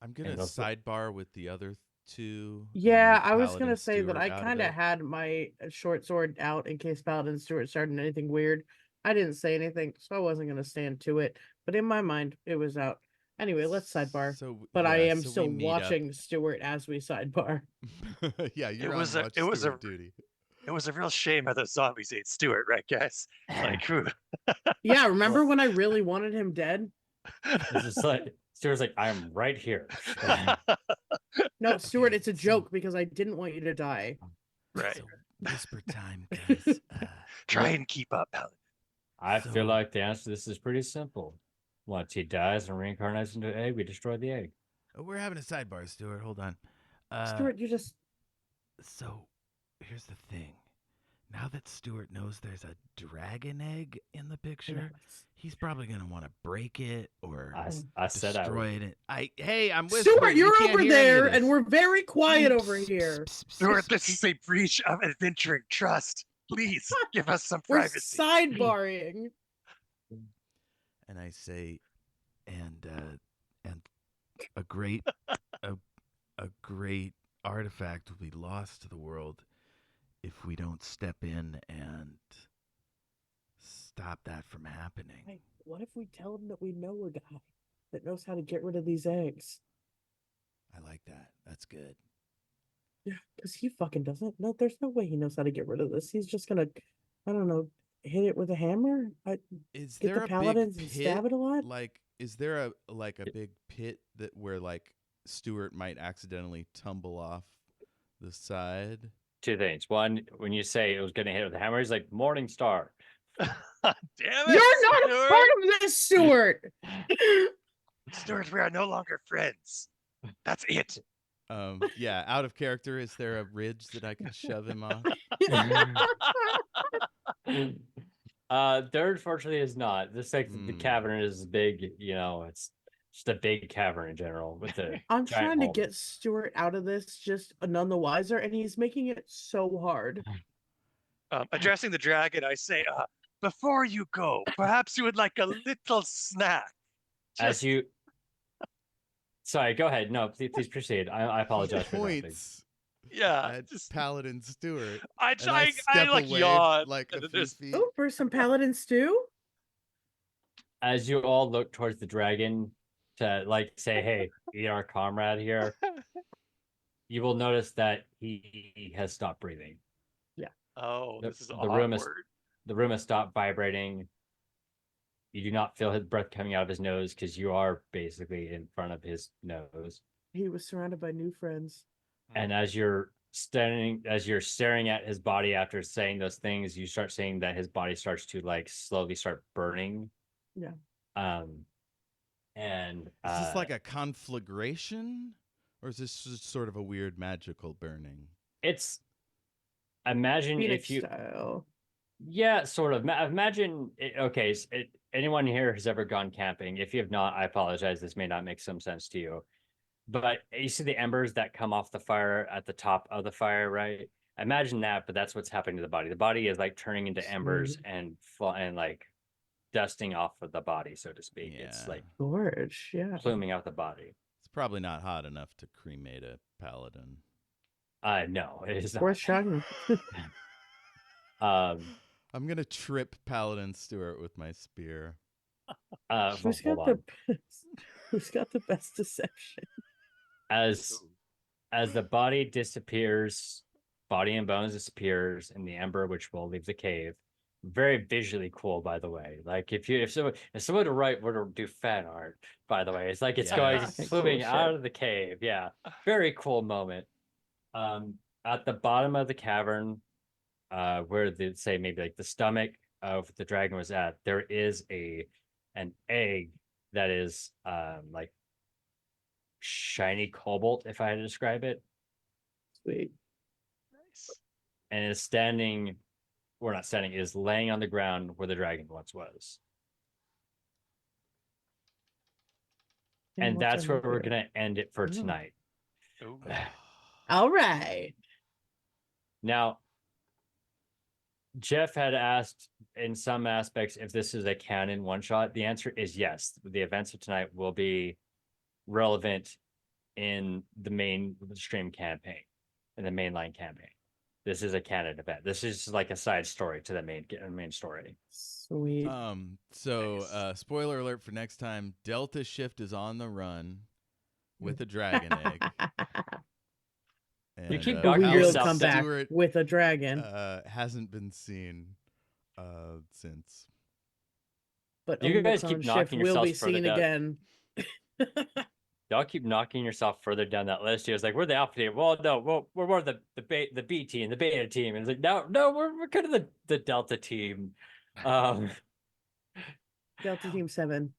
E: I'm gonna
A: And those-
E: sidebar with the other two. and
C: Yeah,
E: leave
C: I was
E: Paladin
C: gonna say that
E: Stewart
C: I
E: out of
C: kind of
E: it.
C: had my short sword out in case Paladin Stewart started anything weird. I didn't say anything, so I wasn't gonna stand to it. But in my mind, it was out. Anyway, let's sidebar.
E: So,
C: But I
E: yeah,
C: am
E: so we
C: still
E: meet up.
C: watching Stewart as we sidebar.
E: Yeah, you're
D: was
E: on
D: a-
E: watch
D: it was a-
E: Stewart duty.
D: it was a real shame how those zombies ate Stuart, right, guys? Like, whew.
C: Yeah, remember when I really wanted him dead?
A: It's just like, Stuart's like, I'm right here.
C: No, Stewart,
B: Okay,
C: it's a
B: so-
C: joke because I didn't want you to die.
D: Right.
B: So whisper time, guys.
D: Try and keep up, Paladin.
A: I feel
B: So-
A: like the answer to this is pretty simple. Once he dies and reincarnates into an egg, we destroy the egg.
B: We're having a sidebar, Stuart. Hold on.
C: Stewart, you just
B: So here's the thing. Now that Stuart knows there's a dragon egg in the picture, he's probably gonna want to break it or
A: I said I
B: destroy
A: would.
B: it. Hey, I'm whispering.
C: Stewart,
B: You
C: you're
B: can't
C: over
B: hear any of
C: there,
B: this.
C: and we're very quiet over here.
D: Stuart, this is a breach of adventuring trust. Please give us some
C: We're
D: privacy.
C: sidebarring.
B: And I say, and a great a great artifact will be lost to the world if we don't step in and stop that from happening.
C: Hey, what if we tell him that we know a guy that knows how to get rid of these eggs?
B: I like that. That's good.
C: Yeah, because he fucking doesn't. No, there's no way he knows how to get rid of this. He's just gonna, I don't know, hit it with a hammer.
E: Is
C: Get
E: there
C: the
E: a
C: paladins
E: big
C: and
E: pit?
C: stab it a lot.
E: Like, is there a big pit that where like Stewart might accidentally tumble off the side?
A: Two things. One, when you say it was going to hit with a hammer, he's like, Morning Star.
D: Damn it!
C: You're not
D: Stuart.
C: a part of this, Stewart.
D: Stuart, we are no longer friends. That's it.
E: Yeah, out of character, is there a ridge that I could shove him off?
A: There unfortunately is not. This like the cavern is big, it's just a big cavern in general with a
C: I'm
A: giant
C: trying to
A: hole.
C: get Stuart out of this just none the wiser, and he's making it so hard.
D: Addressing the dragon, I say, before you go, perhaps you would like a little snack.
A: As you Sorry, go ahead. No, please proceed. I apologize for interrupting.
E: Points
D: Yeah,
E: at
D: just
E: Paladin Stewart.
D: I
E: And I step
D: like
E: away
D: yawn.
E: like
D: and
E: a
D: then
E: few
D: there's
E: feet.
C: Oh, for some paladin stew?
A: As you all look towards the dragon to like say, "Hey, eat our comrade here," you will notice that he has stopped breathing.
D: this is
A: The
D: awkward.
A: room has stopped vibrating. You do not feel his breath coming out of his nose because you are basically in front of his nose.
C: He was surrounded by new friends.
A: And as you're staring at his body after saying those things, you start seeing that his body starts to like slowly start burning.
C: Yeah.
A: And
E: Is this like a conflagration? Or is this just sort of a weird magical burning?
A: it's imagine
C: Phoenix
A: if you
C: style.
A: Yeah, sort of. Imagine, okay, anyone here has ever gone camping? If you have not, I apologize. This may not make some sense to you. But you see the embers that come off the fire at the top of the fire, right? Imagine that, but that's what's happening to the body. The body is like turning into embers and like dusting off of the body, so to speak. It's
E: Yeah.
A: like
C: Gorge, yeah.
A: pluming out the body.
E: It's probably not hot enough to cremate a paladin.
A: No, it is
C: Worth
A: not.
C: shocking.
E: I'm gonna trip Paladin Stewart with my spear.
C: Who's
A: hold
C: got
A: on.
C: who's got the best deception?
A: As the body disappears, body and bones disappears in the ember, which will leave the cave. Very visually cool, by the way. Like if someone were to do fan art, by the way, it's like it's going
C: Fucking
A: flipping
C: cool
A: out
C: shit.
A: of the cave. Yeah, very cool moment. At the bottom of the cavern, where the say maybe like the stomach of the dragon was at, there is an egg that is like shiny cobalt, if I had to describe it,
C: Sweet.
D: Nice.
A: and is standing, or not standing, is laying on the ground where the dragon once was. And that's where we're gonna end it for tonight.
D: Ooh.
C: All right.
A: Now, Jeff had asked in some aspects if this is a canon one shot. The answer is yes. The events of tonight will be relevant in the main stream campaign, in the mainline campaign. This is a canon event. This is like a side story to the main story.
C: Sweet.
E: So spoiler alert for next time, Delta Shift is on the run with a dragon egg.
A: You keep
C: A
A: knocking
C: weird
A: yourself
C: comeback
E: Stewart,
C: with a dragon.
E: hasn't been seen since.
C: But
A: You guys keep
C: Omicron
A: knocking
C: shift will be
A: yourselves further
C: seen
A: down.
C: again.
A: Y'all keep knocking yourself further down that list. He was like, "We're the alpha team." Well, no, we're more the B team, the beta team. And it's like, no, we're kind of the delta team.
C: Delta Team 7.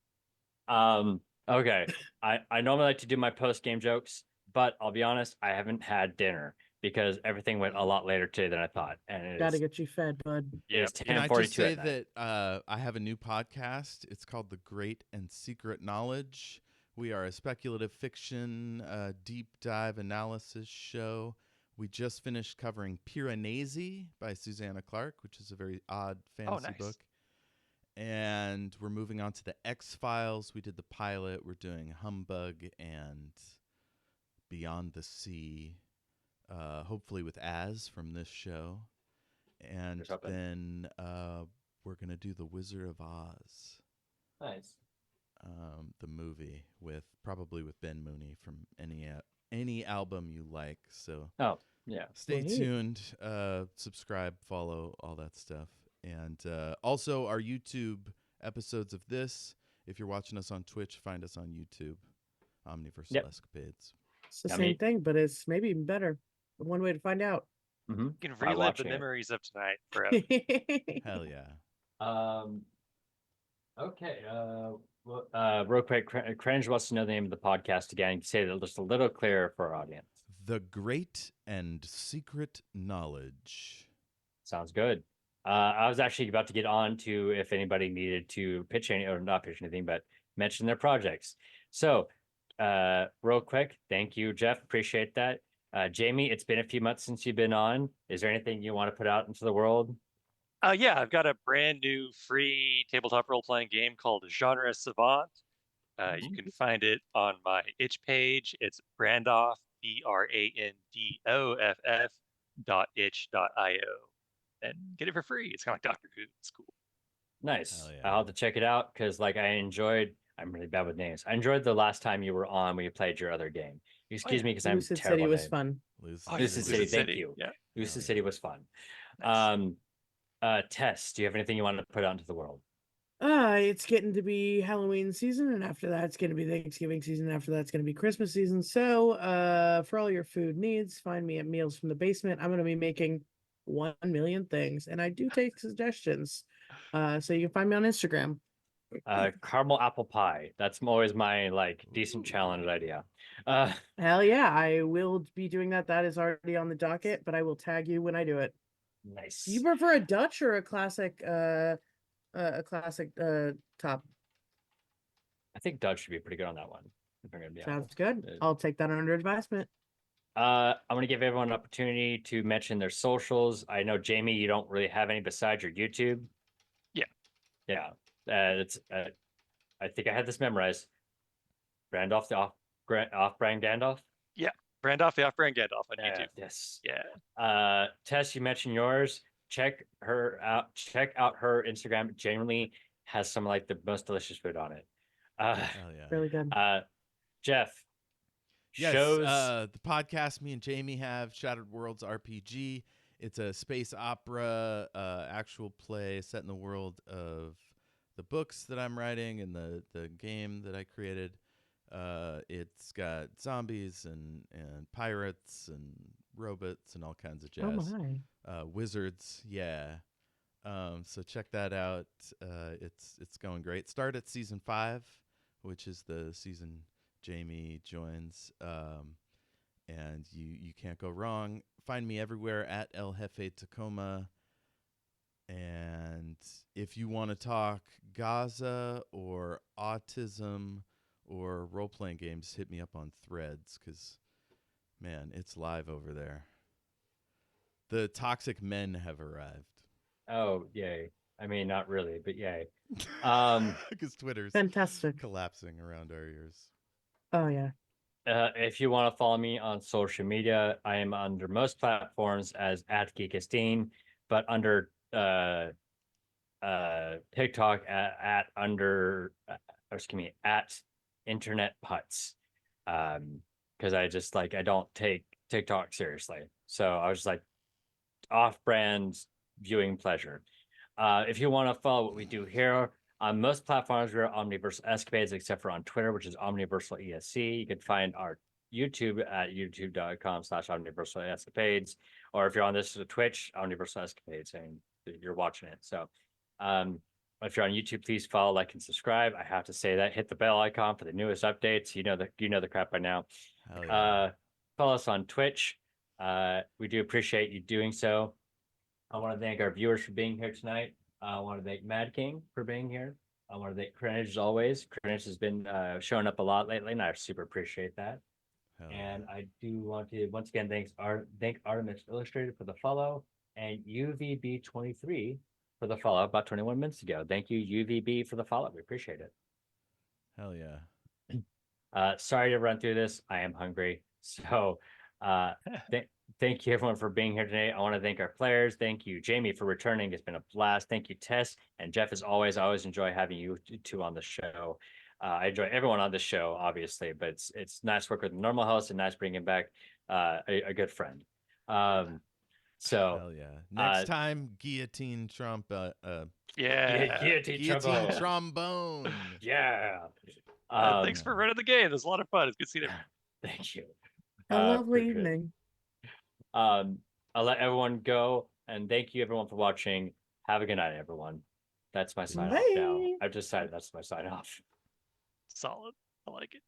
A: Okay. I normally like to do my post game jokes, but I'll be honest, I haven't had dinner because everything went a lot later today than I thought, and
C: Gotta get you fed, bud.
A: it's
E: Can I
A: 10:42
E: just say
A: at night.
E: that I have a new podcast? It's called The Great and Secret Knowledge. We are a speculative fiction deep dive analysis show. We just finished covering Piranesi by Susanna Clark, which is a very odd fantasy
D: nice.
E: book. And we're moving on to the X-Files. We did the pilot. We're doing Humbug and Beyond the Sea, hopefully with Az from this show. And
A: Here's hoping.
E: then we're going to do The Wizard of Oz,
A: Nice.
E: the movie, probably with Ben Mooney from any album you like. So
A: Oh, yeah.
E: stay
C: Sweet.
E: tuned, subscribe, follow, all that stuff. And also our YouTube episodes of this. If you're watching us on Twitch, find us on YouTube, Omniversal
A: Yep.
E: Escapades.
C: It's the
A: I
C: same
A: mean-
C: thing, but it's maybe even better. One way to find out.
A: Mm-hmm.
D: You can
A: By
D: relive the
A: watching it.
D: memories of tonight forever.
E: Hell yeah.
A: Okay. Well, real quick, Cringe wants to know the name of the podcast again. Say it just a little clearer for our audience.
E: The Great and Secret Knowledge.
A: Sounds good. I was actually about to get on to if anybody needed to pitch any or not pitch anything, but mention their projects. So, real quick, thank you, Jeff. Appreciate that. Jayme, it's been a few months since you've been on. Is there anything you want to put out into the world?
D: Yeah, I've got a brand new free tabletop role playing game called Genre Savant. You can find it on my itch page. It's Brandoff, brandoff.itch.io. And get it for free. It's kind of like Doctor Who. It's cool.
A: Nice.
E: Hell yeah.
A: I'll have to check it out because, like, I'm really bad with names. I enjoyed the last time you were on when you played your other game. Excuse me because I'm
C: Lucid
A: terrible.
C: City was
A: at
C: fun.
A: Lucid City, thank you.
D: Yeah.
A: Lucid
E: yeah.
A: City was fun.
D: Nice.
A: Tess, do you have anything you want to put out into the world?
C: It's getting to be Halloween season, and after that, it's going to be Thanksgiving season. After that, it's going to be Christmas season. So, for all your food needs, find me at Meals from the Basement. I'm going to be making 1 million things, and I do take suggestions. So you can find me on Instagram.
A: Caramel apple pie. That's always my like decent challenge idea.
C: Hell yeah, I will be doing that. That is already on the docket, but I will tag you when I do it.
A: Nice.
C: You prefer a Dutch or a classic top?
A: I think Doug should be pretty good on that one. If I'm gonna be
C: Sounds
A: honest.
C: good. I'll take that under advisement.
A: I'm gonna give everyone an opportunity to mention their socials. I know Jayme, you don't really have any besides your YouTube.
D: Yeah.
A: Yeah. It's I think I had this memorized. Brandoff the off-brand Gandalf.
D: Yeah. Brandoff, the off-brand Gandalf on YouTube.
A: Yes.
D: Yeah.
A: Tess, you mentioned yours. Check her out. Check out her Instagram. Genuinely has some like the most delicious food on it.
E: Hell yeah.
C: Really good.
A: Jeff.
E: Yes,
A: Shows.
E: the podcast me and Jayme have, Shattered Worlds RPG. It's a space opera, actual play set in the world of the books that I'm writing and the game that I created. It's got zombies and pirates and robots and all kinds of
C: Oh
E: jazz.
C: my.
E: Wizards, yeah. So check that out. It's going great. Start at season 5, which is the season Jayme joins. And you can't go wrong. Find me everywhere at El Jefe Tacoma. And if you want to talk Gaza or autism or role-playing games, hit me up on Threads because, man, it's live over there. The toxic men have arrived.
A: Oh, yay. I mean, not really, but yay.
E: Because Twitter's
C: Fantastic.
E: collapsing around our ears.
C: Oh yeah.
A: If you want to follow me on social media, I am under most platforms as @Geekestein, but under TikTok at Internet Putts. Because I just like I don't take TikTok seriously. So I was just like off-brand viewing pleasure. If you want to follow what we do here, on most platforms, we're Omniversal Escapades, except for on Twitter, which is Omniversal ESC. You can find our YouTube at youtube.com/Omniversal Escapades. Or if you're on this Twitch, Omniversal Escapades, and you're watching it. So if you're on YouTube, please follow, like, and subscribe. I have to say that. Hit the bell icon for the newest updates. You know the crap by now.
E: Hell yeah.
A: Follow us on Twitch. We do appreciate you doing so. I want to thank our viewers for being here tonight. I want to thank Mad King for being here. I want to thank Cringe as always. Cringe has been showing up a lot lately, and I super appreciate that.
E: Hell
A: And I do want to once again thank Artemis Illustrated for the follow and UVB23 for the follow about 21 minutes ago. Thank you, UVB, for the follow. We appreciate it.
E: Hell yeah.
A: Sorry to run through this. I am hungry. So thank you everyone for being here today. I want to thank our players. Thank you, Jayme, for returning. It's been a blast. Thank you, Tess and Jeff. As always, I always enjoy having you two on the show. I enjoy everyone on the show, obviously, but it's nice working with the normal host and nice bringing back a good friend. So
E: hell yeah. Next time, guillotine trombone.
A: guillotine
E: trombone.
A: Yeah.
D: Thanks for running the game. It was a lot of fun. It's good seeing everyone.
A: Thank you.
C: A lovely
A: appreciate it.
C: evening.
A: I'll let everyone go, and thank you everyone for watching. Have a good night, everyone. That's my sign off now.
C: Bye.
A: I've decided that's my sign off.
D: Solid. I like it.